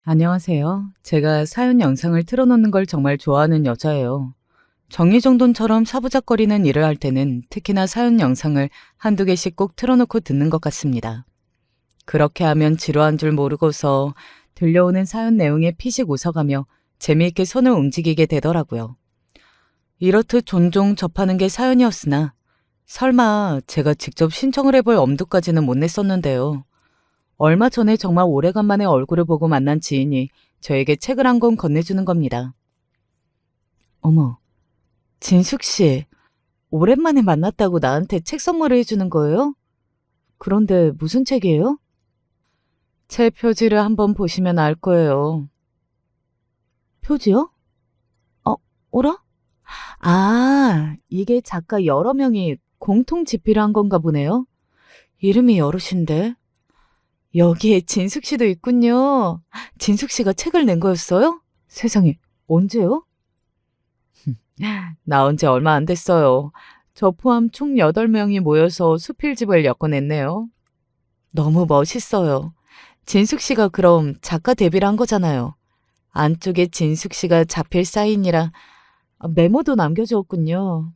안녕하세요. 제가 사연 영상을 틀어놓는 걸 정말 좋아하는 여자예요. 정리정돈처럼 사부작거리는 일을 할 때는 특히나 사연 영상을 한두 개씩 꼭 틀어놓고 듣는 것 같습니다. 그렇게 하면 지루한 줄 모르고서 들려오는 사연 내용에 피식 웃어가며 재미있게 손을 움직이게 되더라고요. 이렇듯 종종 접하는 게 사연이었으나 설마 제가 직접 신청을 해볼 엄두까지는 못 냈었는데요. 얼마 전에 정말 오래간만에 얼굴을 보고 만난 지인이 저에게 책을 한 권 건네주는 겁니다. 어머, 진숙 씨, 오랜만에 만났다고 나한테 책 선물을 해주는 거예요? 그런데 무슨 책이에요? 책 표지를 한번 보시면 알 거예요. 표지요? 어, 어라? 아, 이게 작가 여러 명이 공통 집필을 한 건가 보네요. 이름이 여럿인데. 여기에 진숙 씨도 있군요. 진숙 씨가 책을 낸 거였어요? 세상에, 언제요? 나온 지 얼마 안 됐어요. 저 포함 총 8명이 모여서 수필집을 엮어냈네요. 너무 멋있어요. 진숙 씨가 그럼 작가 데뷔를 한 거잖아요. 안쪽에 진숙 씨가 자필 사인이라 메모도 남겨주었군요.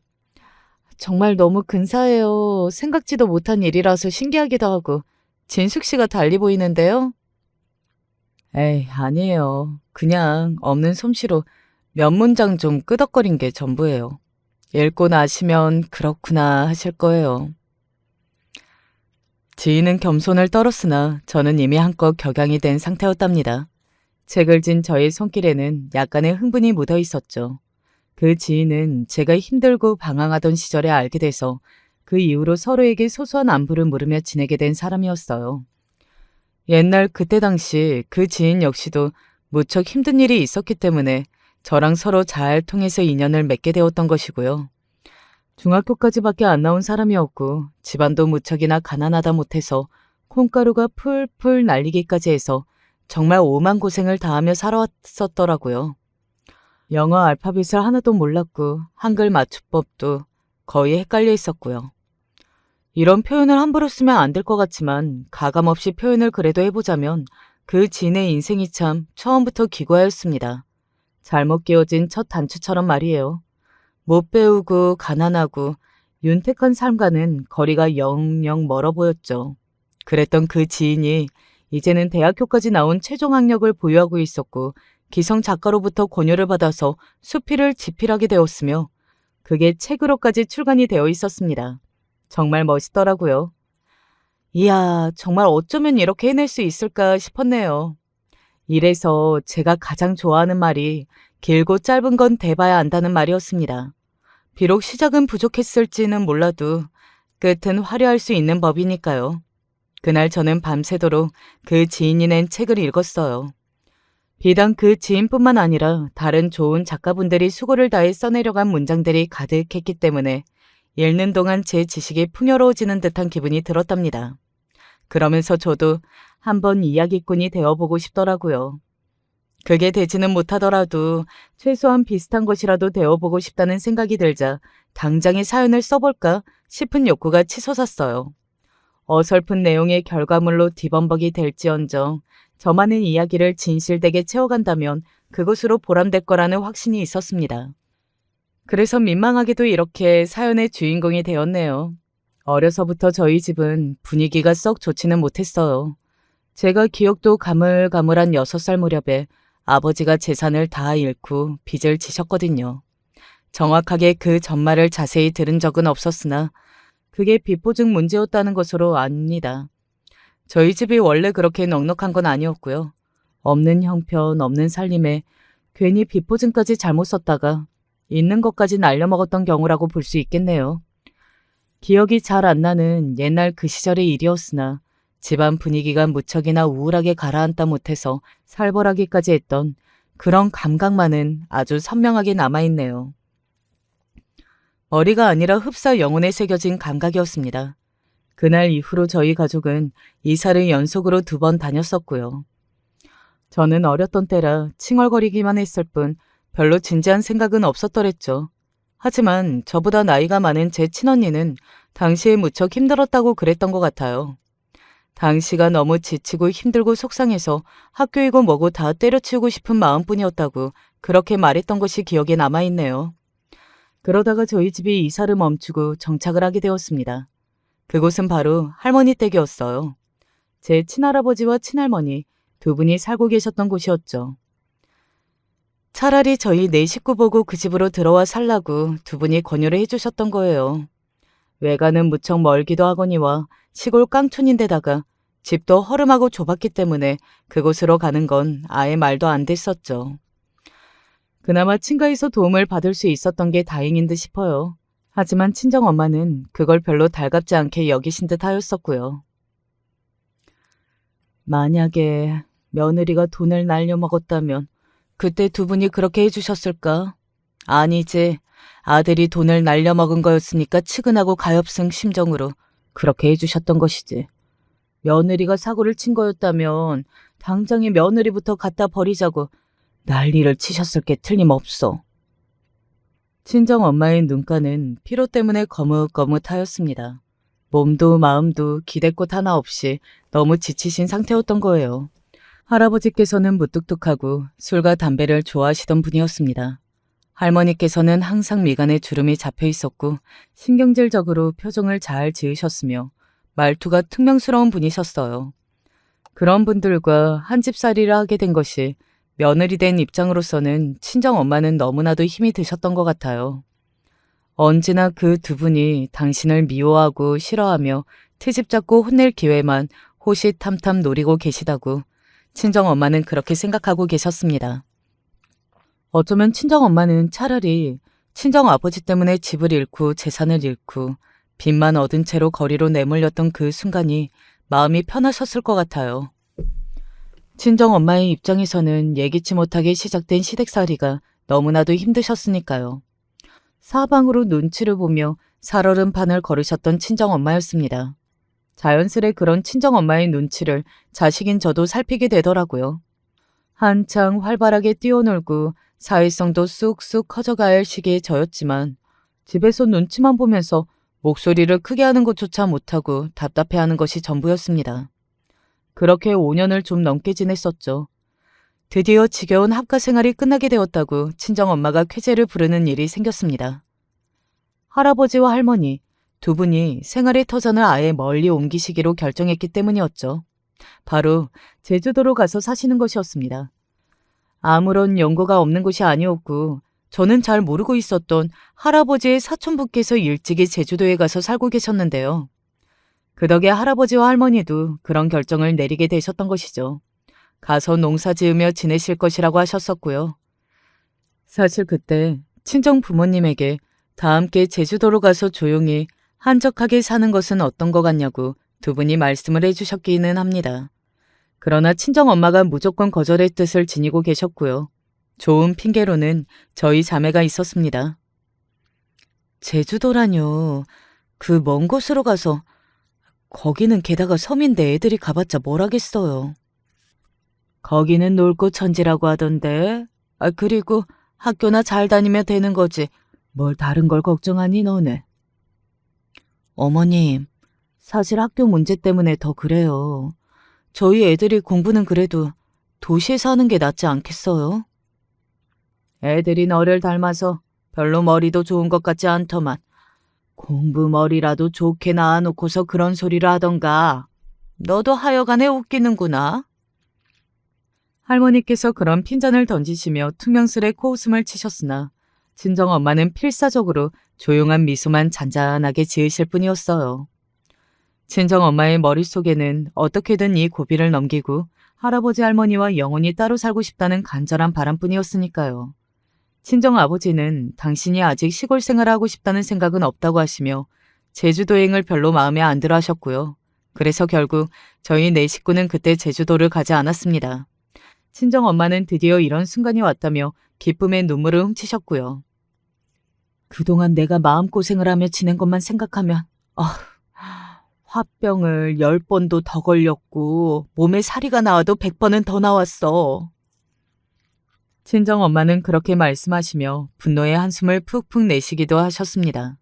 정말 너무 근사해요. 생각지도 못한 일이라서 신기하기도 하고 진숙 씨가 달리 보이는데요. 에이, 아니에요. 그냥 없는 솜씨로 몇 문장 좀 끄덕거린 게 전부예요. 읽고 나시면 그렇구나 하실 거예요. 지인은 겸손을 떨었으나 저는 이미 한껏 격양이 된 상태였답니다. 책을 진 저의 손길에는 약간의 흥분이 묻어 있었죠. 그 지인은 제가 힘들고 방황하던 시절에 알게 돼서 그 이후로 서로에게 소소한 안부를 물으며 지내게 된 사람이었어요. 옛날 그때 당시 그 지인 역시도 무척 힘든 일이 있었기 때문에 저랑 서로 잘 통해서 인연을 맺게 되었던 것이고요. 중학교까지밖에 안 나온 사람이었고 집안도 무척이나 가난하다 못해서 콩가루가 풀풀 날리기까지 해서 정말 오만 고생을 다하며 살아왔었더라고요. 영어 알파벳을 하나도 몰랐고 한글 맞춤법도 거의 헷갈려 있었고요. 이런 표현을 함부로 쓰면 안 될 것 같지만 가감없이 표현을 그래도 해보자면 그 지인의 인생이 참 처음부터 기구하였습니다. 잘못 끼워진 첫 단추처럼 말이에요. 못 배우고 가난하고 윤택한 삶과는 거리가 영영 멀어 보였죠. 그랬던 그 지인이 이제는 대학교까지 나온 최종 학력을 보유하고 있었고 기성 작가로부터 권유를 받아서 수필을 집필하게 되었으며 그게 책으로까지 출간이 되어 있었습니다. 정말 멋있더라고요. 이야, 정말 어쩌면 이렇게 해낼 수 있을까 싶었네요. 이래서 제가 가장 좋아하는 말이 길고 짧은 건 대봐야 안다는 말이었습니다. 비록 시작은 부족했을지는 몰라도 끝은 화려할 수 있는 법이니까요. 그날 저는 밤새도록 그 지인이 낸 책을 읽었어요. 비단 그 지인뿐만 아니라 다른 좋은 작가분들이 수고를 다해 써내려간 문장들이 가득했기 때문에 읽는 동안 제 지식이 풍요로워지는 듯한 기분이 들었답니다. 그러면서 저도 한번 이야기꾼이 되어보고 싶더라고요. 그게 되지는 못하더라도 최소한 비슷한 것이라도 되어보고 싶다는 생각이 들자 당장의 사연을 써볼까 싶은 욕구가 치솟았어요. 어설픈 내용의 결과물로 뒤범벅이 될지언정 저만의 이야기를 진실되게 채워간다면 그것으로 보람될 거라는 확신이 있었습니다. 그래서 민망하게도 이렇게 사연의 주인공이 되었네요. 어려서부터 저희 집은 분위기가 썩 좋지는 못했어요. 제가 기억도 가물가물한 6살 무렵에 아버지가 재산을 다 잃고 빚을 지셨거든요. 정확하게 그 전말을 자세히 들은 적은 없었으나 그게 빚보증 문제였다는 것으로 압니다. 저희 집이 원래 그렇게 넉넉한 건 아니었고요. 없는 형편, 없는 살림에 괜히 빚보증까지 잘못 썼다가 있는 것까지 날려먹었던 경우라고 볼 수 있겠네요. 기억이 잘 안 나는 옛날 그 시절의 일이었으나 집안 분위기가 무척이나 우울하게 가라앉다 못해서 살벌하기까지 했던 그런 감각만은 아주 선명하게 남아있네요. 머리가 아니라 흡사 영혼에 새겨진 감각이었습니다. 그날 이후로 저희 가족은 이사를 연속으로 2번 다녔었고요. 저는 어렸던 때라 칭얼거리기만 했을 뿐 별로 진지한 생각은 없었더랬죠. 하지만 저보다 나이가 많은 제 친언니는 당시에 무척 힘들었다고 그랬던 것 같아요. 당시가 너무 지치고 힘들고 속상해서 학교이고 뭐고 다 때려치우고 싶은 마음뿐이었다고 그렇게 말했던 것이 기억에 남아있네요. 그러다가 저희 집이 이사를 멈추고 정착을 하게 되었습니다. 그곳은 바로 할머니 댁이었어요. 제 친할아버지와 친할머니 두 분이 살고 계셨던 곳이었죠. 차라리 저희 네 식구 보고 그 집으로 들어와 살라고 두 분이 권유를 해주셨던 거예요. 외가는 무척 멀기도 하거니와 시골 깡촌인데다가 집도 허름하고 좁았기 때문에 그곳으로 가는 건 아예 말도 안 됐었죠. 그나마 친가에서 도움을 받을 수 있었던 게 다행인 듯 싶어요. 하지만 친정엄마는 그걸 별로 달갑지 않게 여기신 듯 하였었고요. 만약에 며느리가 돈을 날려먹었다면 그때 두 분이 그렇게 해주셨을까? 아니지. 아들이 돈을 날려먹은 거였으니까 측은하고 가엾은 심정으로 그렇게 해주셨던 것이지. 며느리가 사고를 친 거였다면 당장에 며느리부터 갖다 버리자고 난리를 치셨을 게 틀림없어. 친정엄마의 눈가는 피로 때문에 거뭇거뭇하였습니다. 몸도 마음도 기댈 곳 하나 없이 너무 지치신 상태였던 거예요. 할아버지께서는 무뚝뚝하고 술과 담배를 좋아하시던 분이었습니다. 할머니께서는 항상 미간에 주름이 잡혀 있었고 신경질적으로 표정을 잘 지으셨으며 말투가 퉁명스러운 분이셨어요. 그런 분들과 한 집살이를 하게 된 것이 며느리 된 입장으로서는 친정엄마는 너무나도 힘이 드셨던 것 같아요. 언제나 그 두 분이 당신을 미워하고 싫어하며 트집 잡고 혼낼 기회만 호시탐탐 노리고 계시다고 친정엄마는 그렇게 생각하고 계셨습니다. 어쩌면 친정엄마는 차라리 친정아버지 때문에 집을 잃고 재산을 잃고 빚만 얻은 채로 거리로 내몰렸던 그 순간이 마음이 편하셨을 것 같아요. 친정엄마의 입장에서는 예기치 못하게 시작된 시댁살이가 너무나도 힘드셨으니까요. 사방으로 눈치를 보며 살얼음 판을 걸으셨던 친정엄마였습니다. 자연스레 그런 친정엄마의 눈치를 자식인 저도 살피게 되더라고요. 한창 활발하게 뛰어놀고 사회성도 쑥쑥 커져가야 할 시기에 저였지만 집에서 눈치만 보면서 목소리를 크게 하는 것조차 못하고 답답해하는 것이 전부였습니다. 그렇게 5년을 좀 넘게 지냈었죠. 드디어 지겨운 합가 생활이 끝나게 되었다고 친정엄마가 쾌재를 부르는 일이 생겼습니다. 할아버지와 할머니 두 분이 생활의 터전을 아예 멀리 옮기시기로 결정했기 때문이었죠. 바로 제주도로 가서 사시는 것이었습니다. 아무런 연고가 없는 곳이 아니었고 저는 잘 모르고 있었던 할아버지의 사촌분께서 일찍이 제주도에 가서 살고 계셨는데요. 그 덕에 할아버지와 할머니도 그런 결정을 내리게 되셨던 것이죠. 가서 농사 지으며 지내실 것이라고 하셨었고요. 사실 그때 친정 부모님에게 다 함께 제주도로 가서 조용히 한적하게 사는 것은 어떤 것 같냐고 두 분이 말씀을 해주셨기는 합니다. 그러나 친정엄마가 무조건 거절의 뜻을 지니고 계셨고요. 좋은 핑계로는 저희 자매가 있었습니다. 제주도라뇨. 그 먼 곳으로 가서 거기는 게다가 섬인데 애들이 가봤자 뭘 하겠어요. 거기는 놀고천지라고 하던데. 그리고 학교나 잘 다니면 되는 거지. 뭘 다른 걸 걱정하니 너네. 어머님, 사실 학교 문제 때문에 더 그래요. 저희 애들이 공부는 그래도 도시에서 하는 게 낫지 않겠어요? 애들이 너를 닮아서 별로 머리도 좋은 것 같지 않더만. 공부 머리라도 좋게 낳아놓고서 그런 소리를 하던가. 너도 하여간에 웃기는구나. 할머니께서 그런 핀잔을 던지시며 퉁명스레 코웃음을 치셨으나 친정엄마는 필사적으로 조용한 미소만 잔잔하게 지으실 뿐이었어요. 친정엄마의 머릿속에는 어떻게든 이 고비를 넘기고 할아버지 할머니와 영원히 따로 살고 싶다는 간절한 바람뿐이었으니까요. 친정아버지는 당신이 아직 시골 생활을 하고 싶다는 생각은 없다고 하시며 제주도 여행을 별로 마음에 안 들어 하셨고요. 그래서 결국 저희 네 식구는 그때 제주도를 가지 않았습니다. 친정엄마는 드디어 이런 순간이 왔다며 기쁨의 눈물을 훔치셨고요. 그동안 내가 마음고생을 하며 지낸 것만 생각하면 화병을 10번도 더 걸렸고 몸에 사리가 나와도 100번은 더 나왔어. 친정엄마는 그렇게 말씀하시며 분노의 한숨을 푹푹 내쉬기도 하셨습니다.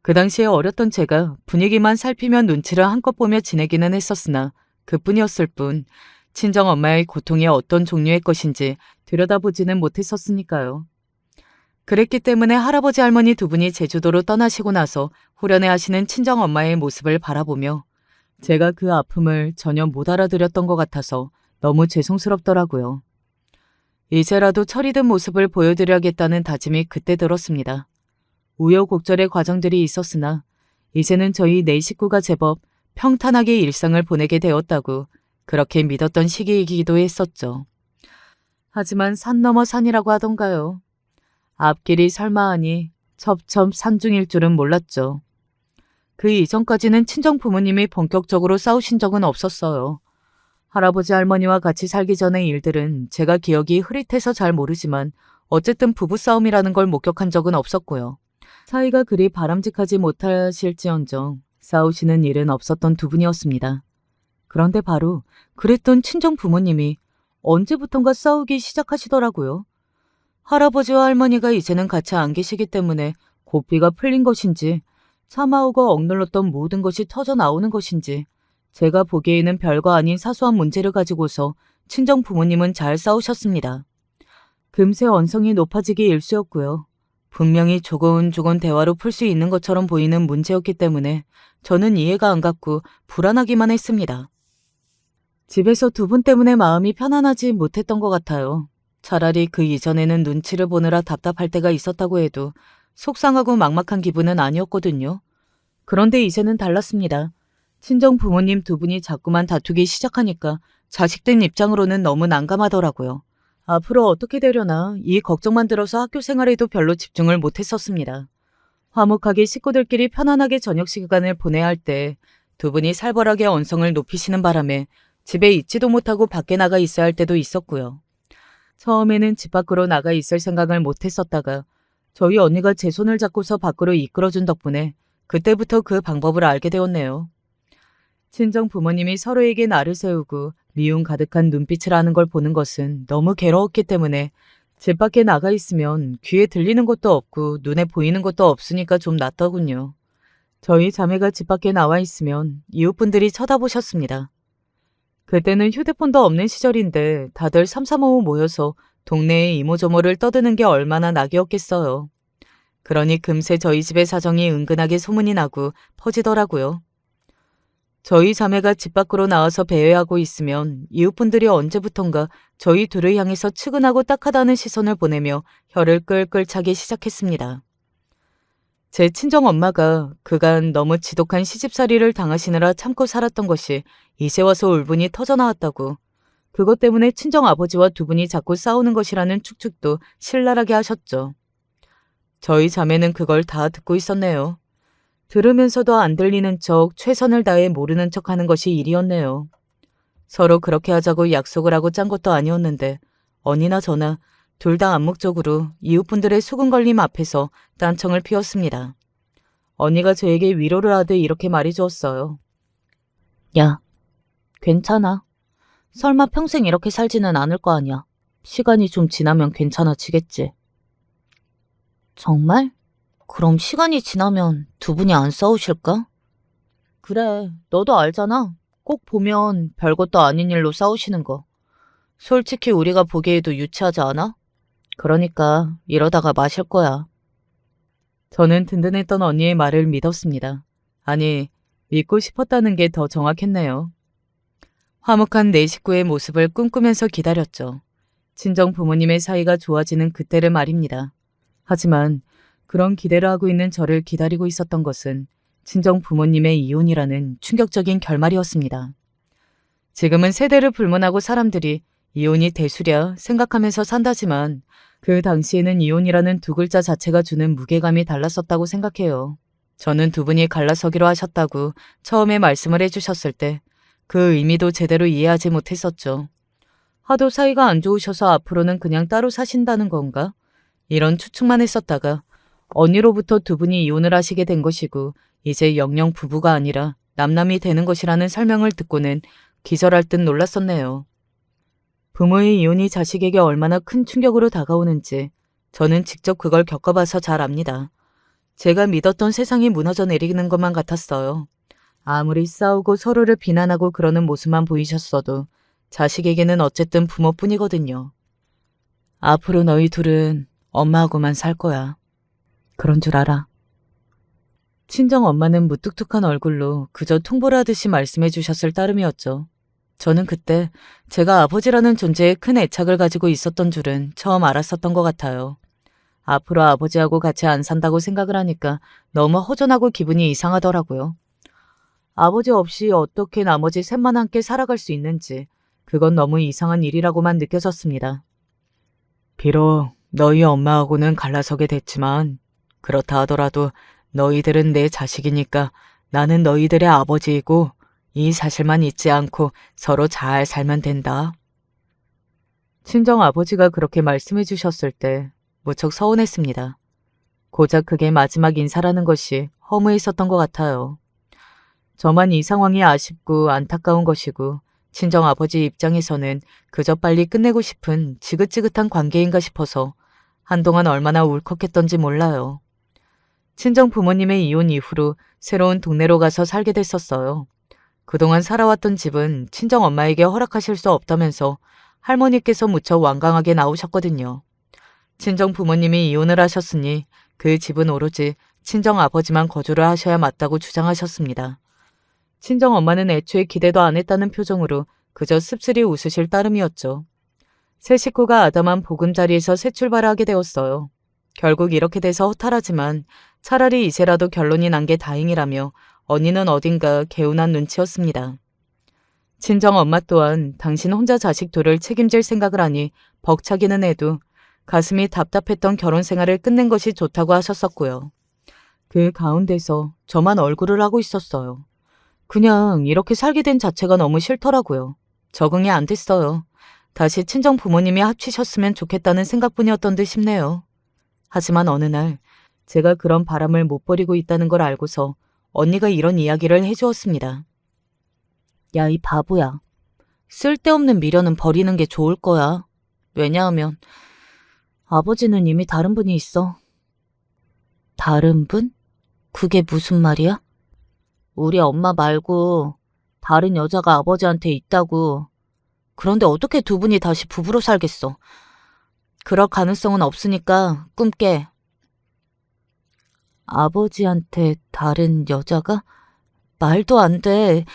그 당시에 어렸던 제가 분위기만 살피며 눈치를 한껏 보며 지내기는 했었으나 그뿐이었을 뿐 친정엄마의 고통이 어떤 종류의 것인지 들여다보지는 못했었으니까요. 그랬기 때문에 할아버지 할머니 두 분이 제주도로 떠나시고 나서 후련해 하시는 친정엄마의 모습을 바라보며 제가 그 아픔을 전혀 못 알아들였던 것 같아서 너무 죄송스럽더라고요. 이제라도 철이 든 모습을 보여드려야겠다는 다짐이 그때 들었습니다. 우여곡절의 과정들이 있었으나 이제는 저희 네 식구가 제법 평탄하게 일상을 보내게 되었다고 그렇게 믿었던 시기이기도 했었죠. 하지만 산 넘어 산이라고 하던가요. 앞길이 설마하니 첩첩 산중일 줄은 몰랐죠. 그 이전까지는 친정 부모님이 본격적으로 싸우신 적은 없었어요. 할아버지 할머니와 같이 살기 전의 일들은 제가 기억이 흐릿해서 잘 모르지만 어쨌든 부부싸움이라는 걸 목격한 적은 없었고요. 사이가 그리 바람직하지 못하실지언정 싸우시는 일은 없었던 두 분이었습니다. 그런데 바로 그랬던 친정 부모님이 언제부턴가 싸우기 시작하시더라고요. 할아버지와 할머니가 이제는 같이 안 계시기 때문에 고삐가 풀린 것인지 참아오고 억눌렀던 모든 것이 터져 나오는 것인지 제가 보기에는 별거 아닌 사소한 문제를 가지고서 친정 부모님은 잘 싸우셨습니다. 금세 언성이 높아지기 일쑤였고요. 분명히 조곤조곤 대화로 풀 수 있는 것처럼 보이는 문제였기 때문에 저는 이해가 안 갔고 불안하기만 했습니다. 집에서 두 분 때문에 마음이 편안하지 못했던 것 같아요. 차라리 그 이전에는 눈치를 보느라 답답할 때가 있었다고 해도 속상하고 막막한 기분은 아니었거든요. 그런데 이제는 달랐습니다. 친정 부모님 두 분이 자꾸만 다투기 시작하니까 자식된 입장으로는 너무 난감하더라고요. 앞으로 어떻게 되려나 이 걱정만 들어서 학교 생활에도 별로 집중을 못했었습니다. 화목하게 식구들끼리 편안하게 저녁 시간을 보내야 할 때 두 분이 살벌하게 언성을 높이시는 바람에 집에 있지도 못하고 밖에 나가 있어야 할 때도 있었고요. 처음에는 집 밖으로 나가 있을 생각을 못했었다가 저희 언니가 제 손을 잡고서 밖으로 이끌어준 덕분에 그때부터 그 방법을 알게 되었네요. 친정 부모님이 서로에게 날을 세우고 미움 가득한 눈빛을 하는 걸 보는 것은 너무 괴로웠기 때문에 집 밖에 나가 있으면 귀에 들리는 것도 없고 눈에 보이는 것도 없으니까 좀 낫더군요. 저희 자매가 집 밖에 나와 있으면 이웃분들이 쳐다보셨습니다. 그때는 휴대폰도 없는 시절인데 다들 삼삼오오 모여서 동네의 이모저모를 떠드는 게 얼마나 낙이었겠어요. 그러니 금세 저희 집의 사정이 은근하게 소문이 나고 퍼지더라고요. 저희 자매가 집 밖으로 나와서 배회하고 있으면 이웃분들이 언제부턴가 저희 둘을 향해서 측은하고 딱하다는 시선을 보내며 혀를 끌끌 차기 시작했습니다. 제 친정엄마가 그간 너무 지독한 시집살이를 당하시느라 참고 살았던 것이 이제 와서 울분이 터져나왔다고, 그것 때문에 친정아버지와 두 분이 자꾸 싸우는 것이라는 축축도 신랄하게 하셨죠. 저희 자매는 그걸 다 듣고 있었네요. 들으면서도 안 들리는 척 최선을 다해 모르는 척 하는 것이 일이었네요. 서로 그렇게 하자고 약속을 하고 짠 것도 아니었는데 언니나 저나 둘 다 암묵적으로 이웃분들의 수군걸림 앞에서 딴청을 피웠습니다. 언니가 저에게 위로를 하듯 이렇게 말해주었어요. 야, 괜찮아. 설마 평생 이렇게 살지는 않을 거 아니야. 시간이 좀 지나면 괜찮아지겠지. 정말? 그럼 시간이 지나면 두 분이 안 싸우실까? 그래, 너도 알잖아. 꼭 보면 별것도 아닌 일로 싸우시는 거. 솔직히 우리가 보기에도 유치하지 않아? 그러니까 이러다가 마실 거야. 저는 든든했던 언니의 말을 믿었습니다. 아니, 믿고 싶었다는 게 더 정확했네요. 화목한 네 식구의 모습을 꿈꾸면서 기다렸죠. 친정 부모님의 사이가 좋아지는 그때를 말입니다. 하지만 그런 기대를 하고 있는 저를 기다리고 있었던 것은 친정 부모님의 이혼이라는 충격적인 결말이었습니다. 지금은 세대를 불문하고 사람들이 이혼이 대수랴 생각하면서 산다지만 그 당시에는 이혼이라는 두 글자 자체가 주는 무게감이 달랐었다고 생각해요. 저는 두 분이 갈라서기로 하셨다고 처음에 말씀을 해주셨을 때 그 의미도 제대로 이해하지 못했었죠. 하도 사이가 안 좋으셔서 앞으로는 그냥 따로 사신다는 건가? 이런 추측만 했었다가 언니로부터 두 분이 이혼을 하시게 된 것이고 이제 영영 부부가 아니라 남남이 되는 것이라는 설명을 듣고는 기절할 듯 놀랐었네요. 부모의 이혼이 자식에게 얼마나 큰 충격으로 다가오는지 저는 직접 그걸 겪어봐서 잘 압니다. 제가 믿었던 세상이 무너져 내리는 것만 같았어요. 아무리 싸우고 서로를 비난하고 그러는 모습만 보이셨어도 자식에게는 어쨌든 부모뿐이거든요. 앞으로 너희 둘은 엄마하고만 살 거야. 그런 줄 알아. 친정 엄마는 무뚝뚝한 얼굴로 그저 통보를 하듯이 말씀해 주셨을 따름이었죠. 저는 그때 제가 아버지라는 존재에 큰 애착을 가지고 있었던 줄은 처음 알았었던 것 같아요. 앞으로 아버지하고 같이 안 산다고 생각을 하니까 너무 허전하고 기분이 이상하더라고요. 아버지 없이 어떻게 나머지 셋만 함께 살아갈 수 있는지 그건 너무 이상한 일이라고만 느껴졌습니다. 비록 너희 엄마하고는 갈라서게 됐지만 그렇다 하더라도 너희들은 내 자식이니까 나는 너희들의 아버지이고 이 사실만 잊지 않고 서로 잘 살면 된다. 친정 아버지가 그렇게 말씀해 주셨을 때 무척 서운했습니다. 고작 그게 마지막 인사라는 것이 허무했었던 것 같아요. 저만 이 상황이 아쉽고 안타까운 것이고 친정 아버지 입장에서는 그저 빨리 끝내고 싶은 지긋지긋한 관계인가 싶어서 한동안 얼마나 울컥했던지 몰라요. 친정 부모님의 이혼 이후로 새로운 동네로 가서 살게 됐었어요. 그동안 살아왔던 집은 친정 엄마에게 허락하실 수 없다면서 할머니께서 무척 완강하게 나오셨거든요. 친정 부모님이 이혼을 하셨으니 그 집은 오로지 친정 아버지만 거주를 하셔야 맞다고 주장하셨습니다. 친정 엄마는 애초에 기대도 안 했다는 표정으로 그저 씁쓸히 웃으실 따름이었죠. 새 식구가 아담한 보금자리에서 새 출발을 하게 되었어요. 결국 이렇게 돼서 허탈하지만 차라리 이제라도 결론이 난 게 다행이라며 언니는 어딘가 개운한 눈치였습니다. 친정 엄마 또한 당신 혼자 자식 둘을 책임질 생각을 하니 벅차기는 해도 가슴이 답답했던 결혼 생활을 끝낸 것이 좋다고 하셨었고요. 그 가운데서 저만 얼굴을 하고 있었어요. 그냥 이렇게 살게 된 자체가 너무 싫더라고요. 적응이 안 됐어요. 다시 친정 부모님이 합치셨으면 좋겠다는 생각뿐이었던 듯 싶네요. 하지만 어느 날 제가 그런 바람을 못 버리고 있다는 걸 알고서 언니가 이런 이야기를 해주었습니다. 야, 이 바보야. 쓸데없는 미련은 버리는 게 좋을 거야. 왜냐하면 아버지는 이미 다른 분이 있어. 다른 분? 그게 무슨 말이야? 우리 엄마 말고 다른 여자가 아버지한테 있다고. 그런데 어떻게 두 분이 다시 부부로 살겠어? 그럴 가능성은 없으니까 꿈 깨. 아버지한테 다른 여자가? 말도 안 돼.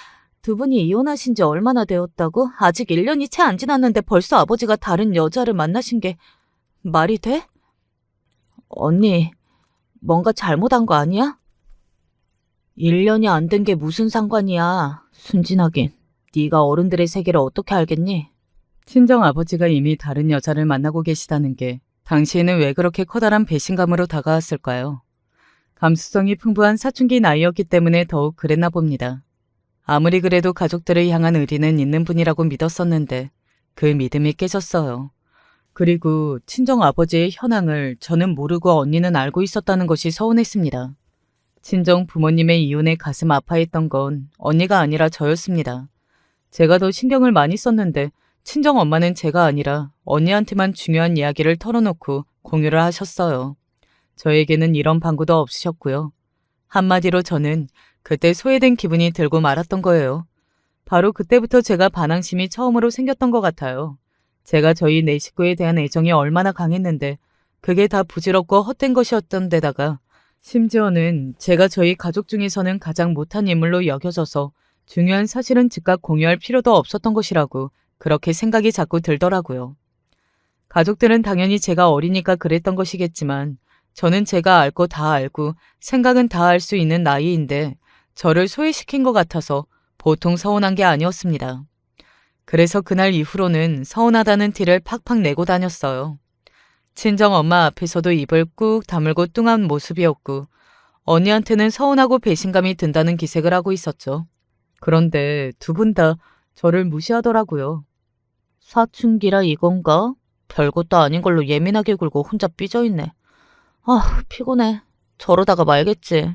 두 분이 이혼하신 지 얼마나 되었다고? 아직 1년이 채 안 지났는데 벌써 아버지가 다른 여자를 만나신 게 말이 돼? 언니, 뭔가 잘못한 거 아니야? 1년이 안 된 게 무슨 상관이야. 순진하긴. 네가 어른들의 세계를 어떻게 알겠니? 친정 아버지가 이미 다른 여자를 만나고 계시다는 게 당시에는 왜 그렇게 커다란 배신감으로 다가왔을까요? 감수성이 풍부한 사춘기 나이였기 때문에 더욱 그랬나 봅니다. 아무리 그래도 가족들을 향한 의리는 있는 분이라고 믿었었는데 그 믿음이 깨졌어요. 그리고 친정 아버지의 현황을 저는 모르고 언니는 알고 있었다는 것이 서운했습니다. 친정 부모님의 이혼에 가슴 아파했던 건 언니가 아니라 저였습니다. 제가 더 신경을 많이 썼는데 친정 엄마는 제가 아니라 언니한테만 중요한 이야기를 털어놓고 공유를 하셨어요. 저에게는 이런 방구도 없으셨고요. 한마디로 저는 그때 소외된 기분이 들고 말았던 거예요. 바로 그때부터 제가 반항심이 처음으로 생겼던 것 같아요. 제가 저희 네 식구에 대한 애정이 얼마나 강했는데 그게 다 부질없고 헛된 것이었던 데다가 심지어는 제가 저희 가족 중에서는 가장 못한 인물로 여겨져서 중요한 사실은 즉각 공유할 필요도 없었던 것이라고 그렇게 생각이 자꾸 들더라고요. 가족들은 당연히 제가 어리니까 그랬던 것이겠지만 저는 제가 알 거 다 알고 생각은 다 알 수 있는 나이인데 저를 소외시킨 것 같아서 보통 서운한 게 아니었습니다. 그래서 그날 이후로는 서운하다는 티를 팍팍 내고 다녔어요. 친정 엄마 앞에서도 입을 꾹 다물고 뚱한 모습이었고 언니한테는 서운하고 배신감이 든다는 기색을 하고 있었죠. 그런데 두 분 다 저를 무시하더라고요. 사춘기라 이건가? 별것도 아닌 걸로 예민하게 굴고 혼자 삐져있네. 아, 피곤해. 저러다가 말겠지.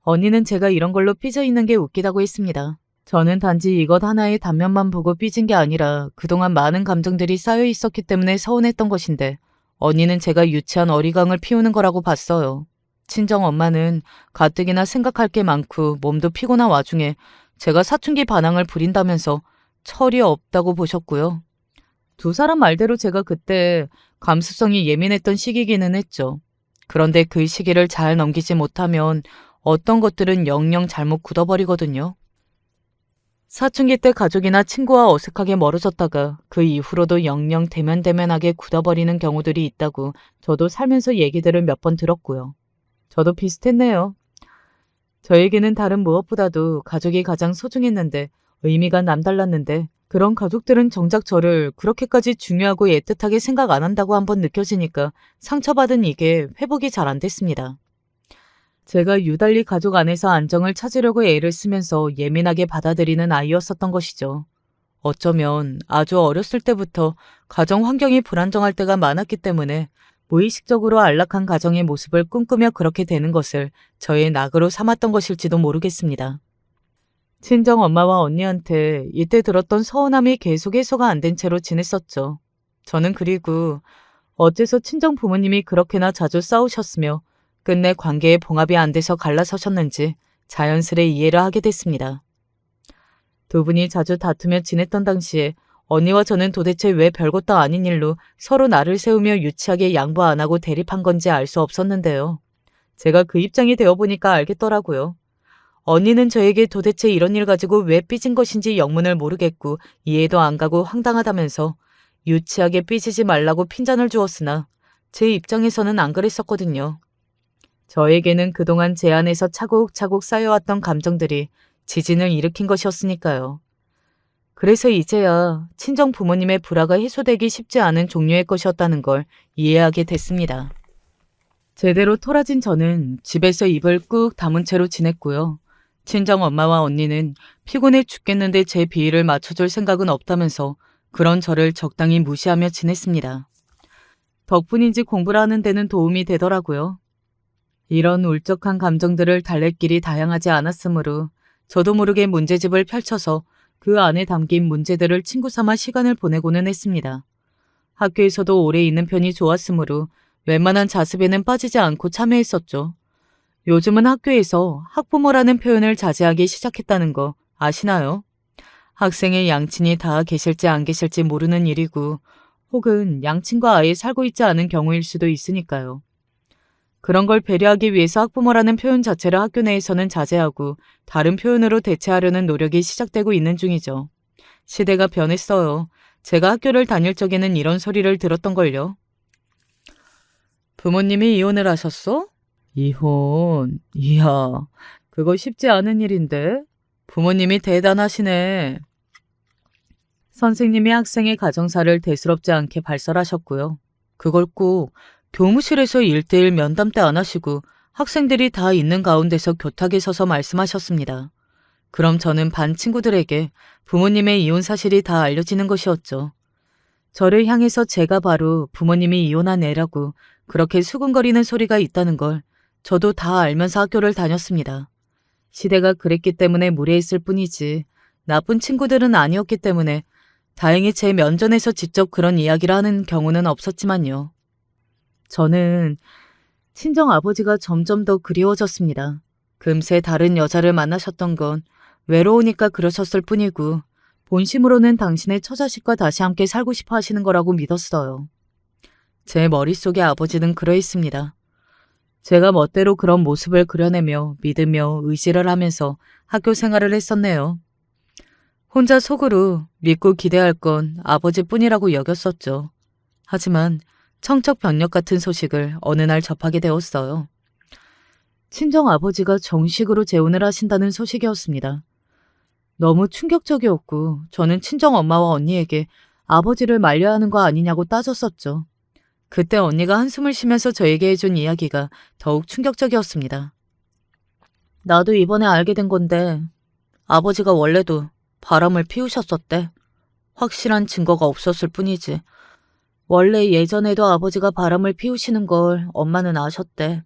언니는 제가 이런 걸로 삐져있는 게 웃기다고 했습니다. 저는 단지 이것 하나의 단면만 보고 삐진 게 아니라 그동안 많은 감정들이 쌓여 있었기 때문에 서운했던 것인데 언니는 제가 유치한 어리광을 피우는 거라고 봤어요. 친정 엄마는 가뜩이나 생각할 게 많고 몸도 피곤한 와중에 제가 사춘기 반항을 부린다면서 철이 없다고 보셨고요. 두 사람 말대로 제가 그때 감수성이 예민했던 시기기는 했죠. 그런데 그 시기를 잘 넘기지 못하면 어떤 것들은 영영 잘못 굳어버리거든요. 사춘기 때 가족이나 친구와 어색하게 멀어졌다가 그 이후로도 영영 대면대면하게 굳어버리는 경우들이 있다고 저도 살면서 얘기들을 몇 번 들었고요. 저도 비슷했네요. 저에게는 다른 무엇보다도 가족이 가장 소중했는데 의미가 남달랐는데 그런 가족들은 정작 저를 그렇게까지 중요하고 애틋하게 생각 안 한다고 한번 느껴지니까 상처받은 이게 회복이 잘 안 됐습니다. 제가 유달리 가족 안에서 안정을 찾으려고 애를 쓰면서 예민하게 받아들이는 아이였었던 것이죠. 어쩌면 아주 어렸을 때부터 가정 환경이 불안정할 때가 많았기 때문에 무의식적으로 안락한 가정의 모습을 꿈꾸며 그렇게 되는 것을 저의 낙으로 삼았던 것일지도 모르겠습니다. 친정 엄마와 언니한테 이때 들었던 서운함이 계속 해소가 안 된 채로 지냈었죠. 저는 그리고 어째서 친정 부모님이 그렇게나 자주 싸우셨으며 끝내 관계에 봉합이 안 돼서 갈라서셨는지 자연스레 이해를 하게 됐습니다. 두 분이 자주 다투며 지냈던 당시에 언니와 저는 도대체 왜 별것도 아닌 일로 서로 나를 세우며 유치하게 양보 안 하고 대립한 건지 알 수 없었는데요. 제가 그 입장이 되어보니까 알겠더라고요. 언니는 저에게 도대체 이런 일 가지고 왜 삐진 것인지 영문을 모르겠고 이해도 안 가고 황당하다면서 유치하게 삐지지 말라고 핀잔을 주었으나 제 입장에서는 안 그랬었거든요. 저에게는 그동안 제 안에서 차곡차곡 쌓여왔던 감정들이 지진을 일으킨 것이었으니까요. 그래서 이제야 친정 부모님의 불화가 해소되기 쉽지 않은 종류의 것이었다는 걸 이해하게 됐습니다. 제대로 토라진 저는 집에서 입을 꾹 다문 채로 지냈고요. 친정 엄마와 언니는 피곤해 죽겠는데 제 비위를 맞춰줄 생각은 없다면서 그런 저를 적당히 무시하며 지냈습니다. 덕분인지 공부를 하는 데는 도움이 되더라고요. 이런 울적한 감정들을 달랠 길이 다양하지 않았으므로 저도 모르게 문제집을 펼쳐서 그 안에 담긴 문제들을 친구 삼아 시간을 보내고는 했습니다. 학교에서도 오래 있는 편이 좋았으므로 웬만한 자습에는 빠지지 않고 참여했었죠. 요즘은 학교에서 학부모라는 표현을 자제하기 시작했다는 거 아시나요? 학생의 양친이 다 계실지 안 계실지 모르는 일이고 혹은 양친과 아예 살고 있지 않은 경우일 수도 있으니까요. 그런 걸 배려하기 위해서 학부모라는 표현 자체를 학교 내에서는 자제하고 다른 표현으로 대체하려는 노력이 시작되고 있는 중이죠. 시대가 변했어요. 제가 학교를 다닐 적에는 이런 소리를 들었던걸요. 부모님이 이혼을 하셨어? 이혼? 이야, 그거 쉽지 않은 일인데. 부모님이 대단하시네. 선생님이 학생의 가정사를 대수롭지 않게 발설하셨고요. 그걸 꼭 교무실에서 1대1 면담 때 안 하시고 학생들이 다 있는 가운데서 교탁에 서서 말씀하셨습니다. 그럼 저는 반 친구들에게 부모님의 이혼 사실이 다 알려지는 것이었죠. 저를 향해서 제가 바로 부모님이 이혼한 애라고 그렇게 수군거리는 소리가 있다는 걸 저도 다 알면서 학교를 다녔습니다. 시대가 그랬기 때문에 무례했을 뿐이지 나쁜 친구들은 아니었기 때문에 다행히 제 면전에서 직접 그런 이야기를 하는 경우는 없었지만요. 저는 친정 아버지가 점점 더 그리워졌습니다. 금세 다른 여자를 만나셨던 건 외로우니까 그러셨을 뿐이고 본심으로는 당신의 처자식과 다시 함께 살고 싶어 하시는 거라고 믿었어요. 제 머릿속에 아버지는 그러했습니다. 제가 멋대로 그런 모습을 그려내며 믿으며 의지를 하면서 학교 생활을 했었네요. 혼자 속으로 믿고 기대할 건 아버지뿐이라고 여겼었죠. 하지만 청첩병력 같은 소식을 어느 날 접하게 되었어요. 친정 아버지가 정식으로 재혼을 하신다는 소식이었습니다. 너무 충격적이었고 저는 친정 엄마와 언니에게 아버지를 말려야 하는 거 아니냐고 따졌었죠. 그때 언니가 한숨을 쉬면서 저에게 해준 이야기가 더욱 충격적이었습니다. 나도 이번에 알게 된 건데 아버지가 원래도 바람을 피우셨었대. 확실한 증거가 없었을 뿐이지. 원래 예전에도 아버지가 바람을 피우시는 걸 엄마는 아셨대.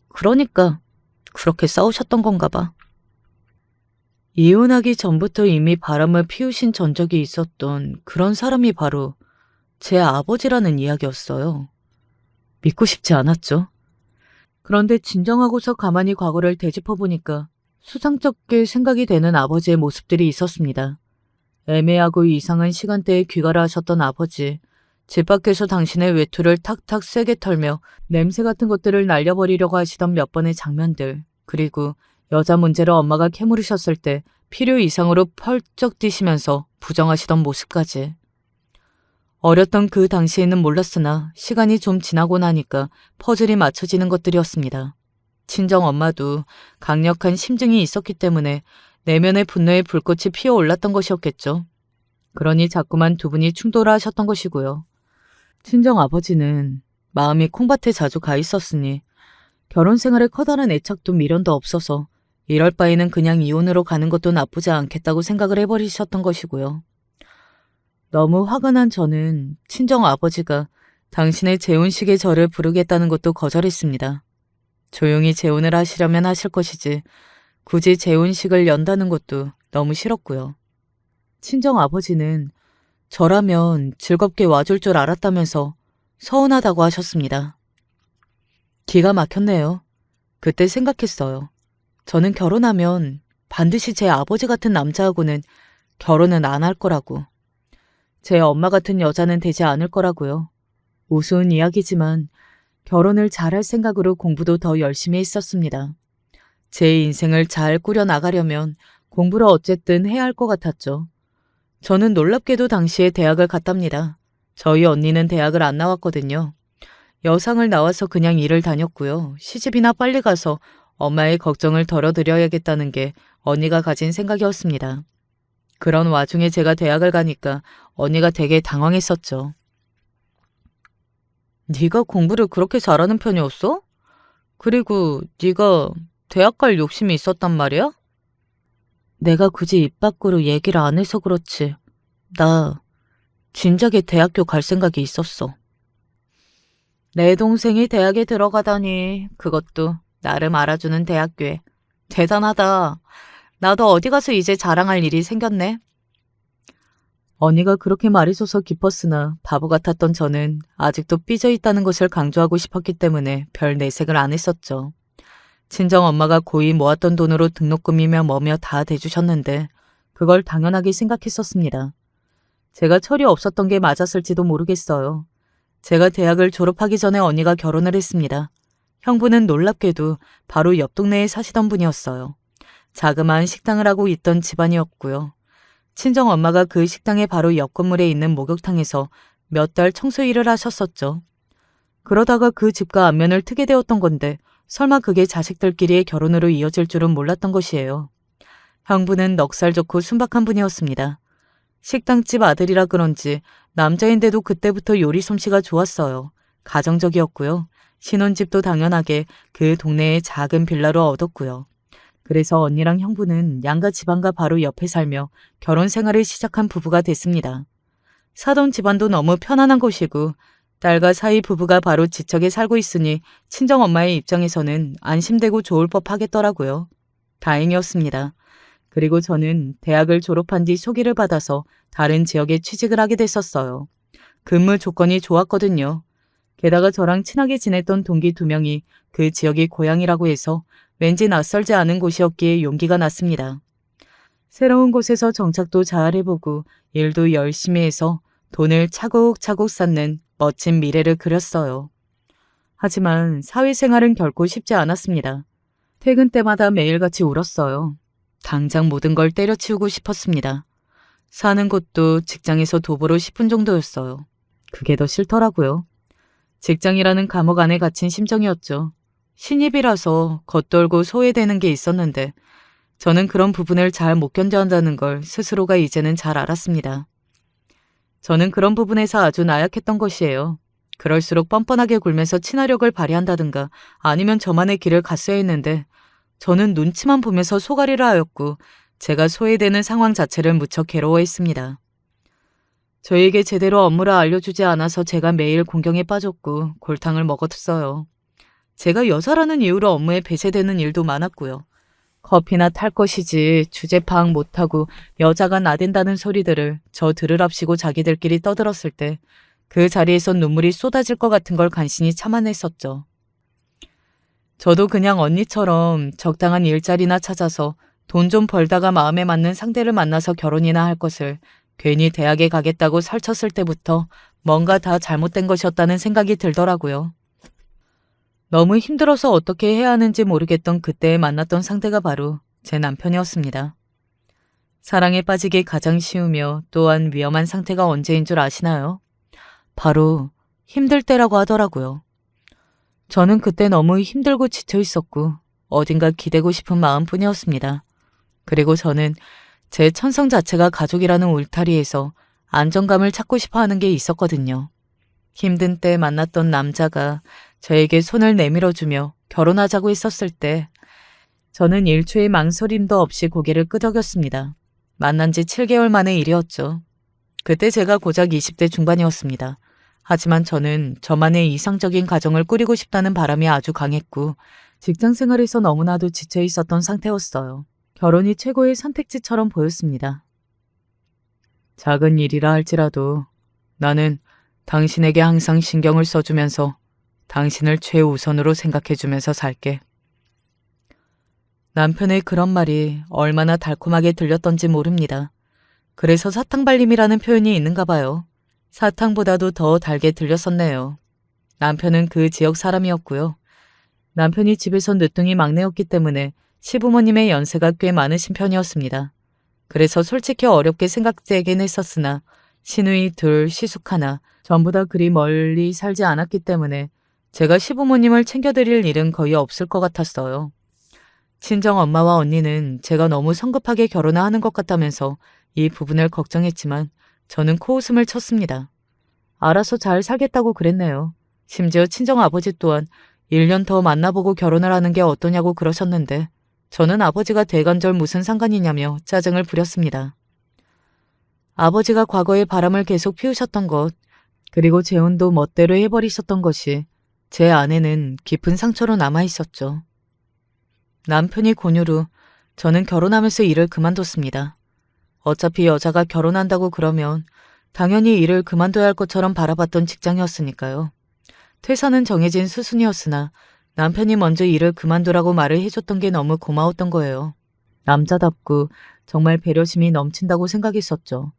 그러니까 그렇게 싸우셨던 건가 봐. 이혼하기 전부터 이미 바람을 피우신 전적이 있었던 그런 사람이 바로 제 아버지라는 이야기였어요. 믿고 싶지 않았죠. 그런데 진정하고서 가만히 과거를 되짚어보니까 수상쩍게 생각이 되는 아버지의 모습들이 있었습니다. 애매하고 이상한 시간대에 귀가를 하셨던 아버지, 집 밖에서 당신의 외투를 탁탁 세게 털며 냄새 같은 것들을 날려버리려고 하시던 몇 번의 장면들, 그리고 여자 문제로 엄마가 캐물으셨을 때 필요 이상으로 펄쩍 뛰시면서 부정하시던 모습까지. 어렸던 그 당시에는 몰랐으나 시간이 좀 지나고 나니까 퍼즐이 맞춰지는 것들이었습니다. 친정 엄마도 강력한 심증이 있었기 때문에 내면의 분노의 불꽃이 피어올랐던 것이었겠죠. 그러니 자꾸만 두 분이 충돌하셨던 것이고요. 친정 아버지는 마음이 콩밭에 자주 가 있었으니 결혼 생활에 커다란 애착도 미련도 없어서 이럴 바에는 그냥 이혼으로 가는 것도 나쁘지 않겠다고 생각을 해버리셨던 것이고요. 너무 화가 난 저는 친정 아버지가 당신의 재혼식에 저를 부르겠다는 것도 거절했습니다. 조용히 재혼을 하시려면 하실 것이지 굳이 재혼식을 연다는 것도 너무 싫었고요. 친정 아버지는 저라면 즐겁게 와줄 줄 알았다면서 서운하다고 하셨습니다. 기가 막혔네요. 그때 생각했어요. 저는 결혼하면 반드시 제 아버지 같은 남자하고는 결혼은 안 할 거라고. 제 엄마 같은 여자는 되지 않을 거라고요. 우스운 이야기지만 결혼을 잘할 생각으로 공부도 더 열심히 했었습니다. 제 인생을 잘 꾸려나가려면 공부를 어쨌든 해야 할 것 같았죠. 저는 놀랍게도 당시에 대학을 갔답니다. 저희 언니는 대학을 안 나왔거든요. 여상을 나와서 그냥 일을 다녔고요. 시집이나 빨리 가서 엄마의 걱정을 덜어드려야겠다는 게 언니가 가진 생각이었습니다. 그런 와중에 제가 대학을 가니까 언니가 되게 당황했었죠. 네가 공부를 그렇게 잘하는 편이었어? 그리고 네가 대학 갈 욕심이 있었단 말이야? 내가 굳이 입 밖으로 얘기를 안 해서 그렇지. 나 진작에 대학교 갈 생각이 있었어. 내 동생이 대학에 들어가다니 그것도 나름 알아주는 대학교에. 대단하다. 나도 어디 가서 이제 자랑할 일이 생겼네. 언니가 그렇게 말해줘서 기뻤으나 바보 같았던 저는 아직도 삐져 있다는 것을 강조하고 싶었기 때문에 별 내색을 안 했었죠. 친정 엄마가 고이 모았던 돈으로 등록금이며 뭐며 다 대주셨는데 그걸 당연하게 생각했었습니다. 제가 철이 없었던 게 맞았을지도 모르겠어요. 제가 대학을 졸업하기 전에 언니가 결혼을 했습니다. 형부는 놀랍게도 바로 옆 동네에 사시던 분이었어요. 자그마한 식당을 하고 있던 집안이었고요. 친정 엄마가 그 식당의 바로 옆 건물에 있는 목욕탕에서 몇 달 청소 일을 하셨었죠. 그러다가 그 집과 안면을 트게 되었던 건데 설마 그게 자식들끼리의 결혼으로 이어질 줄은 몰랐던 것이에요. 형부는 넉살 좋고 순박한 분이었습니다. 식당집 아들이라 그런지 남자인데도 그때부터 요리 솜씨가 좋았어요. 가정적이었고요. 신혼집도 당연하게 그 동네의 작은 빌라로 얻었고요. 그래서 언니랑 형부는 양가 집안과 바로 옆에 살며 결혼 생활을 시작한 부부가 됐습니다. 사돈 집안도 너무 편안한 곳이고 딸과 사위 부부가 바로 지척에 살고 있으니 친정엄마의 입장에서는 안심되고 좋을 법하겠더라고요. 다행이었습니다. 그리고 저는 대학을 졸업한 뒤 소개를 받아서 다른 지역에 취직을 하게 됐었어요. 근무 조건이 좋았거든요. 게다가 저랑 친하게 지냈던 동기 2명이 그 지역이 고향이라고 해서 왠지 낯설지 않은 곳이었기에 용기가 났습니다. 새로운 곳에서 정착도 잘 해보고 일도 열심히 해서 돈을 차곡차곡 쌓는 멋진 미래를 그렸어요. 하지만 사회생활은 결코 쉽지 않았습니다. 퇴근 때마다 매일같이 울었어요. 당장 모든 걸 때려치우고 싶었습니다. 사는 곳도 직장에서 도보로 10분 정도였어요. 그게 더 싫더라고요. 직장이라는 감옥 안에 갇힌 심정이었죠. 신입이라서 겉돌고 소외되는 게 있었는데 저는 그런 부분을 잘 못 견뎌한다는 걸 스스로가 이제는 잘 알았습니다. 저는 그런 부분에서 아주 나약했던 것이에요. 그럴수록 뻔뻔하게 굴면서 친화력을 발휘한다든가 아니면 저만의 길을 갔어야 했는데 저는 눈치만 보면서 소가리를 하였고 제가 소외되는 상황 자체를 무척 괴로워했습니다. 저에게 제대로 업무를 알려주지 않아서 제가 매일 공경에 빠졌고 골탕을 먹었어요. 제가 여자라는 이유로 업무에 배제되는 일도 많았고요. 커피나 탈 것이지 주제 파악 못하고 여자가 나댄다는 소리들을 저 들으랍시고 자기들끼리 떠들었을 때 그 자리에서 눈물이 쏟아질 것 같은 걸 간신히 참아냈었죠. 저도 그냥 언니처럼 적당한 일자리나 찾아서 돈 좀 벌다가 마음에 맞는 상대를 만나서 결혼이나 할 것을 괜히 대학에 가겠다고 설쳤을 때부터 뭔가 다 잘못된 것이었다는 생각이 들더라고요. 너무 힘들어서 어떻게 해야 하는지 모르겠던 그때에 만났던 상대가 바로 제 남편이었습니다. 사랑에 빠지기 가장 쉬우며 또한 위험한 상태가 언제인 줄 아시나요? 바로 힘들 때라고 하더라고요. 저는 그때 너무 힘들고 지쳐 있었고 어딘가 기대고 싶은 마음뿐이었습니다. 그리고 저는 제 천성 자체가 가족이라는 울타리에서 안정감을 찾고 싶어 하는 게 있었거든요. 힘든 때 만났던 남자가 저에게 손을 내밀어주며 결혼하자고 했었을 때 저는 일초의 망설임도 없이 고개를 끄덕였습니다. 만난 지 7개월 만의 일이었죠. 그때 제가 고작 20대 중반이었습니다. 하지만 저는 저만의 이상적인 가정을 꾸리고 싶다는 바람이 아주 강했고 직장 생활에서 너무나도 지쳐 있었던 상태였어요. 결혼이 최고의 선택지처럼 보였습니다. 작은 일이라 할지라도 나는 당신에게 항상 신경을 써주면서 당신을 최우선으로 생각해주면서 살게. 남편의 그런 말이 얼마나 달콤하게 들렸던지 모릅니다. 그래서 사탕발림이라는 표현이 있는가 봐요. 사탕보다도 더 달게 들렸었네요. 남편은 그 지역 사람이었고요. 남편이 집에서 늦둥이 막내였기 때문에 시부모님의 연세가 꽤 많으신 편이었습니다. 그래서 솔직히 어렵게 생각되긴 했었으나 시누이 둘, 시숙 하나 전부 다 그리 멀리 살지 않았기 때문에 제가 시부모님을 챙겨드릴 일은 거의 없을 것 같았어요. 친정 엄마와 언니는 제가 너무 성급하게 결혼을 하는 것 같다면서 이 부분을 걱정했지만 저는 코웃음을 쳤습니다. 알아서 잘 살겠다고 그랬네요. 심지어 친정 아버지 또한 1년 더 만나보고 결혼을 하는 게 어떠냐고 그러셨는데 저는 아버지가 대관절 무슨 상관이냐며 짜증을 부렸습니다. 아버지가 과거에 바람을 계속 피우셨던 것, 그리고 재혼도 멋대로 해버리셨던 것이 제 안에는 깊은 상처로 남아있었죠. 남편이 권유로 저는 결혼하면서 일을 그만뒀습니다. 어차피 여자가 결혼한다고 그러면 당연히 일을 그만둬야 할 것처럼 바라봤던 직장이었으니까요. 퇴사는 정해진 수순이었으나 남편이 먼저 일을 그만두라고 말을 해줬던 게 너무 고마웠던 거예요. 남자답고 정말 배려심이 넘친다고 생각했었죠.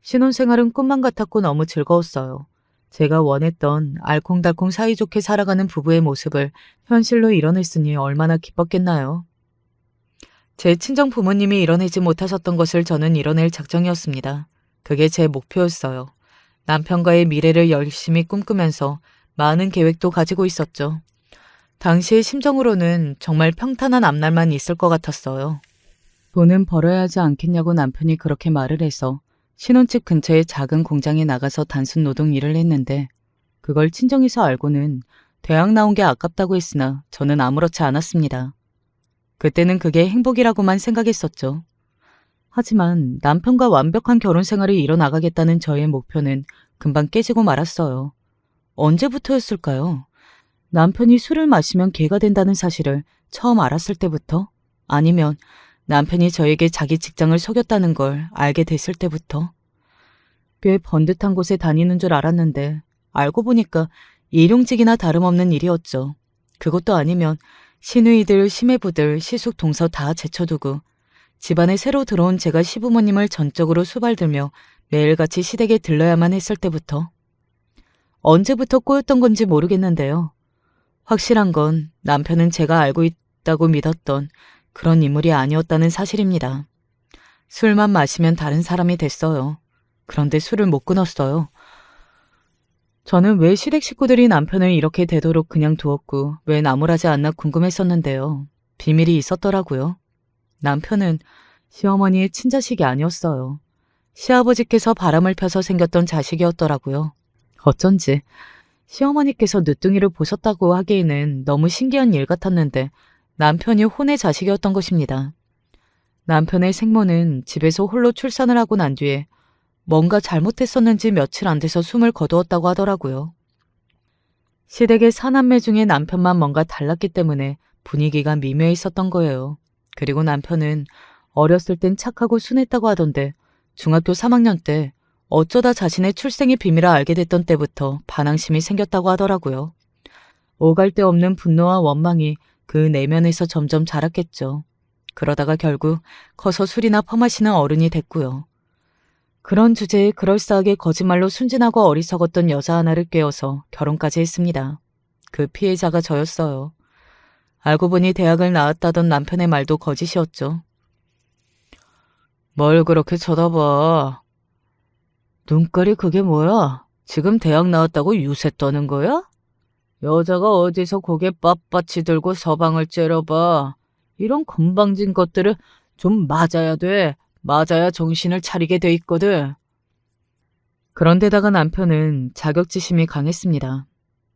신혼생활은 꿈만 같았고 너무 즐거웠어요. 제가 원했던 알콩달콩 사이좋게 살아가는 부부의 모습을 현실로 이뤄냈으니 얼마나 기뻤겠나요. 제 친정 부모님이 이뤄내지 못하셨던 것을 저는 이뤄낼 작정이었습니다. 그게 제 목표였어요. 남편과의 미래를 열심히 꿈꾸면서 많은 계획도 가지고 있었죠. 당시의 심정으로는 정말 평탄한 앞날만 있을 것 같았어요. 돈은 벌어야 하지 않겠냐고 남편이 그렇게 말을 해서 신혼집 근처의 작은 공장에 나가서 단순 노동 일을 했는데 그걸 친정에서 알고는 대학 나온 게 아깝다고 했으나 저는 아무렇지 않았습니다. 그때는 그게 행복이라고만 생각했었죠. 하지만 남편과 완벽한 결혼 생활을 이뤄나가겠다는 저의 목표는 금방 깨지고 말았어요. 언제부터였을까요? 남편이 술을 마시면 개가 된다는 사실을 처음 알았을 때부터? 아니면 남편이 저에게 자기 직장을 속였다는 걸 알게 됐을 때부터? 꽤 번듯한 곳에 다니는 줄 알았는데 알고 보니까 일용직이나 다름없는 일이었죠. 그것도 아니면 시누이들, 시매부들, 시숙 동서 다 제쳐두고 집안에 새로 들어온 제가 시부모님을 전적으로 수발들며 매일같이 시댁에 들러야만 했을 때부터. 언제부터 꼬였던 건지 모르겠는데요. 확실한 건 남편은 제가 알고 있다고 믿었던 그런 인물이 아니었다는 사실입니다. 술만 마시면 다른 사람이 됐어요. 그런데 술을 못 끊었어요. 저는 왜 시댁 식구들이 남편을 이렇게 되도록 그냥 두었고 왜 나무라지 않나 궁금했었는데요. 비밀이 있었더라고요. 남편은 시어머니의 친자식이 아니었어요. 시아버지께서 바람을 펴서 생겼던 자식이었더라고요. 어쩐지 시어머니께서 늦둥이를 보셨다고 하기에는 너무 신기한 일 같았는데 남편이 혼의 자식이었던 것입니다. 남편의 생모는 집에서 홀로 출산을 하고 난 뒤에 뭔가 잘못했었는지 며칠 안 돼서 숨을 거두었다고 하더라고요. 시댁의 사남매 중에 남편만 뭔가 달랐기 때문에 분위기가 미묘했었던 거예요. 그리고 남편은 어렸을 땐 착하고 순했다고 하던데 중학교 3학년 때 어쩌다 자신의 출생의 비밀을 알게 됐던 때부터 반항심이 생겼다고 하더라고요. 오갈 데 없는 분노와 원망이 그 내면에서 점점 자랐겠죠. 그러다가 결국 커서 술이나 퍼마시는 어른이 됐고요. 그런 주제에 그럴싸하게 거짓말로 순진하고 어리석었던 여자 하나를 꿰어서 결혼까지 했습니다. 그 피해자가 저였어요. 알고 보니 대학을 나왔다던 남편의 말도 거짓이었죠. 뭘 그렇게 쳐다봐. 눈깔이 그게 뭐야? 지금 대학 나왔다고 유세 떠는 거야? 여자가 어디서 고개 빳빳이 들고 서방을 째려봐. 이런 건방진 것들을 좀 맞아야 돼. 맞아야 정신을 차리게 돼 있거든. 그런데다가 남편은 자격지심이 강했습니다.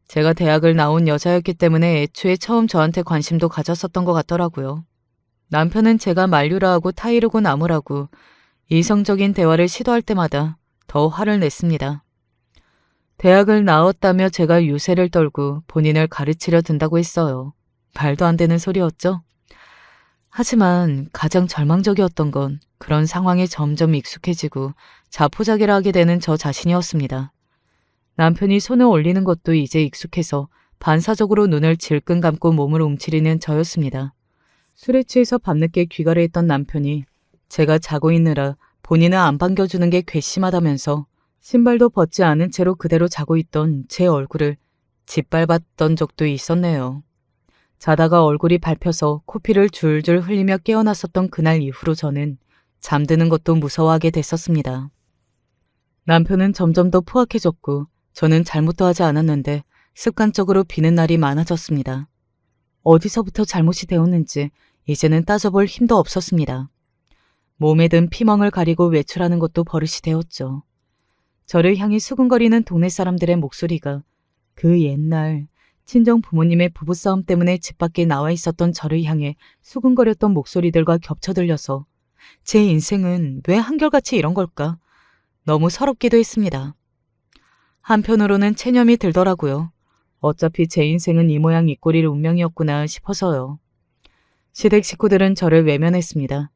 제가 대학을 나온 여자였기 때문에 애초에 처음 저한테 관심도 가졌었던 것 같더라고요. 남편은 제가 만류라 하고 타이르고 나무라고 이성적인 대화를 시도할 때마다 더 화를 냈습니다. 대학을 나왔다며 제가 유세를 떨고 본인을 가르치려 든다고 했어요. 말도 안 되는 소리였죠? 하지만 가장 절망적이었던 건 그런 상황에 점점 익숙해지고 자포자기를 하게 되는 저 자신이었습니다. 남편이 손을 올리는 것도 이제 익숙해서 반사적으로 눈을 질끈 감고 몸을 움츠리는 저였습니다. 술에 취해서 밤늦게 귀가를 했던 남편이 제가 자고 있느라 본인은 안 반겨주는 게 괘씸하다면서 신발도 벗지 않은 채로 그대로 자고 있던 제 얼굴을 짓밟았던 적도 있었네요. 자다가 얼굴이 밟혀서 코피를 줄줄 흘리며 깨어났었던 그날 이후로 저는 잠드는 것도 무서워하게 됐었습니다. 남편은 점점 더 포악해졌고 저는 잘못도 하지 않았는데 습관적으로 비는 날이 많아졌습니다. 어디서부터 잘못이 되었는지 이제는 따져볼 힘도 없었습니다. 몸에 든 피멍을 가리고 외출하는 것도 버릇이 되었죠. 저를 향해 수근거리는 동네 사람들의 목소리가 그 옛날 친정 부모님의 부부싸움 때문에 집 밖에 나와 있었던 저를 향해 수근거렸던 목소리들과 겹쳐 들려서 제 인생은 왜 한결같이 이런 걸까? 너무 서럽기도 했습니다. 한편으로는 체념이 들더라고요. 어차피 제 인생은 이 모양 이 꼴일 운명이었구나 싶어서요. 시댁 식구들은 저를 외면했습니다.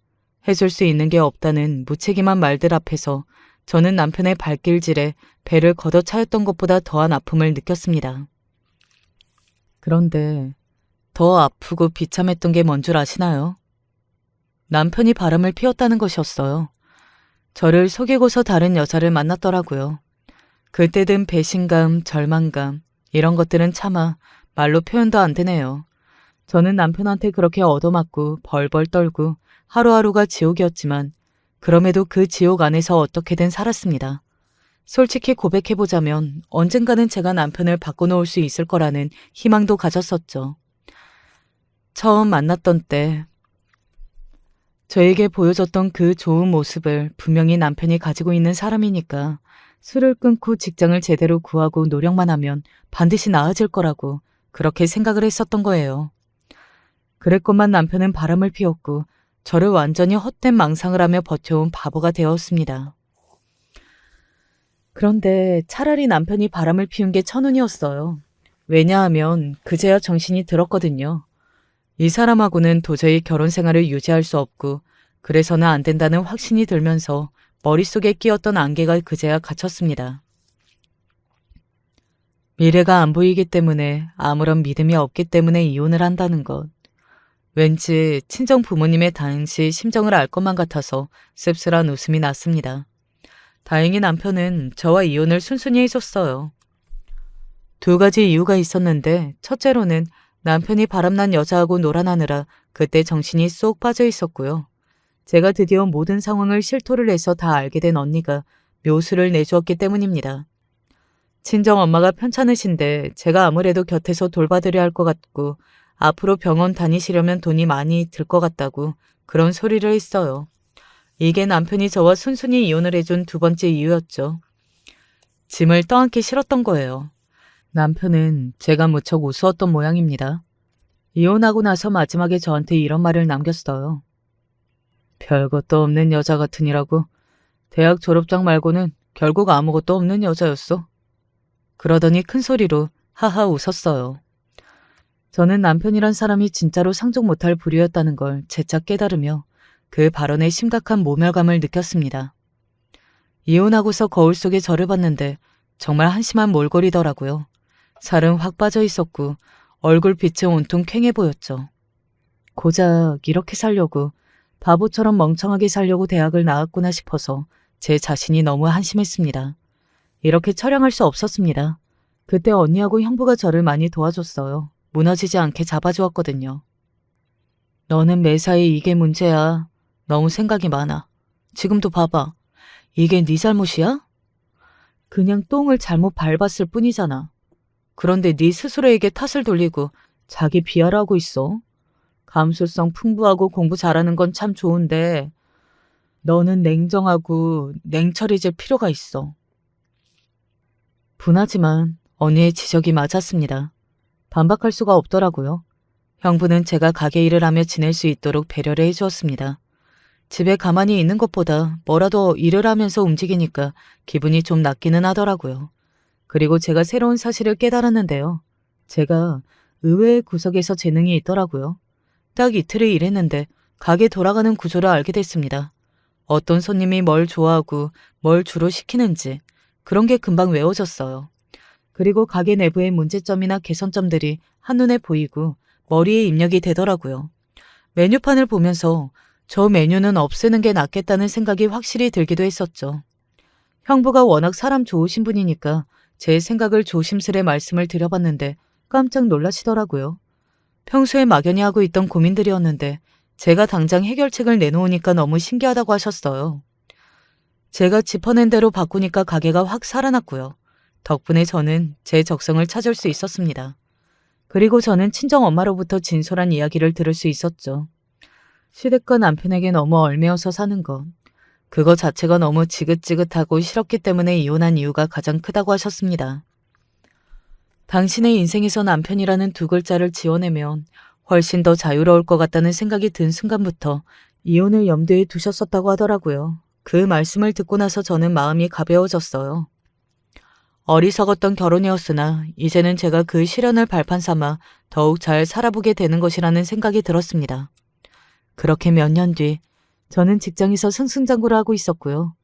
해줄 수 있는 게 없다는 무책임한 말들 앞에서 저는 남편의 발길질에 배를 걷어차였던 것보다 더한 아픔을 느꼈습니다. 그런데 더 아프고 비참했던 게 뭔 줄 아시나요? 남편이 바람을 피웠다는 것이었어요. 저를 속이고서 다른 여자를 만났더라고요. 그때 든 배신감, 절망감 이런 것들은 차마 말로 표현도 안 되네요. 저는 남편한테 그렇게 얻어맞고 벌벌 떨고 하루하루가 지옥이었지만 그럼에도 그 지옥 안에서 어떻게든 살았습니다. 솔직히 고백해보자면 언젠가는 제가 남편을 바꿔놓을 수 있을 거라는 희망도 가졌었죠. 처음 만났던 때 저에게 보여줬던 그 좋은 모습을 분명히 남편이 가지고 있는 사람이니까 술을 끊고 직장을 제대로 구하고 노력만 하면 반드시 나아질 거라고 그렇게 생각을 했었던 거예요. 그랬건만 남편은 바람을 피웠고 저를 완전히 헛된 망상을 하며 버텨온 바보가 되었습니다. 그런데 차라리 남편이 바람을 피운 게 천운이었어요. 왜냐하면 그제야 정신이 들었거든요. 이 사람하고는 도저히 결혼 생활을 유지할 수 없고 그래서는 안 된다는 확신이 들면서 머릿속에 끼었던 안개가 그제야 갇혔습니다. 미래가 안 보이기 때문에 아무런 믿음이 없기 때문에 이혼을 한다는 것. 왠지 친정 부모님의 당시 심정을 알 것만 같아서 씁쓸한 웃음이 났습니다. 다행히 남편은 저와 이혼을 순순히 해줬어요. 두 가지 이유가 있었는데 첫째로는 남편이 바람난 여자하고 놀아나느라 그때 정신이 쏙 빠져 있었고요. 제가 드디어 모든 상황을 실토를 해서 다 알게 된 언니가 묘수를 내주었기 때문입니다. 친정 엄마가 편찮으신데 제가 아무래도 곁에서 돌봐드려야 할 것 같고 앞으로 병원 다니시려면 돈이 많이 들 것 같다고 그런 소리를 했어요. 이게 남편이 저와 순순히 이혼을 해준 두 번째 이유였죠. 짐을 떠안기 싫었던 거예요. 남편은 제가 무척 우스웠던 모양입니다. 이혼하고 나서 마지막에 저한테 이런 말을 남겼어요. 별것도 없는 여자 같으니라고. 대학 졸업장 말고는 결국 아무것도 없는 여자였어. 그러더니 큰 소리로 하하 웃었어요. 저는 남편이란 사람이 진짜로 상종 못할 부류였다는 걸 재차 깨달으며 그 발언에 심각한 모멸감을 느꼈습니다. 이혼하고서 거울 속에 저를 봤는데 정말 한심한 몰골이더라고요. 살은 확 빠져 있었고 얼굴 빛은 온통 퀭해 보였죠. 고작 이렇게 살려고, 바보처럼 멍청하게 살려고 대학을 나왔구나 싶어서 제 자신이 너무 한심했습니다. 이렇게 처량할 수 없었습니다. 그때 언니하고 형부가 저를 많이 도와줬어요. 무너지지 않게 잡아주었거든요. 너는 매사에 이게 문제야. 너무 생각이 많아. 지금도 봐봐. 이게 네 잘못이야? 그냥 똥을 잘못 밟았을 뿐이잖아. 그런데 네 스스로에게 탓을 돌리고 자기 비하를 하고 있어. 감수성 풍부하고 공부 잘하는 건 참 좋은데 너는 냉정하고 냉철해질 필요가 있어. 분하지만 언니의 지적이 맞았습니다. 반박할 수가 없더라고요. 형부는 제가 가게 일을 하며 지낼 수 있도록 배려를 해주었습니다. 집에 가만히 있는 것보다 뭐라도 일을 하면서 움직이니까 기분이 좀 낫기는 하더라고요. 그리고 제가 새로운 사실을 깨달았는데요. 제가 의외의 구석에서 재능이 있더라고요. 딱 이틀을 일했는데 가게 돌아가는 구조를 알게 됐습니다. 어떤 손님이 뭘 좋아하고 뭘 주로 시키는지 그런 게 금방 외워졌어요. 그리고 가게 내부의 문제점이나 개선점들이 한눈에 보이고 머리에 입력이 되더라고요. 메뉴판을 보면서 저 메뉴는 없애는 게 낫겠다는 생각이 확실히 들기도 했었죠. 형부가 워낙 사람 좋으신 분이니까 제 생각을 조심스레 말씀을 드려봤는데 깜짝 놀라시더라고요. 평소에 막연히 하고 있던 고민들이었는데 제가 당장 해결책을 내놓으니까 너무 신기하다고 하셨어요. 제가 짚어낸 대로 바꾸니까 가게가 확 살아났고요. 덕분에 저는 제 적성을 찾을 수 있었습니다. 그리고 저는 친정엄마로부터 진솔한 이야기를 들을 수 있었죠. 시댁과 남편에게 너무 얽매여서 사는 것, 그거 자체가 너무 지긋지긋하고 싫었기 때문에 이혼한 이유가 가장 크다고 하셨습니다. 당신의 인생에서 남편이라는 두 글자를 지워내면 훨씬 더 자유로울 것 같다는 생각이 든 순간부터 이혼을 염두에 두셨었다고 하더라고요. 그 말씀을 듣고 나서 저는 마음이 가벼워졌어요. 어리석었던 결혼이었으나 이제는 제가 그 시련을 발판 삼아 더욱 잘 살아보게 되는 것이라는 생각이 들었습니다. 그렇게 몇 년 뒤 저는 직장에서 승승장구를 하고 있었고요.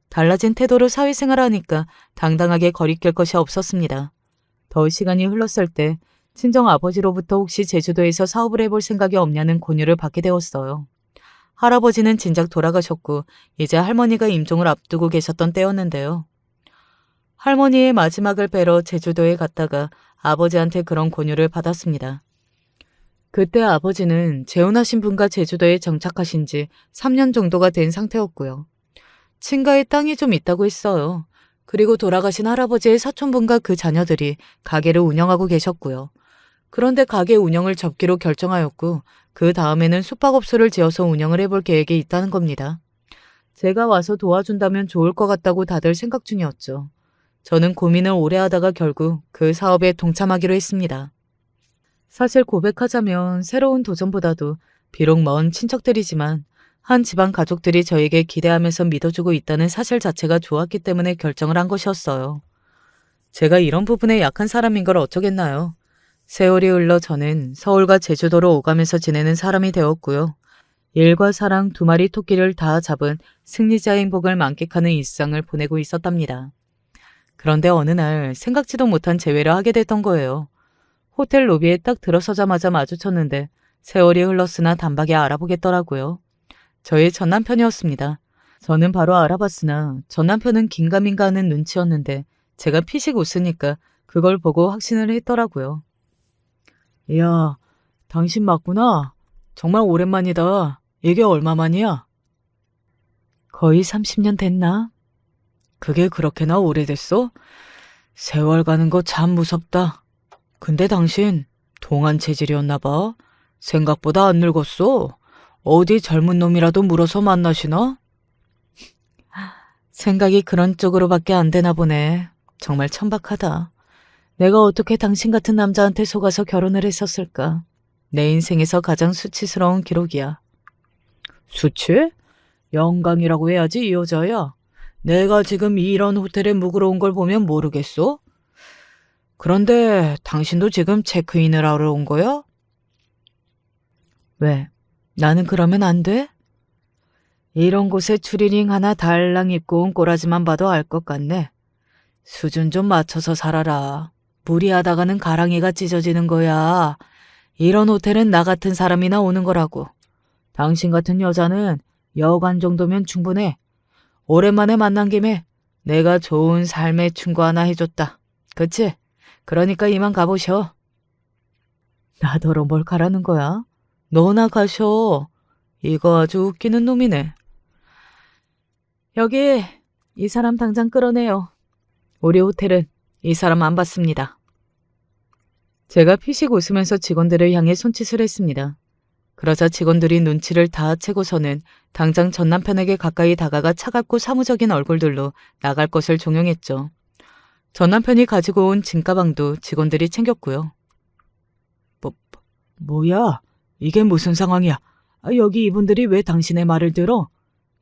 달라진 태도로 사회생활을 하니까 당당하게 거리낄 것이 없었습니다. 더 시간이 흘렀을 때 친정 아버지로부터 혹시 제주도에서 사업을 해볼 생각이 없냐는 권유를 받게 되었어요. 할아버지는 진작 돌아가셨고 이제 할머니가 임종을 앞두고 계셨던 때였는데요. 할머니의 마지막을 뵈러 제주도에 갔다가 아버지한테 그런 권유를 받았습니다. 그때 아버지는 재혼하신 분과 제주도에 정착하신 지 3년 정도가 된 상태였고요. 친가에 땅이 좀 있다고 했어요. 그리고 돌아가신 할아버지의 사촌분과 그 자녀들이 가게를 운영하고 계셨고요. 그런데 가게 운영을 접기로 결정하였고 그 다음에는 숙박업소를 지어서 운영을 해볼 계획이 있다는 겁니다. 제가 와서 도와준다면 좋을 것 같다고 다들 생각 중이었죠. 저는 고민을 오래 하다가 결국 그 사업에 동참하기로 했습니다. 사실 고백하자면 새로운 도전보다도 비록 먼 친척들이지만 한 집안 가족들이 저에게 기대하면서 믿어주고 있다는 사실 자체가 좋았기 때문에 결정을 한 것이었어요. 제가 이런 부분에 약한 사람인 걸 어쩌겠나요. 세월이 흘러 저는 서울과 제주도로 오가면서 지내는 사람이 되었고요. 일과 사랑 두 마리 토끼를 다 잡은 승리자의 행복을 만끽하는 일상을 보내고 있었답니다. 그런데 어느 날 생각지도 못한 재회를 하게 됐던 거예요. 호텔 로비에 딱 들어서자마자 마주쳤는데 세월이 흘렀으나 단박에 알아보겠더라고요. 저의 전남편이었습니다. 저는 바로 알아봤으나 전남편은 긴가민가 하는 눈치였는데 제가 피식 웃으니까 그걸 보고 확신을 했더라고요. 이야, 당신 맞구나. 정말 오랜만이다. 이게 얼마만이야? 거의 30년 됐나? 그게 그렇게나 오래됐어? 세월 가는 거 참 무섭다. 근데 당신 동안 체질이었나 봐. 생각보다 안 늙었어. 어디 젊은 놈이라도 물어서 만나시나? 생각이 그런 쪽으로밖에 안 되나 보네. 정말 천박하다. 내가 어떻게 당신 같은 남자한테 속아서 결혼을 했었을까? 내 인생에서 가장 수치스러운 기록이야. 수치? 영광이라고 해야지 이 여자야. 내가 지금 이런 호텔에 묵으러 온 걸 보면 모르겠어? 그런데 당신도 지금 체크인을 하러 온 거야? 왜? 나는 그러면 안 돼? 이런 곳에 추리닝 하나 달랑 입고 온 꼬라지만 봐도 알 것 같네. 수준 좀 맞춰서 살아라. 무리하다가는 가랑이가 찢어지는 거야. 이런 호텔은 나 같은 사람이나 오는 거라고. 당신 같은 여자는 여관 정도면 충분해. 오랜만에 만난 김에 내가 좋은 삶의 충고 하나 해줬다. 그치? 그러니까 이만 가보셔. 나더러 뭘 가라는 거야? 너나 가셔. 이거 아주 웃기는 놈이네. 여기 이 사람 당장 끌어내요. 우리 호텔은 이 사람 안 받습니다. 제가 피식 웃으면서 직원들을 향해 손짓을 했습니다. 그러자 직원들이 눈치를 다 채고서는 당장 전 남편에게 가까이 다가가 차갑고 사무적인 얼굴들로 나갈 것을 종용했죠. 전 남편이 가지고 온 짐가방도 직원들이 챙겼고요. 뭐야? 이게 무슨 상황이야? 여기 이분들이 왜 당신의 말을 들어?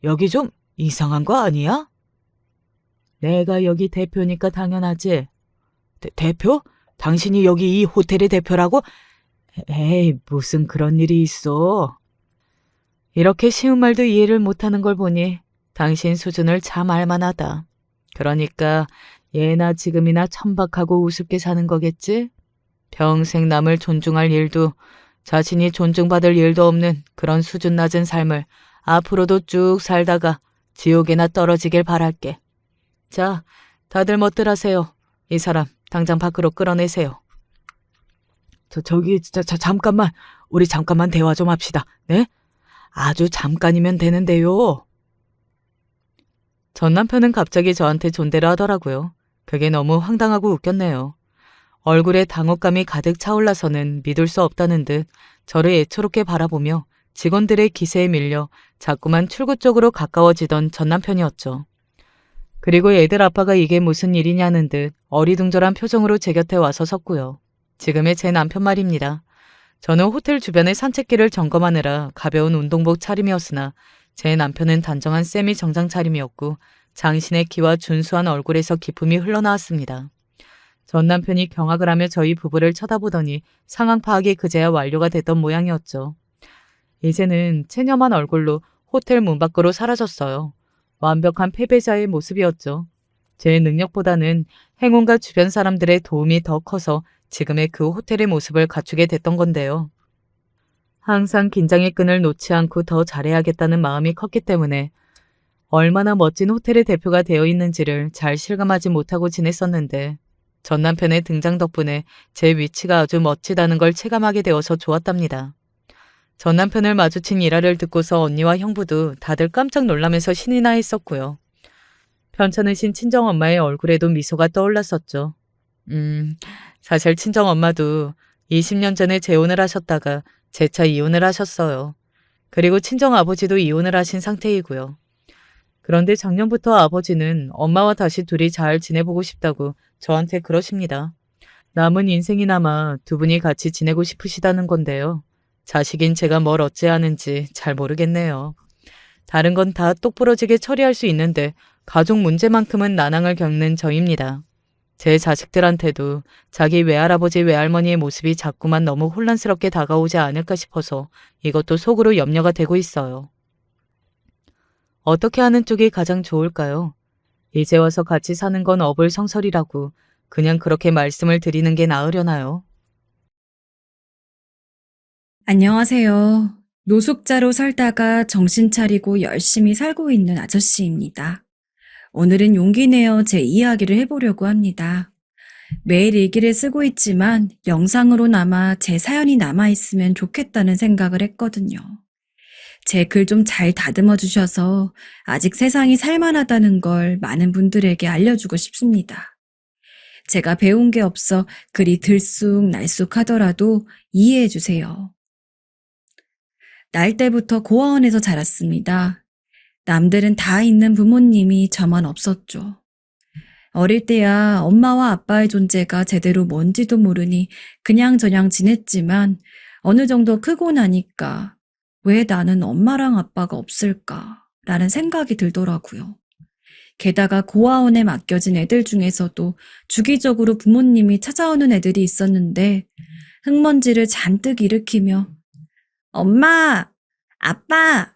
여기 좀 이상한 거 아니야? 내가 여기 대표니까 당연하지. 대표? 당신이 여기 이 호텔의 대표라고? 에이, 무슨 그런 일이 있어. 이렇게 쉬운 말도 이해를 못하는 걸 보니 당신 수준을 참 알만하다. 그러니까 예나 지금이나 천박하고 우습게 사는 거겠지? 평생 남을 존중할 일도 자신이 존중받을 일도 없는 그런 수준 낮은 삶을 앞으로도 쭉 살다가 지옥에나 떨어지길 바랄게. 자, 다들 멋들 하세요. 이 사람 당장 밖으로 끌어내세요. 잠깐만. 우리 잠깐만 대화 좀 합시다. 네? 아주 잠깐이면 되는데요. 전 남편은 갑자기 저한테 존대를 하더라고요. 그게 너무 황당하고 웃겼네요. 얼굴에 당혹감이 가득 차올라서는 믿을 수 없다는 듯 저를 애초롭게 바라보며 직원들의 기세에 밀려 자꾸만 출구 쪽으로 가까워지던 전 남편이었죠. 그리고 애들 아빠가 이게 무슨 일이냐는 듯 어리둥절한 표정으로 제 곁에 와서 섰고요. 지금의 제 남편 말입니다. 저는 호텔 주변의 산책길을 점검하느라 가벼운 운동복 차림이었으나 제 남편은 단정한 세미 정장 차림이었고 장신의 키와 준수한 얼굴에서 기품이 흘러나왔습니다. 전 남편이 경악을 하며 저희 부부를 쳐다보더니 상황 파악이 그제야 완료가 됐던 모양이었죠. 이제는 체념한 얼굴로 호텔 문 밖으로 사라졌어요. 완벽한 패배자의 모습이었죠. 제 능력보다는 행운과 주변 사람들의 도움이 더 커서 지금의 그 호텔의 모습을 갖추게 됐던 건데요. 항상 긴장의 끈을 놓지 않고 더 잘해야겠다는 마음이 컸기 때문에 얼마나 멋진 호텔의 대표가 되어 있는지를 잘 실감하지 못하고 지냈었는데 전 남편의 등장 덕분에 제 위치가 아주 멋지다는 걸 체감하게 되어서 좋았답니다. 전 남편을 마주친 일화를 듣고서 언니와 형부도 다들 깜짝 놀라면서 신이 나 있었고요. 편찮으신 친정엄마의 얼굴에도 미소가 떠올랐었죠. 사실 친정엄마도 20년 전에 재혼을 하셨다가 재차 이혼을 하셨어요. 그리고 친정아버지도 이혼을 하신 상태이고요. 그런데 작년부터 아버지는 엄마와 다시 둘이 잘 지내보고 싶다고 저한테 그러십니다. 남은 인생이 남아 두 분이 같이 지내고 싶으시다는 건데요. 자식인 제가 뭘 어찌하는지 잘 모르겠네요. 다른 건 다 똑부러지게 처리할 수 있는데 가족 문제만큼은 난항을 겪는 저입니다. 제 자식들한테도 자기 외할아버지 외할머니의 모습이 자꾸만 너무 혼란스럽게 다가오지 않을까 싶어서 이것도 속으로 염려가 되고 있어요. 어떻게 하는 쪽이 가장 좋을까요? 이제 와서 같이 사는 건 어불성설이라고 그냥 그렇게 말씀을 드리는 게 나으려나요? 안녕하세요. 노숙자로 살다가 정신 차리고 열심히 살고 있는 아저씨입니다. 오늘은 용기 내어 제 이야기를 해보려고 합니다. 매일 일기를 쓰고 있지만 영상으로나마 제 사연이 남아있으면 좋겠다는 생각을 했거든요. 제 글 좀 잘 다듬어 주셔서 아직 세상이 살만하다는 걸 많은 분들에게 알려주고 싶습니다. 제가 배운 게 없어 글이 들쑥날쑥 하더라도 이해해 주세요. 날 때부터 고아원에서 자랐습니다. 남들은 다 있는 부모님이 저만 없었죠. 어릴 때야 엄마와 아빠의 존재가 제대로 뭔지도 모르니 그냥저냥 지냈지만 어느 정도 크고 나니까 왜 나는 엄마랑 아빠가 없을까? 라는 생각이 들더라고요. 게다가 고아원에 맡겨진 애들 중에서도 주기적으로 부모님이 찾아오는 애들이 있었는데 흙먼지를 잔뜩 일으키며 엄마! 아빠!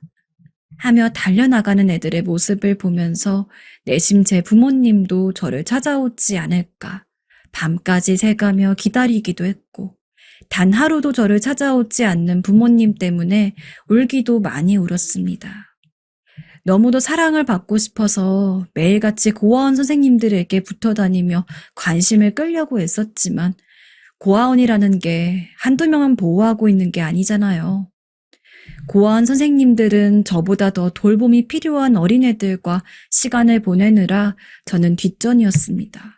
하며 달려나가는 애들의 모습을 보면서 내심 제 부모님도 저를 찾아오지 않을까 밤까지 새가며 기다리기도 했고, 단 하루도 저를 찾아오지 않는 부모님 때문에 울기도 많이 울었습니다. 너무도 사랑을 받고 싶어서 매일같이 고아원 선생님들에게 붙어 다니며 관심을 끌려고 애썼지만, 고아원이라는 게 한두 명만 보호하고 있는 게 아니잖아요. 고아원 선생님들은 저보다 더 돌봄이 필요한 어린애들과 시간을 보내느라 저는 뒷전이었습니다.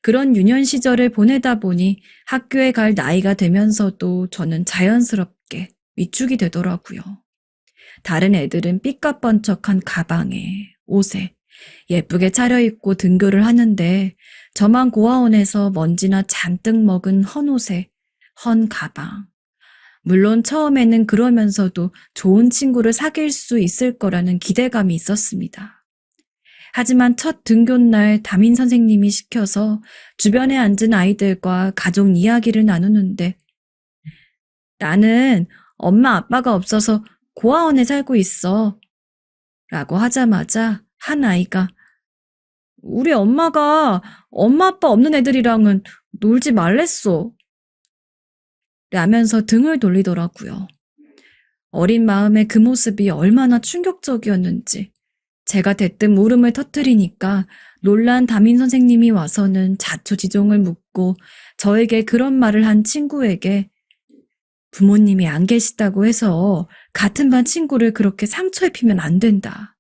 그런 유년 시절을 보내다 보니 학교에 갈 나이가 되면서도 저는 자연스럽게 위축이 되더라고요. 다른 애들은 삐까뻔쩍한 가방에, 옷에 예쁘게 차려입고 등교를 하는데 저만 고아원에서 먼지나 잔뜩 먹은 헌 옷에, 헌 가방. 물론 처음에는 그러면서도 좋은 친구를 사귈 수 있을 거라는 기대감이 있었습니다. 하지만 첫 등교날 담임 선생님이 시켜서 주변에 앉은 아이들과 가족 이야기를 나누는데, 나는 엄마 아빠가 없어서 고아원에 살고 있어 라고 하자마자 한 아이가, 우리 엄마가 엄마 아빠 없는 애들이랑은 놀지 말랬어 라면서 등을 돌리더라고요. 어린 마음의 그 모습이 얼마나 충격적이었는지 제가 대뜸 울음을 터뜨리니까 놀란 담임 선생님이 와서는 자초지종을 묻고 저에게 그런 말을 한 친구에게 부모님이 안 계시다고 해서 같은 반 친구를 그렇게 상처 입히면 안 된다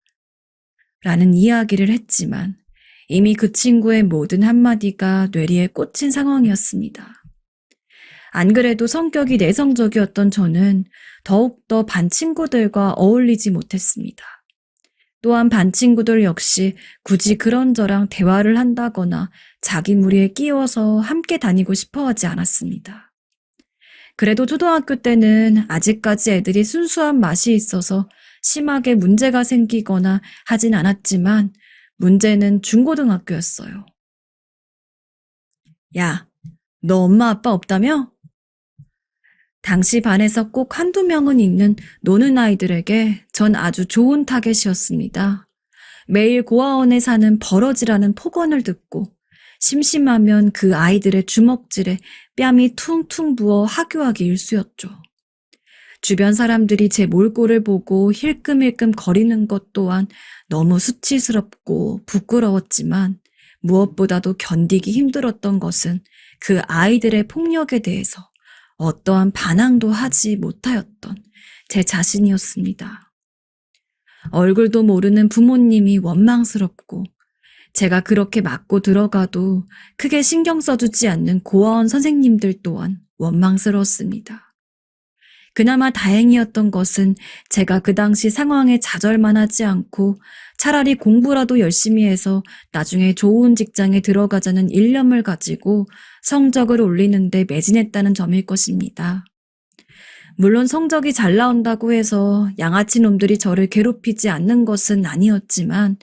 라는 이야기를 했지만 이미 그 친구의 모든 한마디가 뇌리에 꽂힌 상황이었습니다. 안 그래도 성격이 내성적이었던 저는 더욱더 반 친구들과 어울리지 못했습니다. 또한 반 친구들 역시 굳이 그런저랑 대화를 한다거나 자기 무리에 끼워서 함께 다니고 싶어 하지 않았습니다. 그래도 초등학교 때는 아직까지 애들이 순수한 맛이 있어서 심하게 문제가 생기거나 하진 않았지만 문제는 중고등학교였어요. 야, 너 엄마 아빠 없다며? 당시 반에서 꼭 한두 명은 있는 노는 아이들에게 전 아주 좋은 타겟이었습니다. 매일 고아원에 사는 버러지라는 폭언을 듣고 심심하면 그 아이들의 주먹질에 뺨이 퉁퉁 부어 하교하기 일쑤였죠. 주변 사람들이 제 몰골을 보고 힐끔힐끔 거리는 것 또한 너무 수치스럽고 부끄러웠지만 무엇보다도 견디기 힘들었던 것은 그 아이들의 폭력에 대해서 어떠한 반항도 하지 못하였던 제 자신이었습니다. 얼굴도 모르는 부모님이 원망스럽고 제가 그렇게 맞고 들어가도 크게 신경 써주지 않는 고아원 선생님들 또한 원망스러웠습니다. 그나마 다행이었던 것은 제가 그 당시 상황에 좌절만 하지 않고 차라리 공부라도 열심히 해서 나중에 좋은 직장에 들어가자는 일념을 가지고 성적을 올리는 데 매진했다는 점일 것입니다. 물론 성적이 잘 나온다고 해서 양아치 놈들이 저를 괴롭히지 않는 것은 아니었지만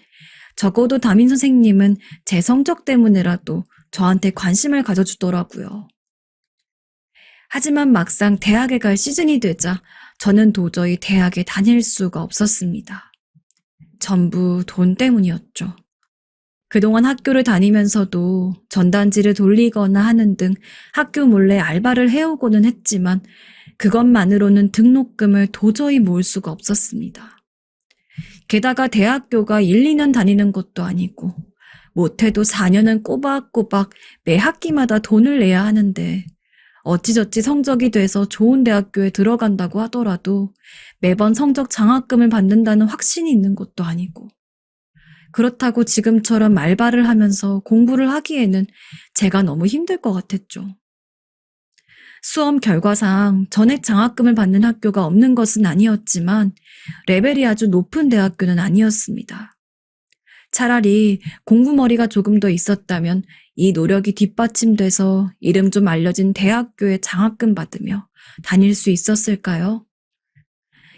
적어도 담임 선생님은 제 성적 때문에라도 저한테 관심을 가져주더라고요. 하지만 막상 대학에 갈 시즌이 되자 저는 도저히 대학에 다닐 수가 없었습니다. 전부 돈 때문이었죠. 그동안 학교를 다니면서도 전단지를 돌리거나 하는 등 학교 몰래 알바를 해오고는 했지만 그것만으로는 등록금을 도저히 모을 수가 없었습니다. 게다가 대학교가 1, 2년 다니는 것도 아니고 못해도 4년은 꼬박꼬박 매 학기마다 돈을 내야 하는데 어찌저찌 성적이 돼서 좋은 대학교에 들어간다고 하더라도 매번 성적 장학금을 받는다는 확신이 있는 것도 아니고 그렇다고 지금처럼 알바를 하면서 공부를 하기에는 제가 너무 힘들 것 같았죠. 수험 결과상 전액 장학금을 받는 학교가 없는 것은 아니었지만 레벨이 아주 높은 대학교는 아니었습니다. 차라리 공부머리가 조금 더 있었다면 이 노력이 뒷받침돼서 이름 좀 알려진 대학교에 장학금 받으며 다닐 수 있었을까요?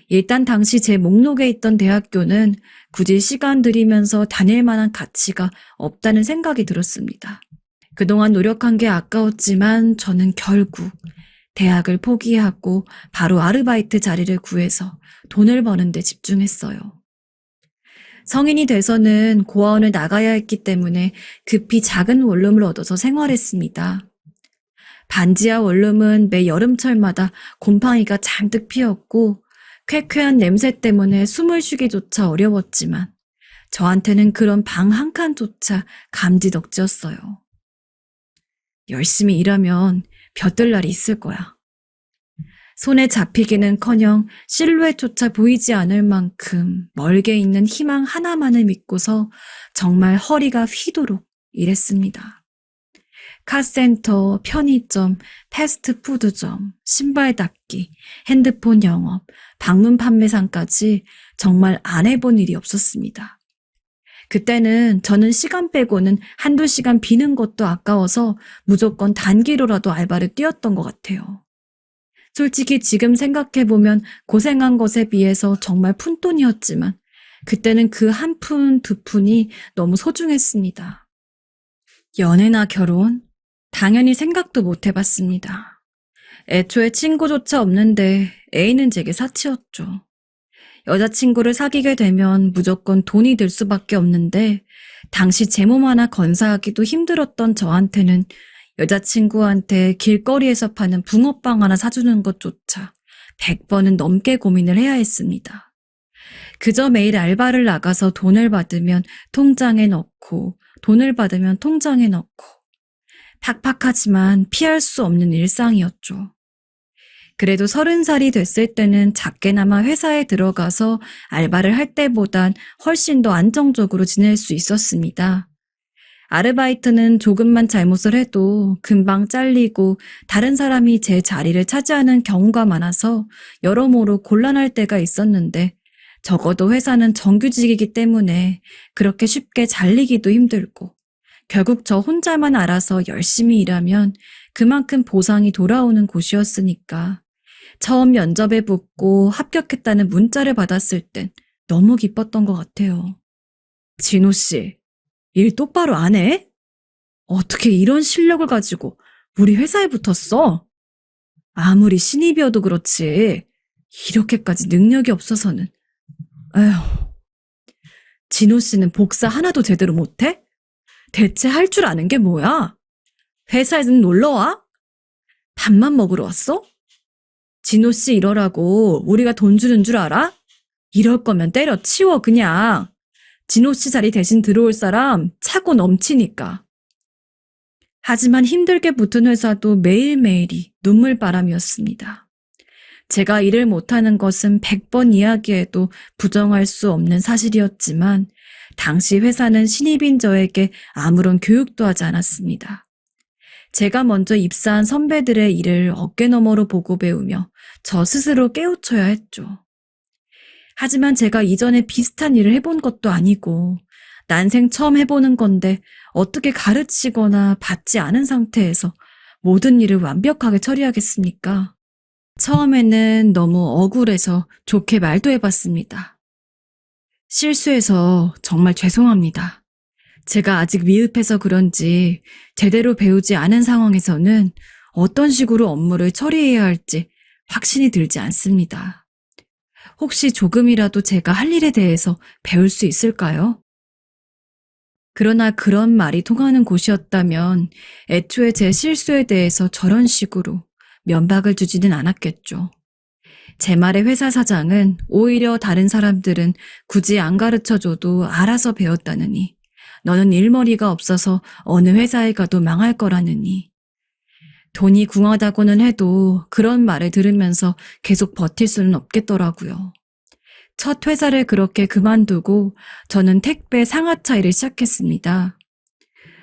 일단 당시 제 목록에 있던 대학교는 굳이 시간 들이면서 다닐 만한 가치가 없다는 생각이 들었습니다. 그동안 노력한 게 아까웠지만 저는 결국 대학을 포기하고 바로 아르바이트 자리를 구해서 돈을 버는 데 집중했어요. 성인이 돼서는 고아원을 나가야 했기 때문에 급히 작은 원룸을 얻어서 생활했습니다. 반지하 원룸은 매 여름철마다 곰팡이가 잔뜩 피었고 쾌쾌한 냄새 때문에 숨을 쉬기조차 어려웠지만 저한테는 그런 방 한 칸조차 감지덕지였어요. 열심히 일하면 벼뜰 날이 있을 거야. 손에 잡히기는커녕 실루엣조차 보이지 않을 만큼 멀게 있는 희망 하나만을 믿고서 정말 허리가 휘도록 일했습니다. 카센터, 편의점, 패스트푸드점, 신발 닦기, 핸드폰 영업, 방문 판매상까지 정말 안 해본 일이 없었습니다. 그때는 저는 시간 빼고는 한두 시간 비는 것도 아까워서 무조건 단기로라도 알바를 뛰었던 것 같아요. 솔직히 지금 생각해보면 고생한 것에 비해서 정말 푼돈이었지만 그때는 그 한 푼, 두 푼이 너무 소중했습니다. 연애나 결혼? 당연히 생각도 못 해봤습니다. 애초에 친구조차 없는데 애인은 제게 사치였죠. 여자친구를 사귀게 되면 무조건 돈이 들 수밖에 없는데 당시 제 몸 하나 건사하기도 힘들었던 저한테는 여자친구한테 길거리에서 파는 붕어빵 하나 사주는 것조차 100번은 넘게 고민을 해야 했습니다. 그저 매일 알바를 나가서 돈을 받으면 통장에 넣고 돈을 받으면 통장에 넣고 팍팍하지만 피할 수 없는 일상이었죠. 그래도 30살이 됐을 때는 작게나마 회사에 들어가서 알바를 할 때보단 훨씬 더 안정적으로 지낼 수 있었습니다. 아르바이트는 조금만 잘못을 해도 금방 잘리고 다른 사람이 제 자리를 차지하는 경우가 많아서 여러모로 곤란할 때가 있었는데 적어도 회사는 정규직이기 때문에 그렇게 쉽게 잘리기도 힘들고 결국 저 혼자만 알아서 열심히 일하면 그만큼 보상이 돌아오는 곳이었으니까 처음 면접에 붙고 합격했다는 문자를 받았을 땐 너무 기뻤던 것 같아요. 진호 씨, 일 똑바로 안 해? 어떻게 이런 실력을 가지고 우리 회사에 붙었어? 아무리 신입이어도 그렇지 이렇게까지 능력이 없어서는. 에휴, 진호 씨는 복사 하나도 제대로 못해? 대체 할 줄 아는 게 뭐야? 회사에는 놀러와? 밥만 먹으러 왔어? 진호 씨 이러라고 우리가 돈 주는 줄 알아? 이럴 거면 때려치워 그냥. 진호 씨 자리 대신 들어올 사람 차고 넘치니까. 하지만 힘들게 붙은 회사도 매일매일이 눈물바람이었습니다. 제가 일을 못하는 것은 100번 이야기해도 부정할 수 없는 사실이었지만 당시 회사는 신입인 저에게 아무런 교육도 하지 않았습니다. 제가 먼저 입사한 선배들의 일을 어깨너머로 보고 배우며 저 스스로 깨우쳐야 했죠. 하지만 제가 이전에 비슷한 일을 해본 것도 아니고 난생 처음 해보는 건데 어떻게 가르치거나 받지 않은 상태에서 모든 일을 완벽하게 처리하겠습니까? 처음에는 너무 억울해서 좋게 말도 해봤습니다. 실수해서 정말 죄송합니다. 제가 아직 미흡해서 그런지 제대로 배우지 않은 상황에서는 어떤 식으로 업무를 처리해야 할지 확신이 들지 않습니다. 혹시 조금이라도 제가 할 일에 대해서 배울 수 있을까요? 그러나 그런 말이 통하는 곳이었다면 애초에 제 실수에 대해서 저런 식으로 면박을 주지는 않았겠죠. 제 말의 회사 사장은 오히려 다른 사람들은 굳이 안 가르쳐줘도 알아서 배웠다느니 너는 일머리가 없어서 어느 회사에 가도 망할 거라느니 돈이 궁하다고는 해도 그런 말을 들으면서 계속 버틸 수는 없겠더라고요. 첫 회사를 그렇게 그만두고 저는 택배 상하차 일을 시작했습니다.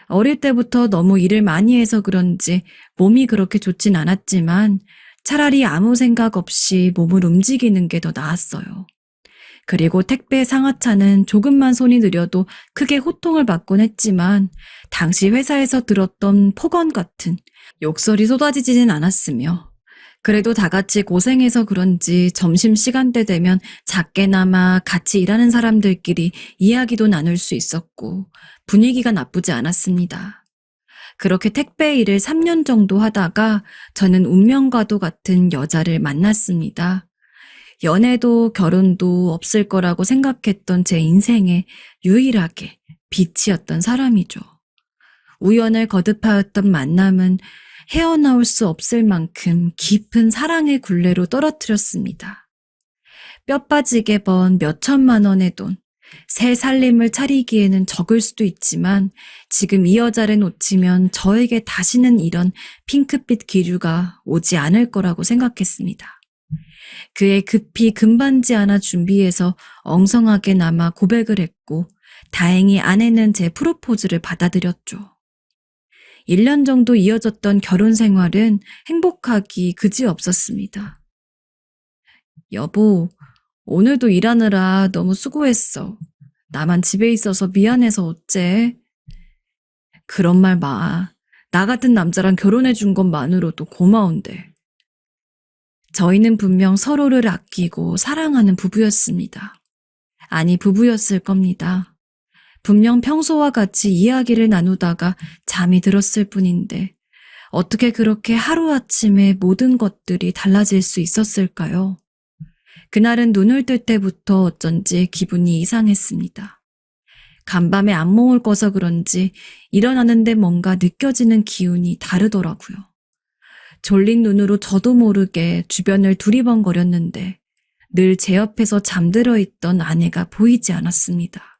어릴 때부터 너무 일을 많이 해서 그런지 몸이 그렇게 좋진 않았지만 차라리 아무 생각 없이 몸을 움직이는 게 더 나았어요. 그리고 택배 상하차는 조금만 손이 느려도 크게 호통을 받곤 했지만 당시 회사에서 들었던 폭언 같은 욕설이 쏟아지지는 않았으며 그래도 다 같이 고생해서 그런지 점심시간대 되면 작게나마 같이 일하는 사람들끼리 이야기도 나눌 수 있었고 분위기가 나쁘지 않았습니다. 그렇게 택배 일을 3년 정도 하다가 저는 운명과도 같은 여자를 만났습니다. 연애도 결혼도 없을 거라고 생각했던 제 인생에 유일하게 빛이었던 사람이죠. 우연을 거듭하였던 만남은 헤어나올 수 없을 만큼 깊은 사랑의 굴레로 떨어뜨렸습니다. 뼈 빠지게 번 몇천만 원의 돈, 새 살림을 차리기에는 적을 수도 있지만 지금 이 여자를 놓치면 저에게 다시는 이런 핑크빛 기류가 오지 않을 거라고 생각했습니다. 그의 급히 금반지 하나 준비해서 엉성하게 남아 고백을 했고 다행히 아내는 제 프로포즈를 받아들였죠. 1년 정도 이어졌던 결혼 생활은 행복하기 그지없었습니다. 여보, 오늘도 일하느라 너무 수고했어. 나만 집에 있어서 미안해서 어째? 그런 말 마. 나 같은 남자랑 결혼해 준 것만으로도 고마운데. 저희는 분명 서로를 아끼고 사랑하는 부부였습니다. 아니, 부부였을 겁니다. 분명 평소와 같이 이야기를 나누다가 잠이 들었을 뿐인데 어떻게 그렇게 하루아침에 모든 것들이 달라질 수 있었을까요? 그날은 눈을 뜰 때부터 어쩐지 기분이 이상했습니다. 간밤에 악몽을 꿔서 그런지 일어나는데 뭔가 느껴지는 기운이 다르더라고요. 졸린 눈으로 저도 모르게 주변을 두리번거렸는데 늘 제 옆에서 잠들어 있던 아내가 보이지 않았습니다.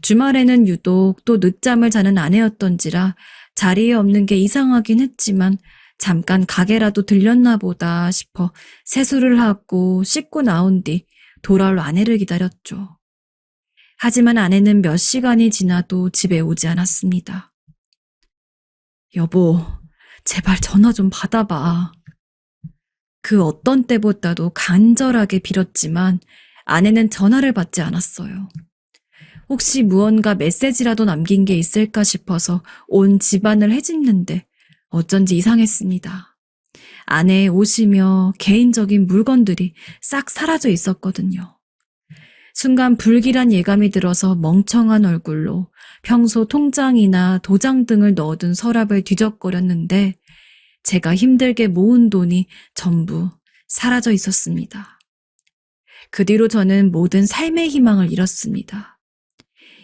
주말에는 유독 또 늦잠을 자는 아내였던지라 자리에 없는 게 이상하긴 했지만 잠깐 가게라도 들렸나 보다 싶어 세수를 하고 씻고 나온 뒤 돌아올 아내를 기다렸죠. 하지만 아내는 몇 시간이 지나도 집에 오지 않았습니다. 여보, 제발 전화 좀 받아봐. 그 어떤 때보다도 간절하게 빌었지만 아내는 전화를 받지 않았어요. 혹시 무언가 메시지라도 남긴 게 있을까 싶어서 온 집안을 헤집는데 어쩐지 이상했습니다. 아내의 옷이며 개인적인 물건들이 싹 사라져 있었거든요. 순간 불길한 예감이 들어서 멍청한 얼굴로 평소 통장이나 도장 등을 넣어둔 서랍을 뒤적거렸는데 제가 힘들게 모은 돈이 전부 사라져 있었습니다. 그 뒤로 저는 모든 삶의 희망을 잃었습니다.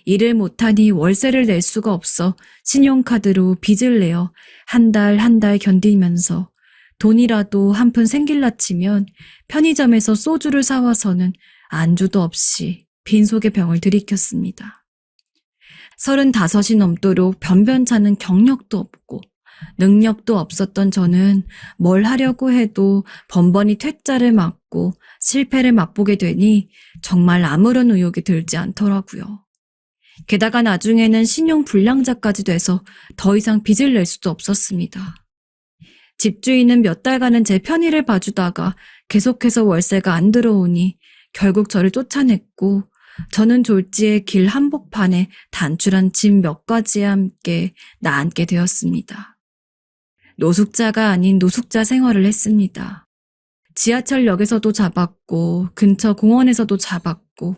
일을 못하니 월세를 낼 수가 없어 신용카드로 빚을 내어 한 달 한 달 견디면서 돈이라도 한 푼 생길라 치면 편의점에서 소주를 사와서는 안주도 없이 빈속에 병을 들이켰습니다. 35이 넘도록 변변찮은 경력도 없고 능력도 없었던 저는 뭘 하려고 해도 번번이 퇴짜를 맞고 실패를 맛보게 되니 정말 아무런 의욕이 들지 않더라고요. 게다가 나중에는 신용 불량자까지 돼서 더 이상 빚을 낼 수도 없었습니다. 집주인은 몇 달간은 제 편의를 봐주다가 계속해서 월세가 안 들어오니 결국 저를 쫓아냈고 저는 졸지에 길 한복판에 단출한 집 몇 가지와 함께 나앉게 되었습니다. 노숙자가 아닌 노숙자 생활을 했습니다. 지하철역에서도 잡았고 근처 공원에서도 잡았고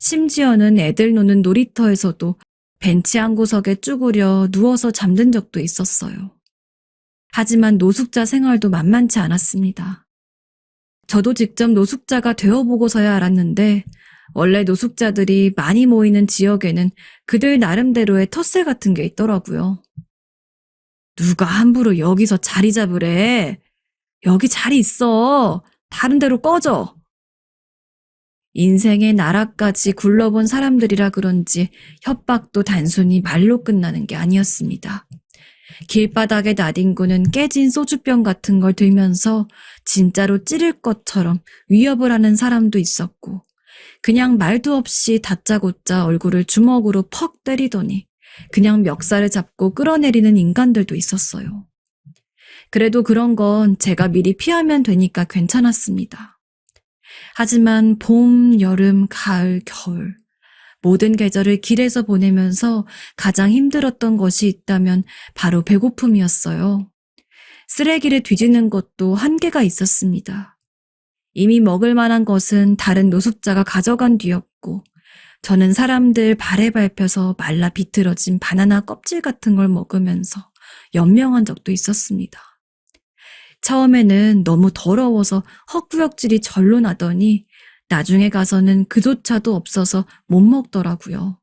심지어는 애들 노는 놀이터에서도 벤치 한 구석에 쭈그려 누워서 잠든 적도 있었어요. 하지만 노숙자 생활도 만만치 않았습니다. 저도 직접 노숙자가 되어보고서야 알았는데 원래 노숙자들이 많이 모이는 지역에는 그들 나름대로의 텃세 같은 게 있더라고요. 누가 함부로 여기서 자리 잡으래. 여기 자리 있어. 다른 데로 꺼져. 인생의 나라까지 굴러본 사람들이라 그런지 협박도 단순히 말로 끝나는 게 아니었습니다. 길바닥에 나뒹구는 깨진 소주병 같은 걸 들면서 진짜로 찌를 것처럼 위협을 하는 사람도 있었고 그냥 말도 없이 다짜고짜 얼굴을 주먹으로 퍽 때리더니 그냥 멱살을 잡고 끌어내리는 인간들도 있었어요. 그래도 그런 건 제가 미리 피하면 되니까 괜찮았습니다. 하지만 봄, 여름, 가을, 겨울 모든 계절을 길에서 보내면서 가장 힘들었던 것이 있다면 바로 배고픔이었어요. 쓰레기를 뒤지는 것도 한계가 있었습니다. 이미 먹을 만한 것은 다른 노숙자가 가져간 뒤였고 저는 사람들 발에 밟혀서 말라 비틀어진 바나나 껍질 같은 걸 먹으면서 연명한 적도 있었습니다. 처음에는 너무 더러워서 헛구역질이 절로 나더니 나중에 가서는 그조차도 없어서 못 먹더라고요.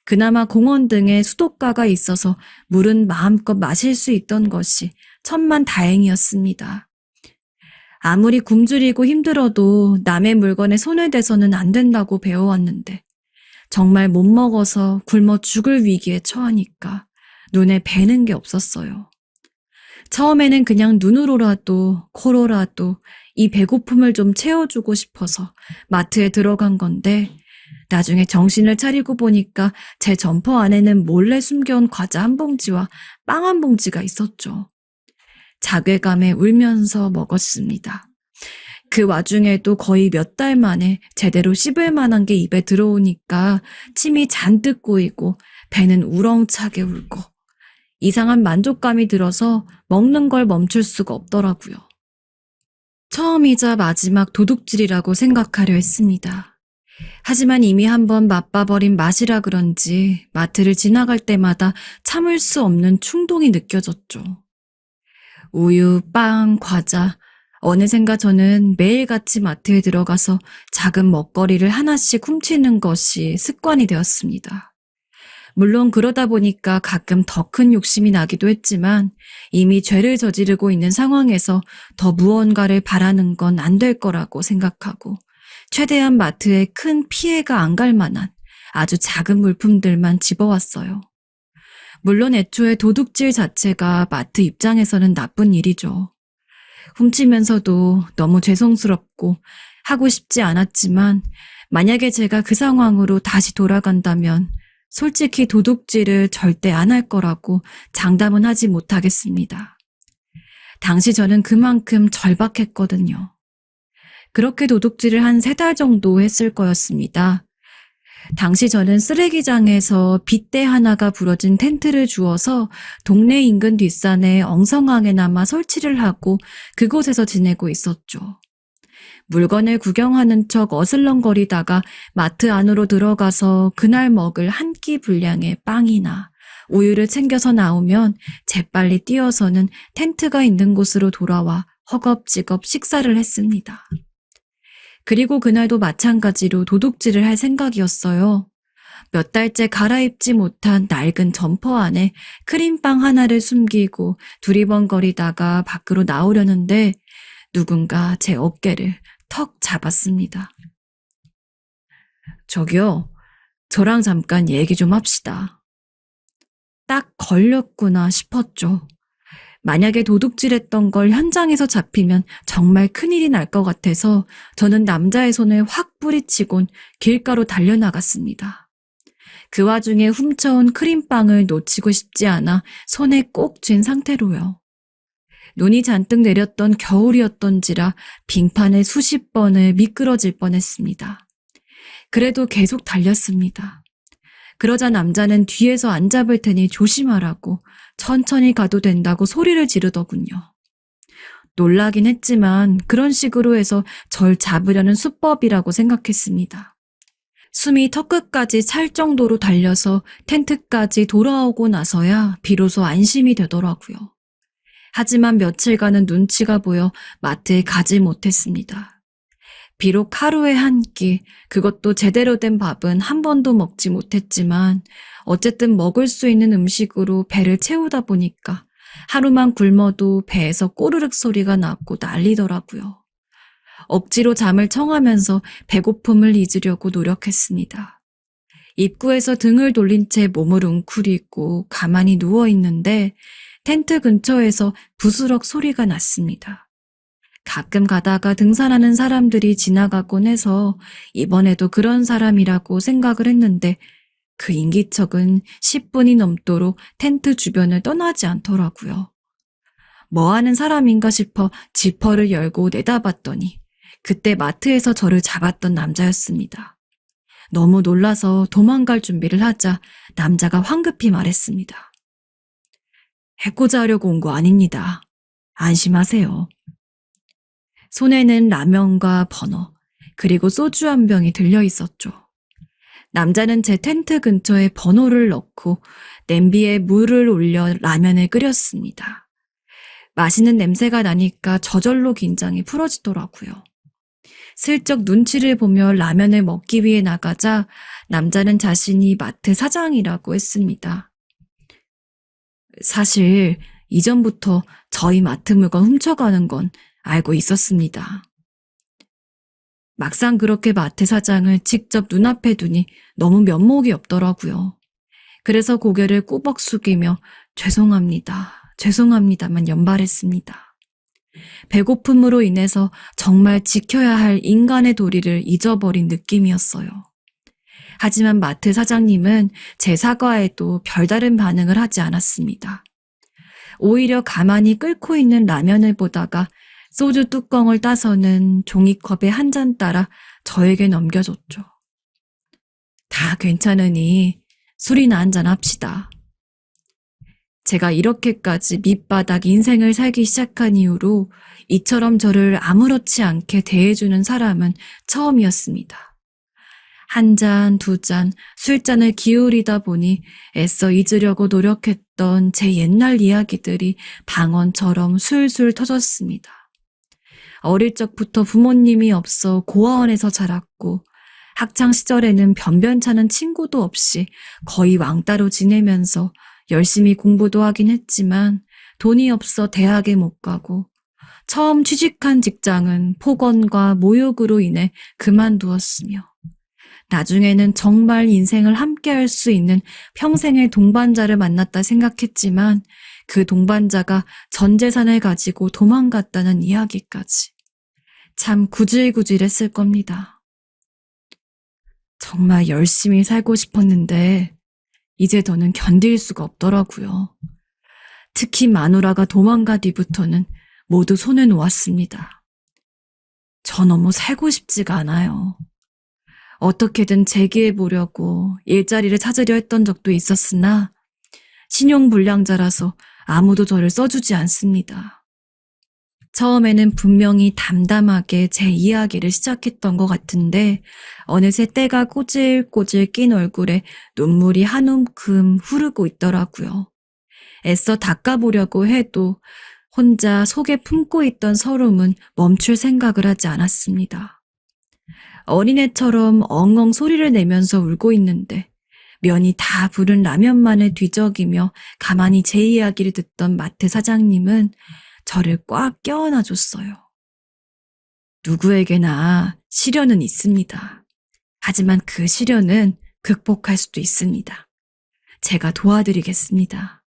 그나마 공원 등에 수도가가 있어서 물은 마음껏 마실 수 있던 것이 천만 다행이었습니다. 아무리 굶주리고 힘들어도 남의 물건에 손을 대서는 안 된다고 배워왔는데 정말 못 먹어서 굶어 죽을 위기에 처하니까 눈에 뵈는 게 없었어요. 처음에는 그냥 눈으로라도 코로라도 이 배고픔을 좀 채워주고 싶어서 마트에 들어간 건데 나중에 정신을 차리고 보니까 제 점퍼 안에는 몰래 숨겨온 과자 한 봉지와 빵 한 봉지가 있었죠. 자괴감에 울면서 먹었습니다. 그 와중에도 거의 몇 달 만에 제대로 씹을 만한 게 입에 들어오니까 침이 잔뜩 고이고 배는 우렁차게 울고 이상한 만족감이 들어서 먹는 걸 멈출 수가 없더라고요. 처음이자 마지막 도둑질이라고 생각하려 했습니다. 하지만 이미 한번 맛봐버린 맛이라 그런지 마트를 지나갈 때마다 참을 수 없는 충동이 느껴졌죠. 우유, 빵, 과자, 어느샌가 저는 매일같이 마트에 들어가서 작은 먹거리를 하나씩 훔치는 것이 습관이 되었습니다. 물론 그러다 보니까 가끔 더 큰 욕심이 나기도 했지만 이미 죄를 저지르고 있는 상황에서 더 무언가를 바라는 건 안 될 거라고 생각하고 최대한 마트에 큰 피해가 안 갈 만한 아주 작은 물품들만 집어왔어요. 물론 애초에 도둑질 자체가 마트 입장에서는 나쁜 일이죠. 훔치면서도 너무 죄송스럽고 하고 싶지 않았지만 만약에 제가 그 상황으로 다시 돌아간다면 솔직히 도둑질을 절대 안 할 거라고 장담은 하지 못하겠습니다. 당시 저는 그만큼 절박했거든요. 그렇게 도둑질을 한 3달 정도 했을 거였습니다. 당시 저는 쓰레기장에서 빗대 하나가 부러진 텐트를 주워서 동네 인근 뒷산에 엉성하게나마 설치를 하고 그곳에서 지내고 있었죠. 물건을 구경하는 척 어슬렁거리다가 마트 안으로 들어가서 그날 먹을 한 끼 분량의 빵이나 우유를 챙겨서 나오면 재빨리 뛰어서는 텐트가 있는 곳으로 돌아와 허겁지겁 식사를 했습니다. 그리고 그날도 마찬가지로 도둑질을 할 생각이었어요. 몇 달째 갈아입지 못한 낡은 점퍼 안에 크림빵 하나를 숨기고 두리번거리다가 밖으로 나오려는데 누군가 제 어깨를 턱 잡았습니다. 저기요, 저랑 잠깐 얘기 좀 합시다. 딱 걸렸구나 싶었죠. 만약에 도둑질했던 걸 현장에서 잡히면 정말 큰일이 날 것 같아서 저는 남자의 손을 확 뿌리치곤 길가로 달려나갔습니다. 그 와중에 훔쳐온 크림빵을 놓치고 싶지 않아 손에 꼭 쥔 상태로요. 눈이 잔뜩 내렸던 겨울이었던지라 빙판에 수십 번을 미끄러질 뻔했습니다. 그래도 계속 달렸습니다. 그러자 남자는 뒤에서 안 잡을 테니 조심하라고 천천히 가도 된다고 소리를 지르더군요. 놀라긴 했지만 그런 식으로 해서 절 잡으려는 수법이라고 생각했습니다. 숨이 턱끝까지 찰 정도로 달려서 텐트까지 돌아오고 나서야 비로소 안심이 되더라고요. 하지만 며칠간은 눈치가 보여 마트에 가지 못했습니다. 비록 하루에 한 끼, 그것도 제대로 된 밥은 한 번도 먹지 못했지만 어쨌든 먹을 수 있는 음식으로 배를 채우다 보니까 하루만 굶어도 배에서 꼬르륵 소리가 났고 난리더라고요. 억지로 잠을 청하면서 배고픔을 잊으려고 노력했습니다. 입구에서 등을 돌린 채 몸을 웅크리고 가만히 누워있는데 텐트 근처에서 부스럭 소리가 났습니다. 가끔 가다가 등산하는 사람들이 지나가곤 해서 이번에도 그런 사람이라고 생각을 했는데 그 인기척은 10분이 넘도록 텐트 주변을 떠나지 않더라고요. 뭐 하는 사람인가 싶어 지퍼를 열고 내다봤더니 그때 마트에서 저를 잡았던 남자였습니다. 너무 놀라서 도망갈 준비를 하자 남자가 황급히 말했습니다. 해코지 하려고 온 거 아닙니다. 안심하세요. 손에는 라면과 버너, 그리고 소주 한 병이 들려 있었죠. 남자는 제 텐트 근처에 버너를 넣고 냄비에 물을 올려 라면을 끓였습니다. 맛있는 냄새가 나니까 저절로 긴장이 풀어지더라고요. 슬쩍 눈치를 보며 라면을 먹기 위해 나가자 남자는 자신이 마트 사장이라고 했습니다. 사실 이전부터 저희 마트 물건 훔쳐가는 건 알고 있었습니다. 막상 그렇게 마트 사장을 직접 눈앞에 두니 너무 면목이 없더라고요. 그래서 고개를 꾸벅 숙이며 죄송합니다만 연발했습니다. 배고픔으로 인해서 정말 지켜야 할 인간의 도리를 잊어버린 느낌이었어요. 하지만 마트 사장님은 제 사과에도 별다른 반응을 하지 않았습니다. 오히려 가만히 끓고 있는 라면을 보다가 소주 뚜껑을 따서는 종이컵에 한 잔 따라 저에게 넘겨줬죠. 다 괜찮으니 술이나 한잔 합시다. 제가 이렇게까지 밑바닥 인생을 살기 시작한 이후로 이처럼 저를 아무렇지 않게 대해주는 사람은 처음이었습니다. 한 잔, 두 잔, 술잔을 기울이다 보니 애써 잊으려고 노력했던 제 옛날 이야기들이 방언처럼 술술 터졌습니다. 어릴 적부터 부모님이 없어 고아원에서 자랐고 학창 시절에는 변변찮은 친구도 없이 거의 왕따로 지내면서 열심히 공부도 하긴 했지만 돈이 없어 대학에 못 가고 처음 취직한 직장은 폭언과 모욕으로 인해 그만두었으며 나중에는 정말 인생을 함께할 수 있는 평생의 동반자를 만났다 생각했지만 그 동반자가 전 재산을 가지고 도망갔다는 이야기까지. 참 구질구질했을 겁니다. 정말 열심히 살고 싶었는데 이제 더는 견딜 수가 없더라고요. 특히 마누라가 도망가 뒤부터는 모두 손을 놓았습니다. 저 너무 살고 싶지가 않아요. 어떻게든 재기해보려고 일자리를 찾으려 했던 적도 있었으나 신용불량자라서 아무도 저를 써주지 않습니다. 처음에는 분명히 담담하게 제 이야기를 시작했던 것 같은데 어느새 때가 꼬질꼬질 낀 얼굴에 눈물이 한 움큼 흐르고 있더라고요. 애써 닦아보려고 해도 혼자 속에 품고 있던 서름은 멈출 생각을 하지 않았습니다. 어린애처럼 엉엉 소리를 내면서 울고 있는데 면이 다 부른 라면만을 뒤적이며 가만히 제 이야기를 듣던 마트 사장님은 저를 꽉 껴안아 줬어요. 누구에게나 시련은 있습니다. 하지만 그 시련은 극복할 수도 있습니다. 제가 도와드리겠습니다.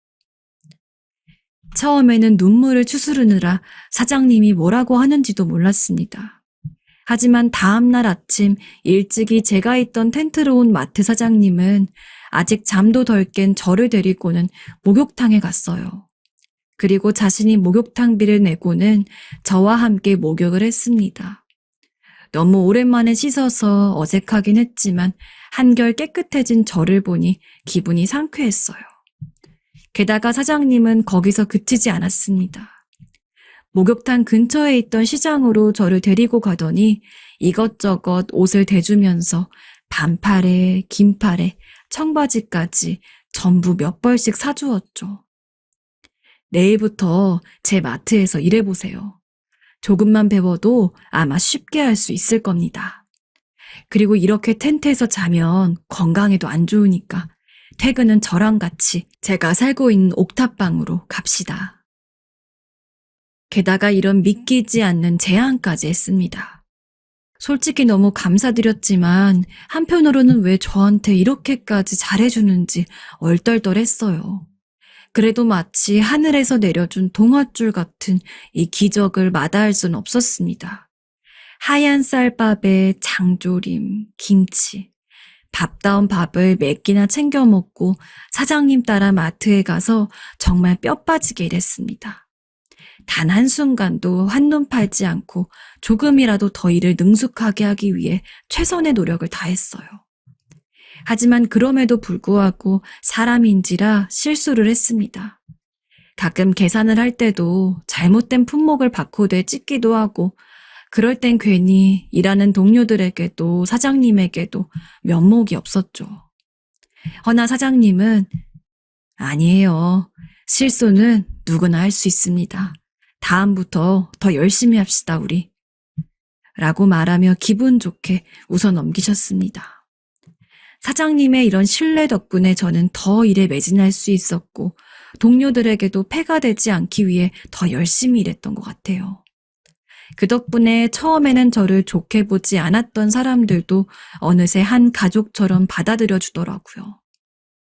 처음에는 눈물을 추스르느라 사장님이 뭐라고 하는지도 몰랐습니다. 하지만 다음날 아침 일찍이 제가 있던 텐트로 온 마트 사장님은 아직 잠도 덜 깬 저를 데리고는 목욕탕에 갔어요. 그리고 자신이 목욕탕비를 내고는 저와 함께 목욕을 했습니다. 너무 오랜만에 씻어서 어색하긴 했지만 한결 깨끗해진 저를 보니 기분이 상쾌했어요. 게다가 사장님은 거기서 그치지 않았습니다. 목욕탕 근처에 있던 시장으로 저를 데리고 가더니 이것저것 옷을 대주면서 반팔에 긴팔에 청바지까지 전부 몇 벌씩 사주었죠. 내일부터 제 마트에서 일해보세요. 조금만 배워도 아마 쉽게 할 수 있을 겁니다. 그리고 이렇게 텐트에서 자면 건강에도 안 좋으니까 퇴근은 저랑 같이 제가 살고 있는 옥탑방으로 갑시다. 게다가 이런 믿기지 않는 제안까지 했습니다. 솔직히 너무 감사드렸지만 한편으로는 왜 저한테 이렇게까지 잘해주는지 얼떨떨했어요. 그래도 마치 하늘에서 내려준 동화줄 같은 이 기적을 마다할 수는 없었습니다. 하얀 쌀밥에 장조림, 김치, 밥다운 밥을 몇 끼나 챙겨 먹고 사장님 따라 마트에 가서 정말 뼈 빠지게 일했습니다. 단 한순간도 한눈 팔지 않고 조금이라도 더 일을 능숙하게 하기 위해 최선의 노력을 다했어요. 하지만 그럼에도 불구하고 사람인지라 실수를 했습니다. 가끔 계산을 할 때도 잘못된 품목을 바코드에 찍기도 하고 그럴 땐 괜히 일하는 동료들에게도 사장님에게도 면목이 없었죠. 허나 사장님은 아니에요. 실수는 누구나 할 수 있습니다. 다음부터 더 열심히 합시다, 우리. 라고 말하며 기분 좋게 웃어 넘기셨습니다. 사장님의 이런 신뢰 덕분에 저는 더 일에 매진할 수 있었고 동료들에게도 폐가 되지 않기 위해 더 열심히 일했던 것 같아요. 그 덕분에 처음에는 저를 좋게 보지 않았던 사람들도 어느새 한 가족처럼 받아들여 주더라고요.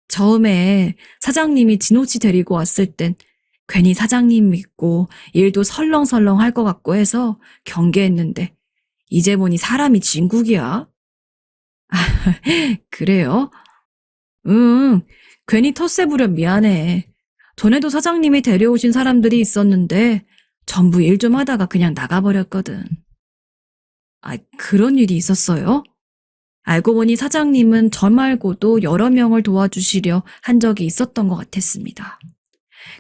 처음에 사장님이 진호 씨 데리고 왔을 땐 괜히 사장님 믿고 일도 설렁설렁 할 것 같고 해서 경계했는데 이제 보니 사람이 진국이야. 그래요? 응, 괜히 텃세 부려 미안해. 전에도 사장님이 데려오신 사람들이 있었는데 전부 일 좀 하다가 그냥 나가버렸거든. 그런 일이 있었어요? 알고 보니 사장님은 저 말고도 여러 명을 도와주시려 한 적이 있었던 것 같았습니다.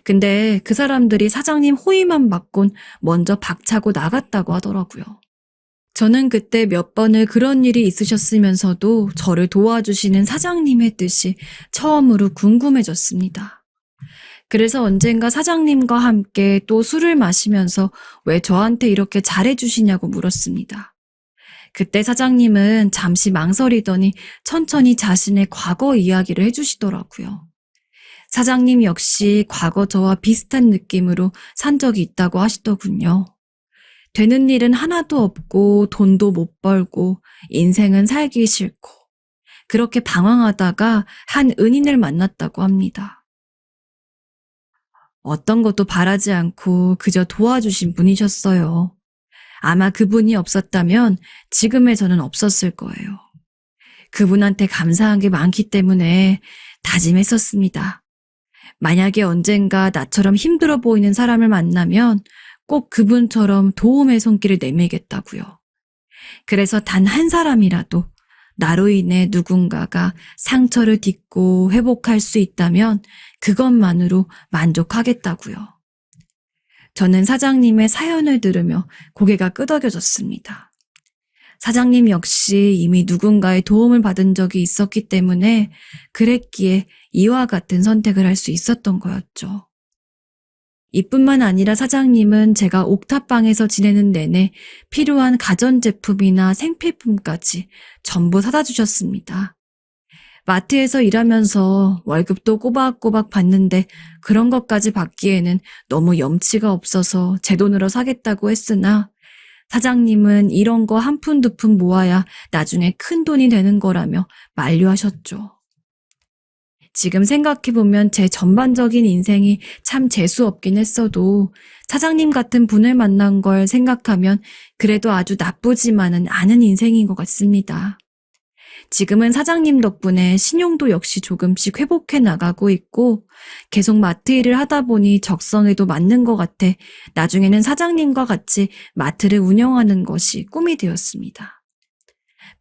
근데 그 사람들이 사장님 호의만 받곤 먼저 박차고 나갔다고 하더라고요. 저는 그때 몇 번을 그런 일이 있으셨으면서도 저를 도와주시는 사장님의 뜻이 처음으로 궁금해졌습니다. 그래서 언젠가 사장님과 함께 또 술을 마시면서 왜 저한테 이렇게 잘해주시냐고 물었습니다. 그때 사장님은 잠시 망설이더니 천천히 자신의 과거 이야기를 해주시더라고요. 사장님 역시 과거 저와 비슷한 느낌으로 산 적이 있다고 하시더군요. 되는 일은 하나도 없고 돈도 못 벌고 인생은 살기 싫고 그렇게 방황하다가 한 은인을 만났다고 합니다. 어떤 것도 바라지 않고 그저 도와주신 분이셨어요. 아마 그분이 없었다면 지금의 저는 없었을 거예요. 그분한테 감사한 게 많기 때문에 다짐했었습니다. 만약에 언젠가 나처럼 힘들어 보이는 사람을 만나면 꼭 그분처럼 도움의 손길을 내밀겠다고요. 그래서 단 한 사람이라도 나로 인해 누군가가 상처를 딛고 회복할 수 있다면 그것만으로 만족하겠다고요. 저는 사장님의 사연을 들으며 고개가 끄덕여졌습니다. 사장님 역시 이미 누군가의 도움을 받은 적이 있었기 때문에 그랬기에 이와 같은 선택을 할 수 있었던 거였죠. 이뿐만 아니라 사장님은 제가 옥탑방에서 지내는 내내 필요한 가전제품이나 생필품까지 전부 사다 주셨습니다. 마트에서 일하면서 월급도 꼬박꼬박 받는데 그런 것까지 받기에는 너무 염치가 없어서 제 돈으로 사겠다고 했으나 사장님은 이런 거 한 푼 두 푼 모아야 나중에 큰 돈이 되는 거라며 만류하셨죠. 지금 생각해보면 제 전반적인 인생이 참 재수없긴 했어도 사장님 같은 분을 만난 걸 생각하면 그래도 아주 나쁘지만은 않은 인생인 것 같습니다. 지금은 사장님 덕분에 신용도 역시 조금씩 회복해 나가고 있고 계속 마트 일을 하다 보니 적성에도 맞는 것 같아 나중에는 사장님과 같이 마트를 운영하는 것이 꿈이 되었습니다.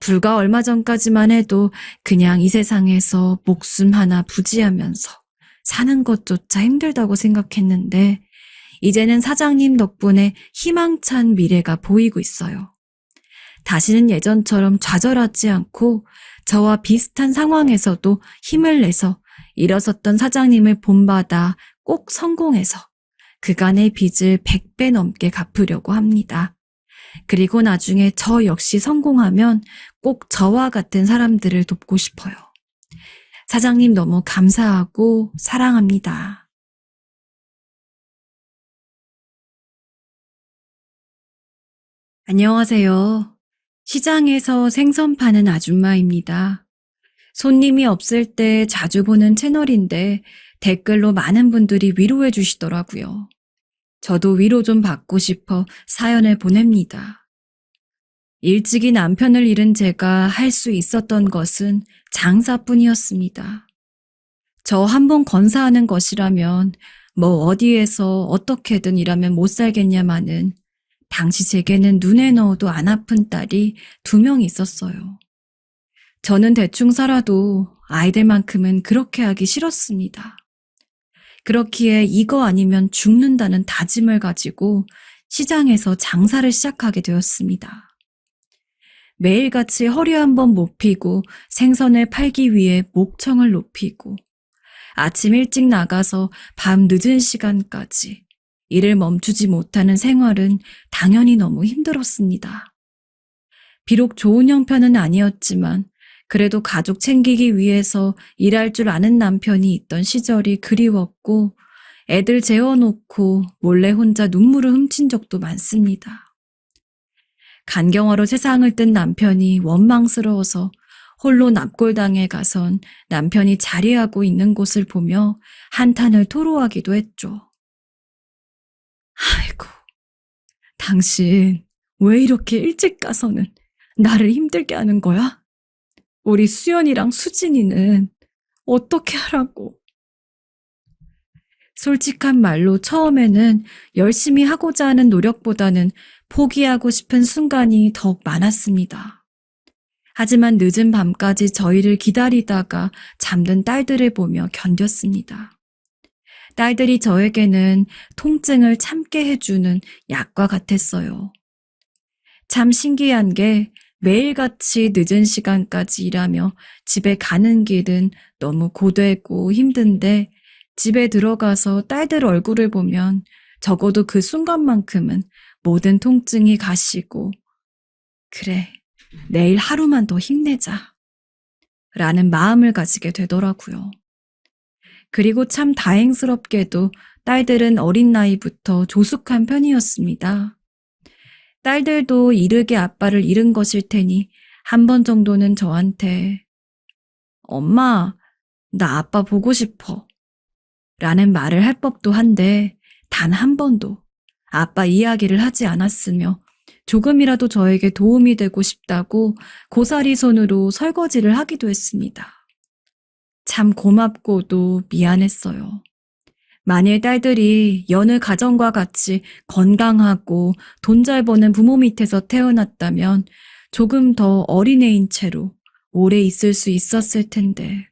불과 얼마 전까지만 해도 그냥 이 세상에서 목숨 하나 부지하면서 사는 것조차 힘들다고 생각했는데 이제는 사장님 덕분에 희망찬 미래가 보이고 있어요. 다시는 예전처럼 좌절하지 않고 저와 비슷한 상황에서도 힘을 내서 일어섰던 사장님을 본받아 꼭 성공해서 그간의 빚을 100배 넘게 갚으려고 합니다. 그리고 나중에 저 역시 성공하면 꼭 저와 같은 사람들을 돕고 싶어요. 사장님 너무 감사하고 사랑합니다. 안녕하세요. 시장에서 생선 파는 아줌마입니다. 손님이 없을 때 자주 보는 채널인데 댓글로 많은 분들이 위로해 주시더라고요. 저도 위로 좀 받고 싶어 사연을 보냅니다. 일찍이 남편을 잃은 제가 할 수 있었던 것은 장사뿐이었습니다. 저 한 번 건사하는 것이라면 뭐 어디에서 어떻게든 일하면 못 살겠냐마는 당시 제게는 눈에 넣어도 안 아픈 딸이 2명 있었어요. 저는 대충 살아도 아이들만큼은 그렇게 하기 싫었습니다. 그렇기에 이거 아니면 죽는다는 다짐을 가지고 시장에서 장사를 시작하게 되었습니다. 매일같이 허리 한번 못 펴고 생선을 팔기 위해 목청을 높이고 아침 일찍 나가서 밤 늦은 시간까지 일을 멈추지 못하는 생활은 당연히 너무 힘들었습니다. 비록 좋은 형편은 아니었지만 그래도 가족 챙기기 위해서 일할 줄 아는 남편이 있던 시절이 그리웠고 애들 재워놓고 몰래 혼자 눈물을 훔친 적도 많습니다. 간경화로 세상을 뜬 남편이 원망스러워서 홀로 납골당에 가선 남편이 자리하고 있는 곳을 보며 한탄을 토로하기도 했죠. 아이고, 당신 왜 이렇게 일찍 가서는 나를 힘들게 하는 거야? 우리 수연이랑 수진이는 어떻게 하라고? 솔직한 말로 처음에는 열심히 하고자 하는 노력보다는 포기하고 싶은 순간이 더욱 많았습니다. 하지만 늦은 밤까지 저희를 기다리다가 잠든 딸들을 보며 견뎠습니다. 딸들이 저에게는 통증을 참게 해주는 약과 같았어요. 참 신기한 게 매일같이 늦은 시간까지 일하며 집에 가는 길은 너무 고되고 힘든데 집에 들어가서 딸들 얼굴을 보면 적어도 그 순간만큼은 모든 통증이 가시고 그래, 내일 하루만 더 힘내자 라는 마음을 가지게 되더라고요. 그리고 참 다행스럽게도 딸들은 어린 나이부터 조숙한 편이었습니다. 딸들도 이르게 아빠를 잃은 것일 테니 한 번 정도는 저한테 엄마, 나 아빠 보고 싶어 라는 말을 할 법도 한데 단 한 번도 아빠 이야기를 하지 않았으며 조금이라도 저에게 도움이 되고 싶다고 고사리 손으로 설거지를 하기도 했습니다. 참 고맙고도 미안했어요. 만일 딸들이 여느 가정과 같이 건강하고 돈 잘 버는 부모 밑에서 태어났다면 조금 더 어린애인 채로 오래 있을 수 있었을 텐데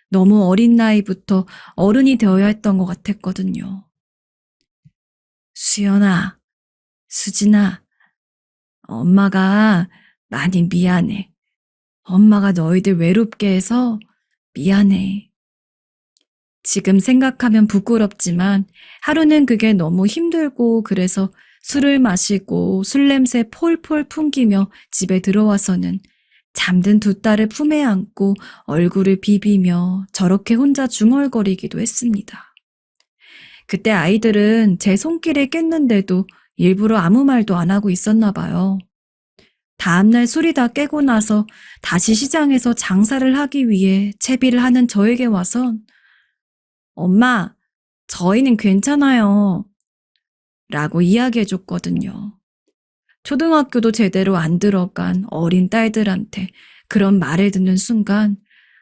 너무 어린 나이부터 어른이 되어야 했던 것 같았거든요. 수연아, 수진아, 엄마가 많이 미안해. 엄마가 너희들 외롭게 해서 미안해. 지금 생각하면 부끄럽지만 하루는 그게 너무 힘들고 그래서 술을 마시고 술 냄새 폴폴 풍기며 집에 들어와서는 잠든 두 딸을 품에 안고 얼굴을 비비며 저렇게 혼자 중얼거리기도 했습니다. 그때 아이들은 제 손길에 깼는데도 일부러 아무 말도 안 하고 있었나 봐요. 다음날 술이 다 깨고 나서 다시 시장에서 장사를 하기 위해 채비를 하는 저에게 와선 엄마, 저희는 괜찮아요 라고 이야기해줬거든요. 초등학교도 제대로 안 들어간 어린 딸들한테 그런 말을 듣는 순간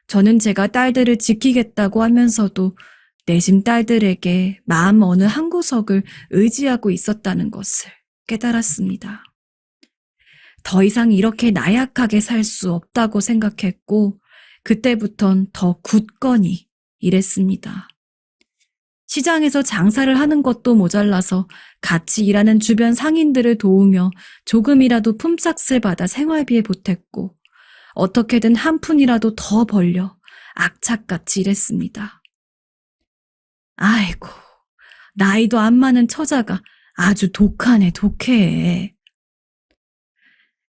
저는 제가 딸들을 지키겠다고 하면서도 내심 딸들에게 마음 어느 한 구석을 의지하고 있었다는 것을 깨달았습니다. 더 이상 이렇게 나약하게 살 수 없다고 생각했고 그때부턴 더 굳건히 일했습니다. 시장에서 장사를 하는 것도 모자라서 같이 일하는 주변 상인들을 도우며 조금이라도 품삯을 받아 생활비에 보탰고 어떻게든 한 푼이라도 더 벌려 악착같이 일했습니다. 아이고, 나이도 안 많은 처자가 아주 독하네, 독해.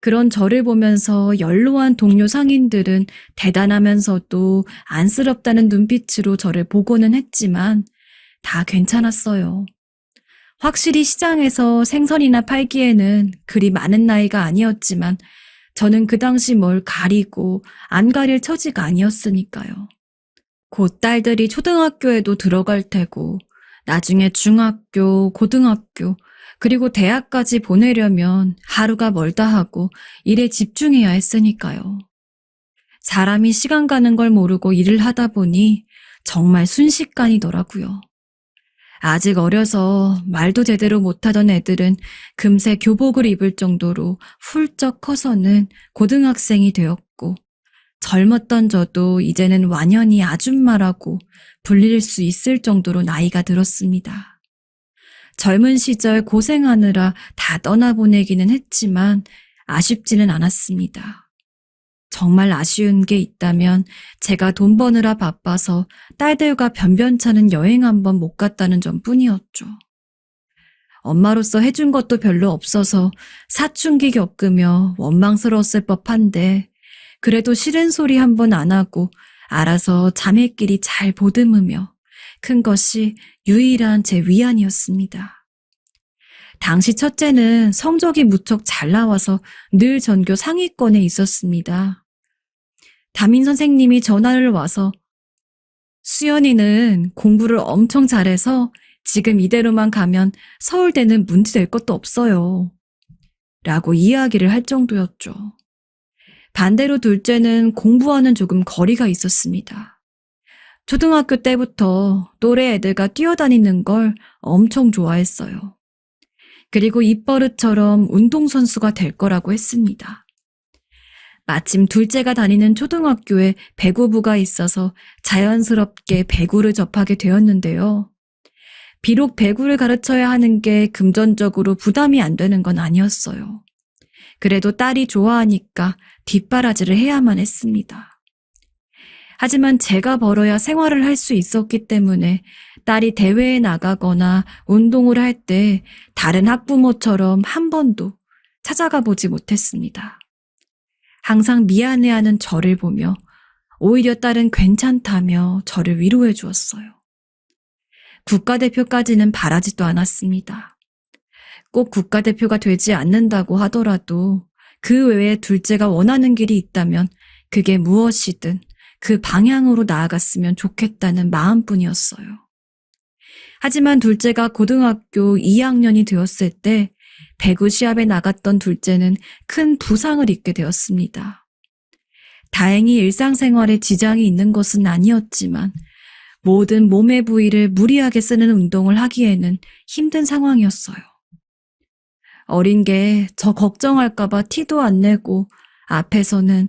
그런 저를 보면서 연로한 동료 상인들은 대단하면서도 안쓰럽다는 눈빛으로 저를 보고는 했지만 다 괜찮았어요. 확실히 시장에서 생선이나 팔기에는 그리 많은 나이가 아니었지만 저는 그 당시 뭘 가리고 안 가릴 처지가 아니었으니까요. 곧 딸들이 초등학교에도 들어갈 테고 나중에 중학교, 고등학교, 그리고 대학까지 보내려면 하루가 멀다 하고 일에 집중해야 했으니까요. 사람이 시간 가는 걸 모르고 일을 하다 보니 정말 순식간이더라고요. 아직 어려서 말도 제대로 못하던 애들은 금세 교복을 입을 정도로 훌쩍 커서는 고등학생이 되었고 젊었던 저도 이제는 완연히 아줌마라고 불릴 수 있을 정도로 나이가 들었습니다. 젊은 시절 고생하느라 다 떠나보내기는 했지만 아쉽지는 않았습니다. 정말 아쉬운 게 있다면 제가 돈 버느라 바빠서 딸들과 변변찮은 여행 한번 못 갔다는 점뿐이었죠. 엄마로서 해준 것도 별로 없어서 사춘기 겪으며 원망스러웠을 법한데 그래도 싫은 소리 한 번 안 하고 알아서 자매끼리 잘 보듬으며 큰 것이 유일한 제 위안이었습니다. 당시 첫째는 성적이 무척 잘 나와서 늘 전교 상위권에 있었습니다. 담임 선생님이 전화를 와서 수연이는 공부를 엄청 잘해서 지금 이대로만 가면 서울대는 문제 될 것도 없어요. 라고 이야기를 할 정도였죠. 반대로 둘째는 공부와는 조금 거리가 있었습니다. 초등학교 때부터 또래 애들과 뛰어다니는 걸 엄청 좋아했어요. 그리고 입버릇처럼 운동선수가 될 거라고 했습니다. 마침 둘째가 다니는 초등학교에 배구부가 있어서 자연스럽게 배구를 접하게 되었는데요. 비록 배구를 가르쳐야 하는 게 금전적으로 부담이 안 되는 건 아니었어요. 그래도 딸이 좋아하니까 뒷바라지를 해야만 했습니다. 하지만 제가 벌어야 생활을 할 수 있었기 때문에 딸이 대회에 나가거나 운동을 할 때 다른 학부모처럼 한 번도 찾아가 보지 못했습니다. 항상 미안해하는 저를 보며 오히려 딸은 괜찮다며 저를 위로해 주었어요. 국가대표까지는 바라지도 않았습니다. 꼭 국가대표가 되지 않는다고 하더라도 그 외에 둘째가 원하는 길이 있다면 그게 무엇이든 그 방향으로 나아갔으면 좋겠다는 마음뿐이었어요. 하지만 둘째가 고등학교 2학년이 되었을 때 배구 시합에 나갔던 둘째는 큰 부상을 입게 되었습니다. 다행히 일상생활에 지장이 있는 것은 아니었지만 모든 몸의 부위를 무리하게 쓰는 운동을 하기에는 힘든 상황이었어요. 어린 게 저 걱정할까봐 티도 안 내고 앞에서는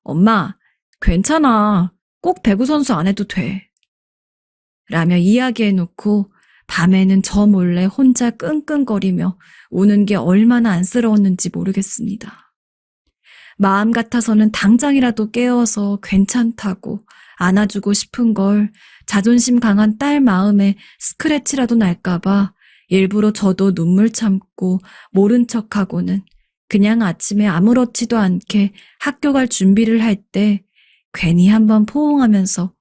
엄마, 괜찮아. 꼭 배구 선수 안 해도 돼. 라며 이야기해놓고 밤에는 저 몰래 혼자 끙끙거리며 우는 게 얼마나 안쓰러웠는지 모르겠습니다. 마음 같아서는 당장이라도 깨워서 괜찮다고 안아주고 싶은 걸 자존심 강한 딸 마음에 스크래치라도 날까봐 일부러 저도 눈물 참고 모른 척하고는 그냥 아침에 아무렇지도 않게 학교 갈 준비를 할 때 괜히 한번 포옹하면서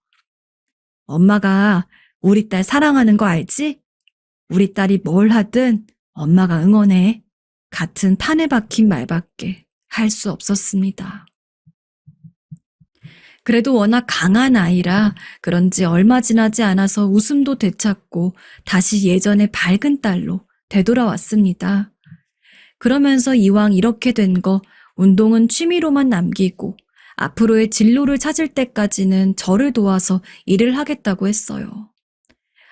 엄마가 우리 딸 사랑하는 거 알지? 우리 딸이 뭘 하든 엄마가 응원해. 같은 판에 박힌 말밖에 할 수 없었습니다. 그래도 워낙 강한 아이라 그런지 얼마 지나지 않아서 웃음도 되찾고 다시 예전의 밝은 딸로 되돌아왔습니다. 그러면서 이왕 이렇게 된 거 운동은 취미로만 남기고 앞으로의 진로를 찾을 때까지는 저를 도와서 일을 하겠다고 했어요.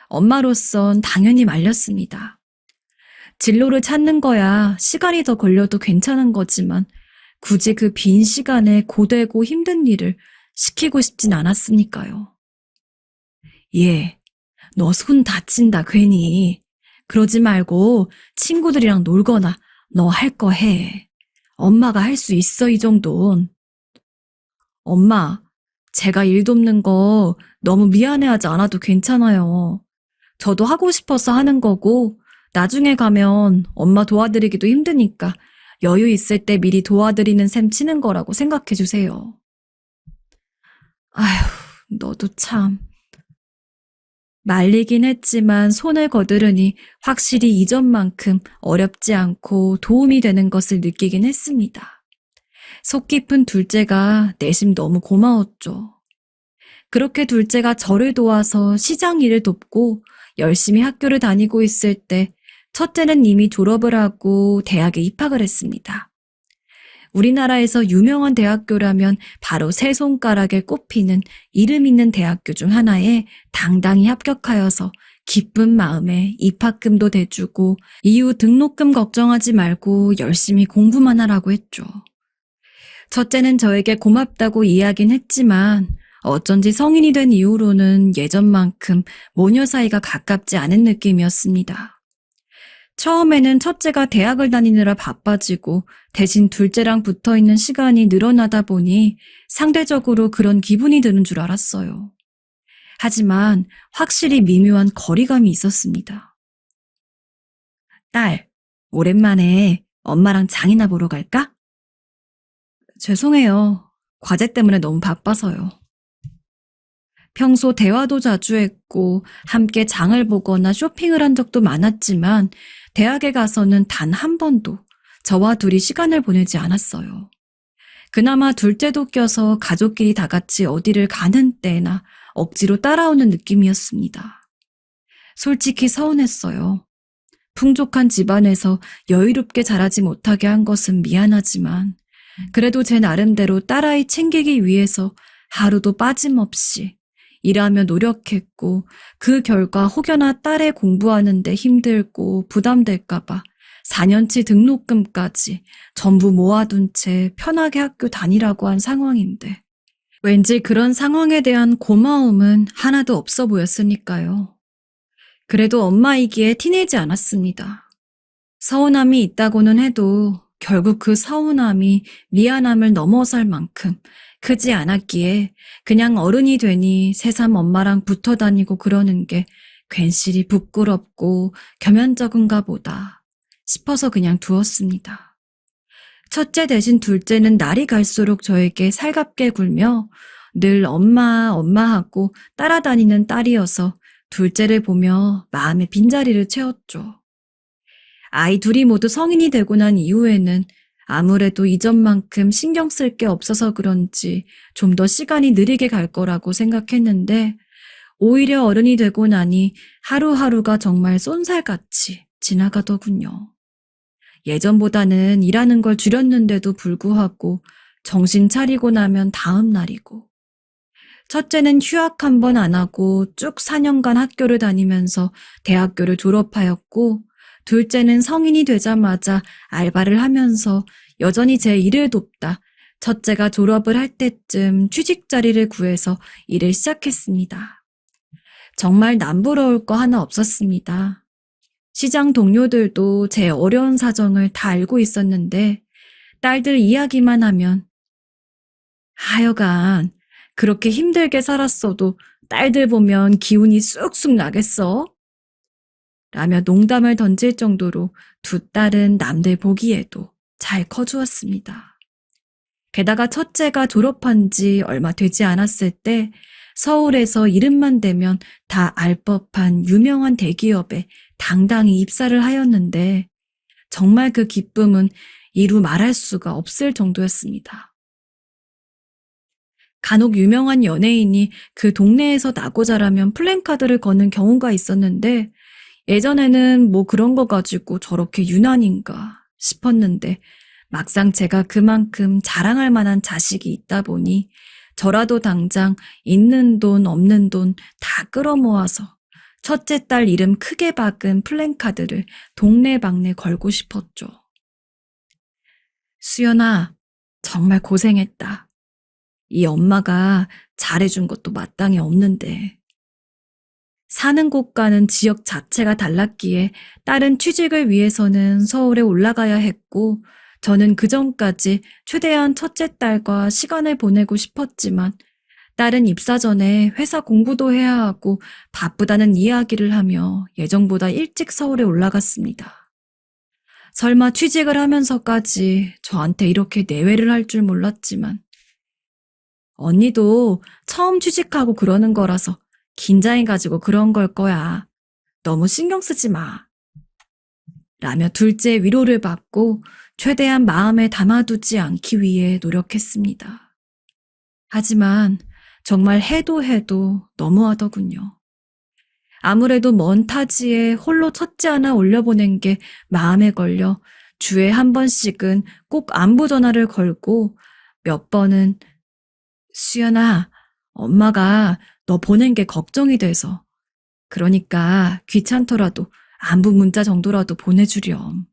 엄마로선 당연히 말렸습니다. 진로를 찾는 거야 시간이 더 걸려도 괜찮은 거지만 굳이 그 빈 시간에 고되고 힘든 일을 시키고 싶진 않았으니까요. 얘, 너 손 다친다 괜히. 그러지 말고 친구들이랑 놀거나 너 할 거 해. 엄마가 할 수 있어 이 정도는. 엄마, 제가 일 돕는 거 너무 미안해하지 않아도 괜찮아요. 저도 하고 싶어서 하는 거고 나중에 가면 엄마 도와드리기도 힘드니까 여유 있을 때 미리 도와드리는 셈 치는 거라고 생각해 주세요. 아휴, 너도 참. 말리긴 했지만 손을 거두르니 확실히 이전만큼 어렵지 않고 도움이 되는 것을 느끼긴 했습니다. 속 깊은 둘째가 내심 너무 고마웠죠. 그렇게 둘째가 저를 도와서 시장 일을 돕고 열심히 학교를 다니고 있을 때 첫째는 이미 졸업을 하고 대학에 입학을 했습니다. 우리나라에서 유명한 대학교라면 바로 세 손가락에 꼽히는 이름 있는 대학교 중 하나에 당당히 합격하여서 기쁜 마음에 입학금도 대주고 이후 등록금 걱정하지 말고 열심히 공부만 하라고 했죠. 첫째는 저에게 고맙다고 이야긴 했지만 어쩐지 성인이 된 이후로는 예전만큼 모녀 사이가 가깝지 않은 느낌이었습니다. 처음에는 첫째가 대학을 다니느라 바빠지고 대신 둘째랑 붙어있는 시간이 늘어나다 보니 상대적으로 그런 기분이 드는 줄 알았어요. 하지만 확실히 미묘한 거리감이 있었습니다. 딸, 오랜만에 엄마랑 장이나 보러 갈까? 죄송해요. 과제 때문에 너무 바빠서요. 평소 대화도 자주 했고 함께 장을 보거나 쇼핑을 한 적도 많았지만 대학에 가서는 단 한 번도 저와 둘이 시간을 보내지 않았어요. 그나마 둘째도 껴서 가족끼리 다 같이 어디를 가는 때나 억지로 따라오는 느낌이었습니다. 솔직히 서운했어요. 풍족한 집안에서 여유롭게 자라지 못하게 한 것은 미안하지만 그래도 제 나름대로 딸아이 챙기기 위해서 하루도 빠짐없이 일하며 노력했고 그 결과 혹여나 딸의 공부하는데 힘들고 부담될까봐 4년치 등록금까지 전부 모아둔 채 편하게 학교 다니라고 한 상황인데 왠지 그런 상황에 대한 고마움은 하나도 없어 보였으니까요. 그래도 엄마이기에 티내지 않았습니다. 서운함이 있다고는 해도 결국 그 서운함이 미안함을 넘어설 만큼 크지 않았기에 그냥 어른이 되니 새삼 엄마랑 붙어 다니고 그러는 게 괜시리 부끄럽고 겸연쩍은가 보다 싶어서 그냥 두었습니다. 첫째 대신 둘째는 날이 갈수록 저에게 살갑게 굴며 늘 엄마, 엄마 하고 따라다니는 딸이어서 둘째를 보며 마음의 빈자리를 채웠죠. 아이 둘이 모두 성인이 되고 난 이후에는 아무래도 이전만큼 신경 쓸 게 없어서 그런지 좀 더 시간이 느리게 갈 거라고 생각했는데 오히려 어른이 되고 나니 하루하루가 정말 쏜살같이 지나가더군요. 예전보다는 일하는 걸 줄였는데도 불구하고 정신 차리고 나면 다음 날이고 첫째는 휴학 한 번 안 하고 쭉 4년간 학교를 다니면서 대학교를 졸업하였고 둘째는 성인이 되자마자 알바를 하면서 여전히 제 일을 돕다 첫째가 졸업을 할 때쯤 취직 자리를 구해서 일을 시작했습니다. 정말 남부러울 거 하나 없었습니다. 시장 동료들도 제 어려운 사정을 다 알고 있었는데 딸들 이야기만 하면 하여간 그렇게 힘들게 살았어도 딸들 보면 기운이 쑥쑥 나겠어? 라며 농담을 던질 정도로 두 딸은 남들 보기에도 잘 커주었습니다. 게다가 첫째가 졸업한 지 얼마 되지 않았을 때 서울에서 이름만 대면 다 알 법한 유명한 대기업에 당당히 입사를 하였는데 정말 그 기쁨은 이루 말할 수가 없을 정도였습니다. 간혹 유명한 연예인이 그 동네에서 나고 자라면 플랜카드를 거는 경우가 있었는데 예전에는 뭐 그런 거 가지고 저렇게 유난인가 싶었는데 막상 제가 그만큼 자랑할 만한 자식이 있다 보니 저라도 당장 있는 돈 없는 돈 다 끌어모아서 첫째 딸 이름 크게 박은 플랜카드를 동네방네 걸고 싶었죠. 수연아, 정말 고생했다. 이 엄마가 잘해준 것도 마땅히 없는데. 사는 곳과는 지역 자체가 달랐기에 딸은 취직을 위해서는 서울에 올라가야 했고 저는 그전까지 최대한 첫째 딸과 시간을 보내고 싶었지만 딸은 입사 전에 회사 공부도 해야 하고 바쁘다는 이야기를 하며 예정보다 일찍 서울에 올라갔습니다. 설마 취직을 하면서까지 저한테 이렇게 내외를 할 줄 몰랐지만 언니도 처음 취직하고 그러는 거라서 긴장해가지고 그런 걸 거야. 너무 신경 쓰지 마. 라며 둘째 위로를 받고 최대한 마음에 담아두지 않기 위해 노력했습니다. 하지만 정말 해도 너무하더군요. 아무래도 먼 타지에 홀로 첫째 하나 올려보낸 게 마음에 걸려 주에 한 번씩은 꼭 안부 전화를 걸고 몇 번은 수연아, 엄마가 너 보낸 게 걱정이 돼서 그러니까 귀찮더라도 안부 문자 정도라도 보내주렴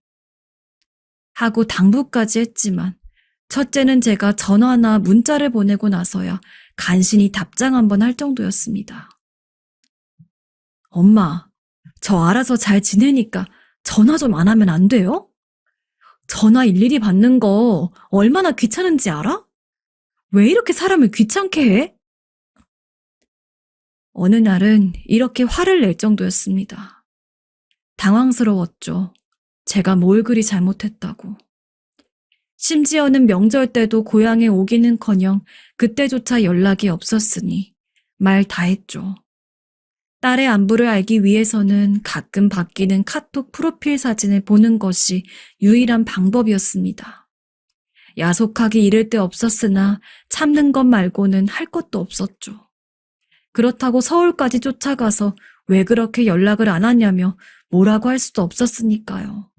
하고 당부까지 했지만 첫째는 제가 전화나 문자를 보내고 나서야 간신히 답장 한번 할 정도였습니다. 엄마, 저 알아서 잘 지내니까 전화 좀 안 하면 안 돼요? 전화 일일이 받는 거 얼마나 귀찮은지 알아? 왜 이렇게 사람을 귀찮게 해? 어느 날은 이렇게 화를 낼 정도였습니다. 당황스러웠죠. 제가 뭘 그리 잘못했다고. 심지어는 명절 때도 고향에 오기는커녕 그때조차 연락이 없었으니 말 다 했죠. 딸의 안부를 알기 위해서는 가끔 바뀌는 카톡 프로필 사진을 보는 것이 유일한 방법이었습니다. 야속하기 이를 데 없었으나 참는 것 말고는 할 것도 없었죠. 그렇다고 서울까지 쫓아가서 왜 그렇게 연락을 안 하냐며 뭐라고 할 수도 없었으니까요.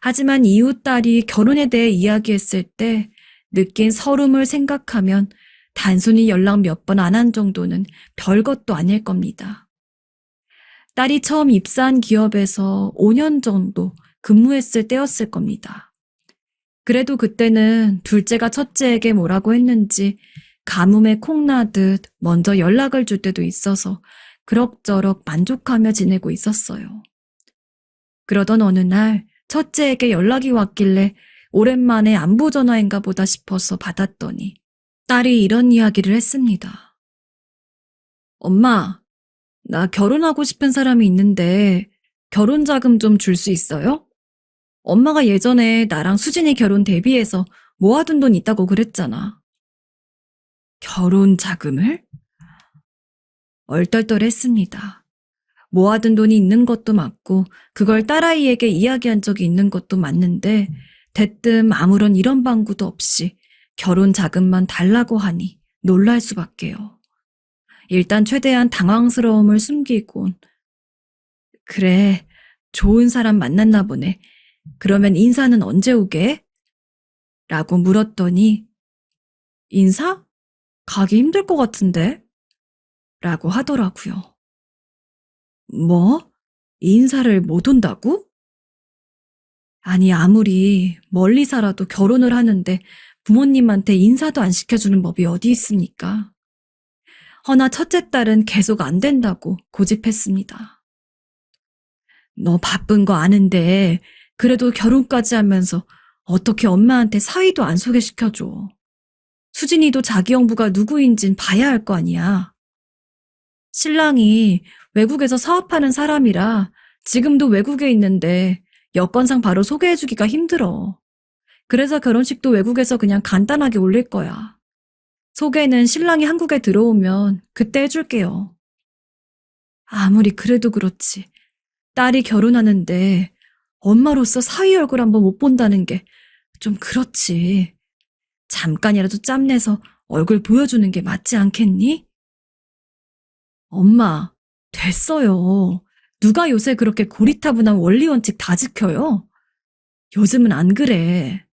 하지만 이웃 딸이 결혼에 대해 이야기했을 때 느낀 서름을 생각하면 단순히 연락 몇 번 안 한 정도는 별것도 아닐 겁니다. 딸이 처음 입사한 기업에서 5년 정도 근무했을 때였을 겁니다. 그래도 그때는 둘째가 첫째에게 뭐라고 했는지 가뭄에 콩나듯 먼저 연락을 줄 때도 있어서 그럭저럭 만족하며 지내고 있었어요. 그러던 어느 날 첫째에게 연락이 왔길래 오랜만에 안부 전화인가 보다 싶어서 받았더니 딸이 이런 이야기를 했습니다. 엄마, 나 결혼하고 싶은 사람이 있는데 결혼 자금 좀 줄 수 있어요? 엄마가 예전에 나랑 수진이 결혼 대비해서 모아둔 돈 있다고 그랬잖아. 결혼 자금을? 얼떨떨했습니다. 모아둔 돈이 있는 것도 맞고 그걸 딸아이에게 이야기한 적이 있는 것도 맞는데 대뜸 아무런 이런 방구도 없이 결혼 자금만 달라고 하니 놀랄 수밖에요. 일단 최대한 당황스러움을 숨기곤 그래, 좋은 사람 만났나 보네. 그러면 인사는 언제 오게? 라고 물었더니 인사? 가기 힘들 것 같은데? 라고 하더라고요. 뭐? 인사를 못 온다고? 아니, 아무리 멀리 살아도 결혼을 하는데 부모님한테 인사도 안 시켜주는 법이 어디 있습니까? 허나 첫째 딸은 계속 안 된다고 고집했습니다. 너 바쁜 거 아는데 그래도 결혼까지 하면서 어떻게 엄마한테 사위도 안 소개시켜줘. 수진이도 자기 형부가 누구인진 봐야 할 거 아니야. 신랑이 외국에서 사업하는 사람이라 지금도 외국에 있는데 여건상 바로 소개해주기가 힘들어. 그래서 결혼식도 외국에서 그냥 간단하게 올릴 거야. 소개는 신랑이 한국에 들어오면 그때 해줄게요. 아무리 그래도 그렇지. 딸이 결혼하는데 엄마로서 사위 얼굴 한번 못 본다는 게 좀 그렇지. 잠깐이라도 짬내서 얼굴 보여주는 게 맞지 않겠니? 엄마, 됐어요. 누가 요새 그렇게 고리타분한 원리 원칙 다 지켜요? 요즘은 안 그래.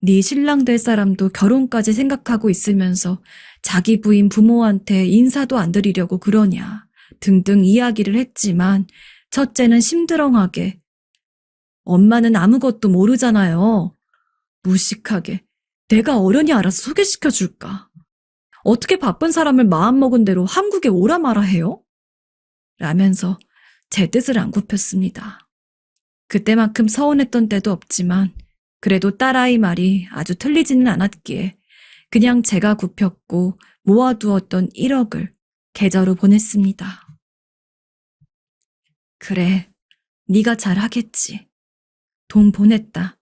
네 신랑 될 사람도 결혼까지 생각하고 있으면서 자기 부인 부모한테 인사도 안 드리려고 그러냐 등등 이야기를 했지만 첫째는 심드렁하게 엄마는 아무것도 모르잖아요. 무식하게 내가 어련히 알아서 소개시켜 줄까? 어떻게 바쁜 사람을 마음먹은 대로 한국에 오라 마라 해요? 라면서 제 뜻을 안 굽혔습니다. 그때만큼 서운했던 때도 없지만 그래도 딸아이 말이 아주 틀리지는 않았기에 그냥 제가 굽혔고 모아두었던 1억을 계좌로 보냈습니다. 그래, 네가 잘하겠지. 돈 보냈다.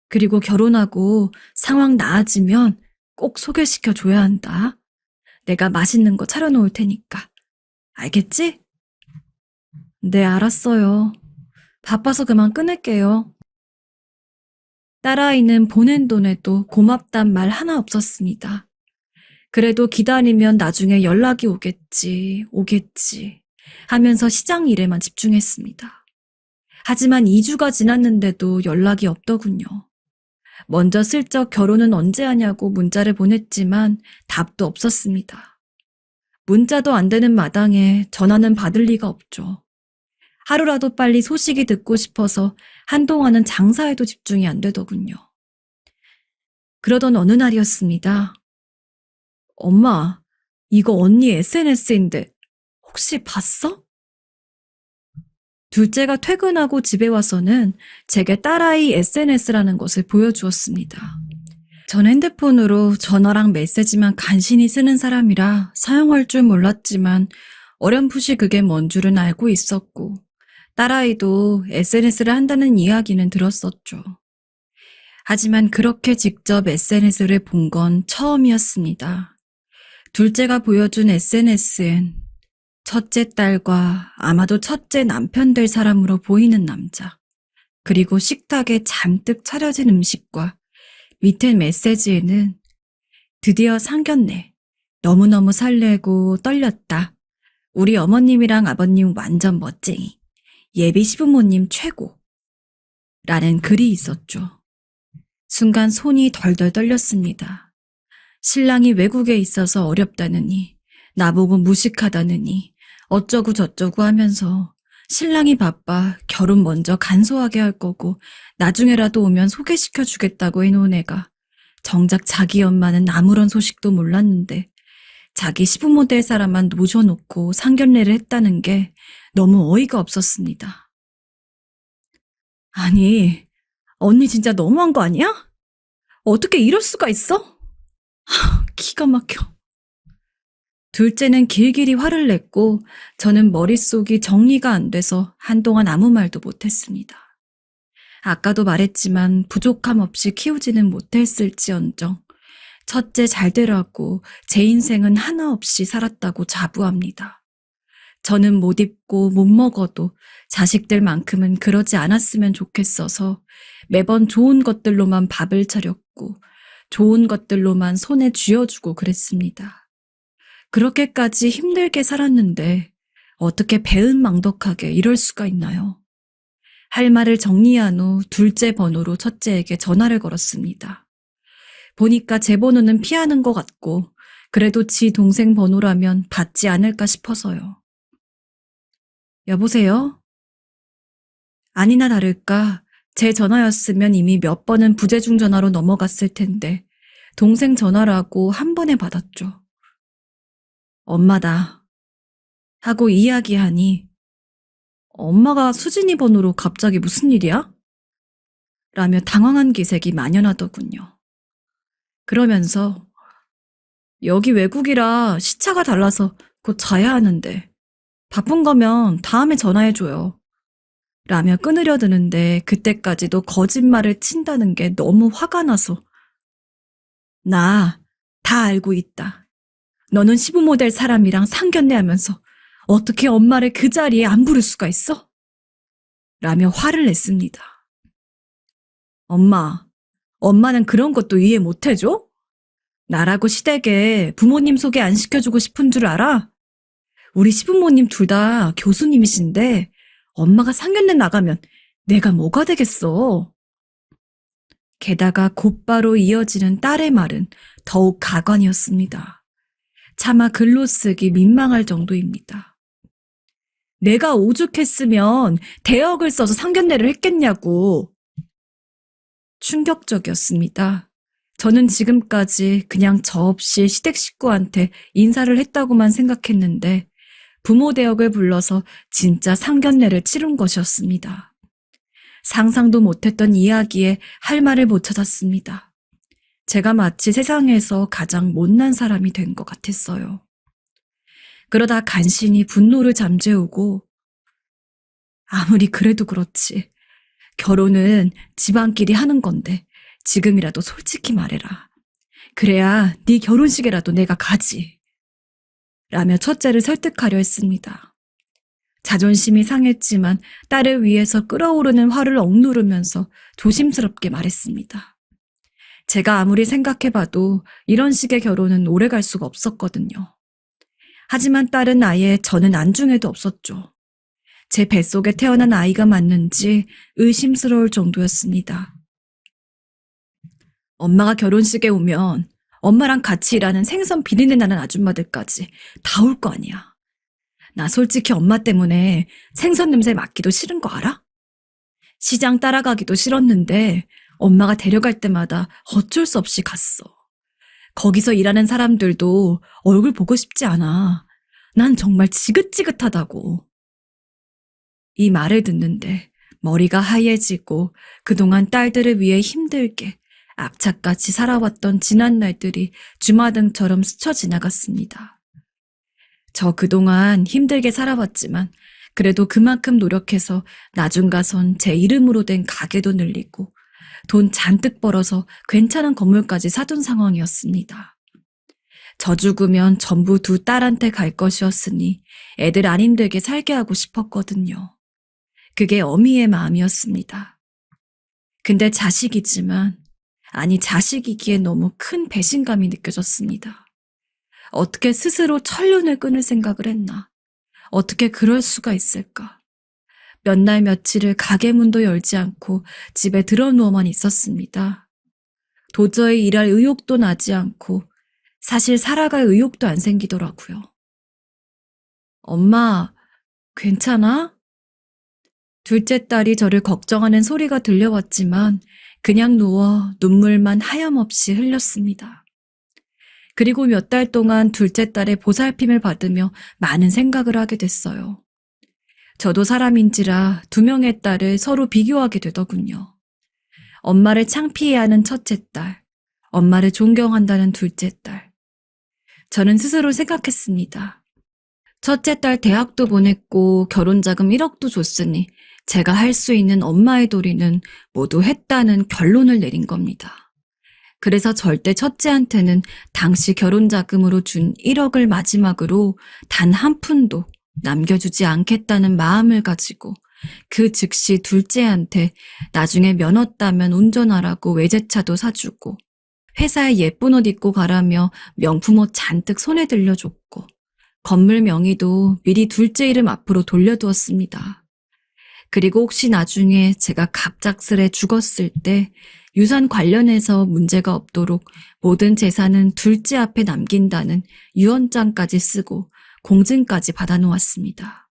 그리고 결혼하고 상황 나아지면 꼭 소개시켜줘야 한다. 내가 맛있는 거 차려놓을 테니까. 알겠지? 네, 알았어요. 바빠서 그만 끊을게요. 딸아이는 보낸 돈에도 고맙단 말 하나 없었습니다. 그래도 기다리면 나중에 연락이 오겠지 하면서 시장 일에만 집중했습니다. 하지만 2주가 지났는데도 연락이 없더군요. 먼저 슬쩍 결혼은 언제 하냐고 문자를 보냈지만 답도 없었습니다. 문자도 안 되는 마당에 전화는 받을 리가 없죠. 하루라도 빨리 소식이 듣고 싶어서 한동안은 장사에도 집중이 안 되더군요. 그러던 어느 날이었습니다. 엄마, 이거 언니 SNS인데 혹시 봤어? 둘째가 퇴근하고 집에 와서는 제게 딸아이 SNS라는 것을 보여주었습니다. 전 핸드폰으로 전화랑 메시지만 간신히 쓰는 사람이라 사용할 줄 몰랐지만 어렴풋이 그게 뭔 줄은 알고 있었고 딸아이도 SNS를 한다는 이야기는 들었었죠. 하지만 그렇게 직접 SNS를 본 건 처음이었습니다. 둘째가 보여준 SNS엔 첫째 딸과 아마도 첫째 남편 될 사람으로 보이는 남자, 그리고 식탁에 잔뜩 차려진 음식과 밑에 메시지에는 드디어 상견례, 너무너무 설레고 떨렸다. 우리 어머님이랑 아버님 완전 멋쟁이. 예비 시부모님 최고. 라는 글이 있었죠. 순간 손이 덜덜 떨렸습니다. 신랑이 외국에 있어서 어렵다느니, 나보고 무식하다느니, 어쩌고 저쩌고 하면서 신랑이 바빠 결혼 먼저 간소하게 할 거고 나중에라도 오면 소개시켜 주겠다고 해놓은 애가 정작 자기 엄마는 아무런 소식도 몰랐는데 자기 시부모 될 사람만 모셔놓고 상견례를 했다는 게 너무 어이가 없었습니다. 아니, 언니 진짜 너무한 거 아니야? 어떻게 이럴 수가 있어? 기가 막혀. 둘째는 길길이 화를 냈고 저는 머릿속이 정리가 안 돼서 한동안 아무 말도 못했습니다. 아까도 말했지만 부족함 없이 키우지는 못했을지언정 첫째 잘 되라고 제 인생은 하나 없이 살았다고 자부합니다. 저는 못 입고 못 먹어도 자식들만큼은 그러지 않았으면 좋겠어서 매번 좋은 것들로만 밥을 차렸고 좋은 것들로만 손에 쥐어주고 그랬습니다. 그렇게까지 힘들게 살았는데 어떻게 배은망덕하게 이럴 수가 있나요? 할 말을 정리한 후 둘째 번호로 첫째에게 전화를 걸었습니다. 보니까 제 번호는 피하는 것 같고 그래도 지 동생 번호라면 받지 않을까 싶어서요. 여보세요? 아니나 다를까 제 전화였으면 이미 몇 번은 부재중 전화로 넘어갔을 텐데 동생 전화라고 한 번에 받았죠. 엄마다 하고 이야기하니 엄마가 수진이 번호로 갑자기 무슨 일이야? 라며 당황한 기색이 만연하더군요. 그러면서 여기 외국이라 시차가 달라서 곧 자야 하는데 바쁜 거면 다음에 전화해줘요. 라며 끊으려 드는데 그때까지도 거짓말을 친다는 게 너무 화가 나서 나 다 알고 있다. 너는 시부모 될 사람이랑 상견례 하면서 어떻게 엄마를 그 자리에 안 부를 수가 있어? 라며 화를 냈습니다. 엄마는 그런 것도 이해 못 해줘? 나라고 시댁에 부모님 소개 안 시켜주고 싶은 줄 알아? 우리 시부모님 둘 다 교수님이신데 엄마가 상견례 나가면 내가 뭐가 되겠어? 게다가 곧바로 이어지는 딸의 말은 더욱 가관이었습니다. 차마 글로 쓰기 민망할 정도입니다. 내가 오죽했으면 대역을 써서 상견례를 했겠냐고. 충격적이었습니다. 저는 지금까지 그냥 저 없이 시댁 식구한테 인사를 했다고만 생각했는데 부모 대역을 불러서 진짜 상견례를 치른 것이었습니다. 상상도 못했던 이야기에 할 말을 못 찾았습니다. 제가 마치 세상에서 가장 못난 사람이 된 것 같았어요. 그러다 간신히 분노를 잠재우고 아무리 그래도 그렇지. 결혼은 집안끼리 하는 건데 지금이라도 솔직히 말해라. 그래야 네 결혼식에라도 내가 가지. 라며 첫째를 설득하려 했습니다. 자존심이 상했지만 딸을 위해서 끓어오르는 화를 억누르면서 조심스럽게 말했습니다. 제가 아무리 생각해봐도 이런 식의 결혼은 오래 갈 수가 없었거든요. 하지만 딸은 아예 저는 안중에도 없었죠. 제 뱃속에 태어난 아이가 맞는지 의심스러울 정도였습니다. 엄마가 결혼식에 오면 엄마랑 같이 일하는 생선 비린내 나는 아줌마들까지 다 올 거 아니야. 나 솔직히 엄마 때문에 생선 냄새 맡기도 싫은 거 알아? 시장 따라가기도 싫었는데 엄마가 데려갈 때마다 어쩔 수 없이 갔어. 거기서 일하는 사람들도 얼굴 보고 싶지 않아. 난 정말 지긋지긋하다고. 이 말을 듣는데 머리가 하얘지고 그동안 딸들을 위해 힘들게 악착같이 살아왔던 지난 날들이 주마등처럼 스쳐 지나갔습니다. 저 그동안 힘들게 살아왔지만 그래도 그만큼 노력해서 나중 가선 제 이름으로 된 가게도 늘리고 돈 잔뜩 벌어서 괜찮은 건물까지 사둔 상황이었습니다. 저 죽으면 전부 두 딸한테 갈 것이었으니 애들 안 힘들게 살게 하고 싶었거든요. 그게 어미의 마음이었습니다. 근데 자식이지만, 아니 자식이기에 너무 큰 배신감이 느껴졌습니다. 어떻게 스스로 천륜을 끊을 생각을 했나? 어떻게 그럴 수가 있을까? 몇 날 며칠을 가게 문도 열지 않고 집에 들어누워만 있었습니다. 도저히 일할 의욕도 나지 않고 사실 살아갈 의욕도 안 생기더라고요. 엄마, 괜찮아? 둘째 딸이 저를 걱정하는 소리가 들려왔지만 그냥 누워 눈물만 하염없이 흘렸습니다. 그리고 몇 달 동안 둘째 딸의 보살핌을 받으며 많은 생각을 하게 됐어요. 저도 사람인지라 두 명의 딸을 서로 비교하게 되더군요. 엄마를 창피해하는 첫째 딸, 엄마를 존경한다는 둘째 딸. 저는 스스로 생각했습니다. 첫째 딸 대학도 보냈고 결혼자금 1억도 줬으니 제가 할 수 있는 엄마의 도리는 모두 했다는 결론을 내린 겁니다. 그래서 절대 첫째한테는 당시 결혼자금으로 준 1억을 마지막으로 단 한 푼도 남겨주지 않겠다는 마음을 가지고 그 즉시 둘째한테 나중에 면허 따면 운전하라고 외제차도 사주고 회사에 예쁜 옷 입고 가라며 명품 옷 잔뜩 손에 들려줬고 건물 명의도 미리 둘째 이름 앞으로 돌려두었습니다. 그리고 혹시 나중에 제가 갑작스레 죽었을 때 유산 관련해서 문제가 없도록 모든 재산은 둘째 앞에 남긴다는 유언장까지 쓰고 공증까지 받아놓았습니다.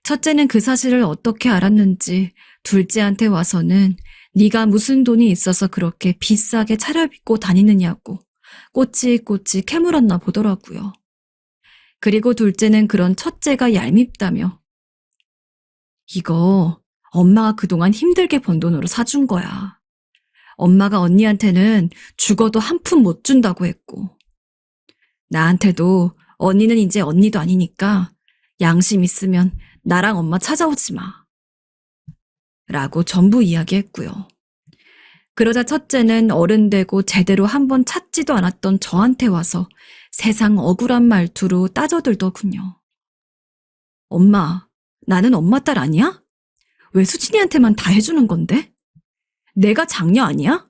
첫째는 그 사실을 어떻게 알았는지 둘째한테 와서는 네가 무슨 돈이 있어서 그렇게 비싸게 차려입고 다니느냐고 꼬치꼬치 캐물었나 보더라고요. 그리고 둘째는 그런 첫째가 얄밉다며 이거 엄마가 그동안 힘들게 번 돈으로 사준 거야. 엄마가 언니한테는 죽어도 한 푼 못 준다고 했고 나한테도 언니는 이제 언니도 아니니까 양심 있으면 나랑 엄마 찾아오지 마. 라고 전부 이야기했고요. 그러자 첫째는 어른 되고 제대로 한번 찾지도 않았던 저한테 와서 세상 억울한 말투로 따져들더군요. 엄마, 나는 엄마 딸 아니야? 왜 수진이한테만 다 해주는 건데? 내가 장녀 아니야?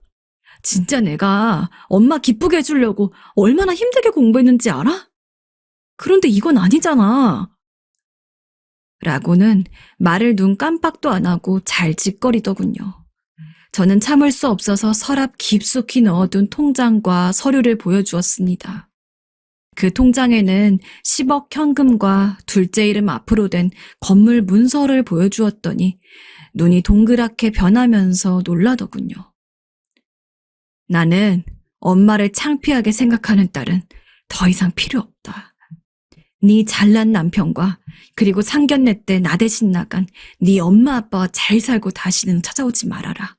진짜 내가 엄마 기쁘게 해주려고 얼마나 힘들게 공부했는지 알아? 그런데 이건 아니잖아. 라고는 말을 눈 깜빡도 안 하고 잘 짓거리더군요. 저는 참을 수 없어서 서랍 깊숙이 넣어둔 통장과 서류를 보여주었습니다. 그 통장에는 10억 현금과 둘째 이름 앞으로 된 건물 문서를 보여주었더니 눈이 동그랗게 변하면서 놀라더군요. 나는 엄마를 창피하게 생각하는 딸은 더 이상 필요 없다. 네 잘난 남편과 그리고 상견례 때 나 대신 나간 네 엄마 아빠와 잘 살고 다시는 찾아오지 말아라.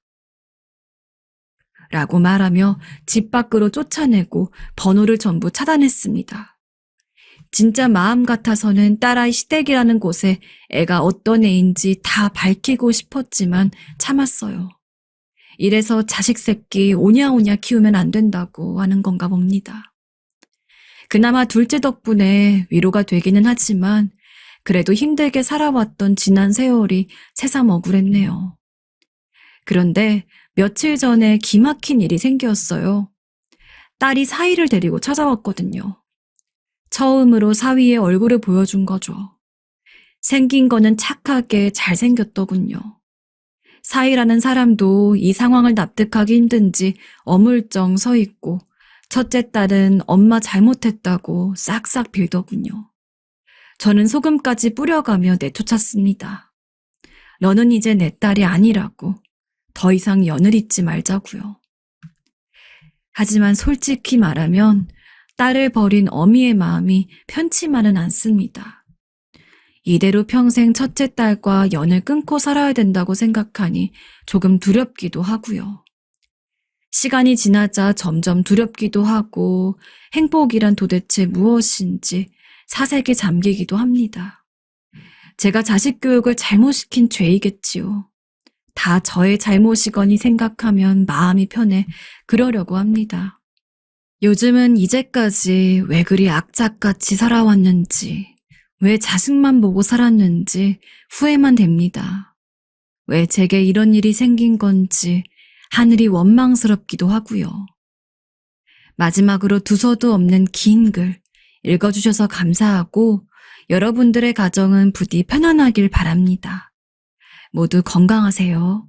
라고 말하며 집 밖으로 쫓아내고 번호를 전부 차단했습니다. 진짜 마음 같아서는 딸아이 시댁이라는 곳에 애가 어떤 애인지 다 밝히고 싶었지만 참았어요. 이래서 자식 새끼 오냐오냐 키우면 안 된다고 하는 건가 봅니다. 그나마 둘째 덕분에 위로가 되기는 하지만 그래도 힘들게 살아왔던 지난 세월이 새삼 억울했네요. 그런데 며칠 전에 기막힌 일이 생겼어요. 딸이 사위를 데리고 찾아왔거든요. 처음으로 사위의 얼굴을 보여준 거죠. 생긴 거는 착하게 잘생겼더군요. 사위라는 사람도 이 상황을 납득하기 힘든지 어물쩡 서 있고 첫째 딸은 엄마 잘못했다고 싹싹 빌더군요. 저는 소금까지 뿌려가며 내쫓았습니다. 너는 이제 내 딸이 아니라고. 더 이상 연을 잇지 말자고요. 하지만 솔직히 말하면 딸을 버린 어미의 마음이 편치만은 않습니다. 이대로 평생 첫째 딸과 연을 끊고 살아야 된다고 생각하니 조금 두렵기도 하고요. 시간이 지나자 점점 두렵기도 하고 행복이란 도대체 무엇인지 사색에 잠기기도 합니다. 제가 자식 교육을 잘못 시킨 죄이겠지요. 다 저의 잘못이거니 생각하면 마음이 편해 그러려고 합니다. 요즘은 이제까지 왜 그리 악착같이 살아왔는지, 왜 자식만 보고 살았는지 후회만 됩니다. 왜 제게 이런 일이 생긴 건지 하늘이 원망스럽기도 하고요. 마지막으로 두서도 없는 긴 글 읽어주셔서 감사하고 여러분들의 가정은 부디 편안하길 바랍니다. 모두 건강하세요.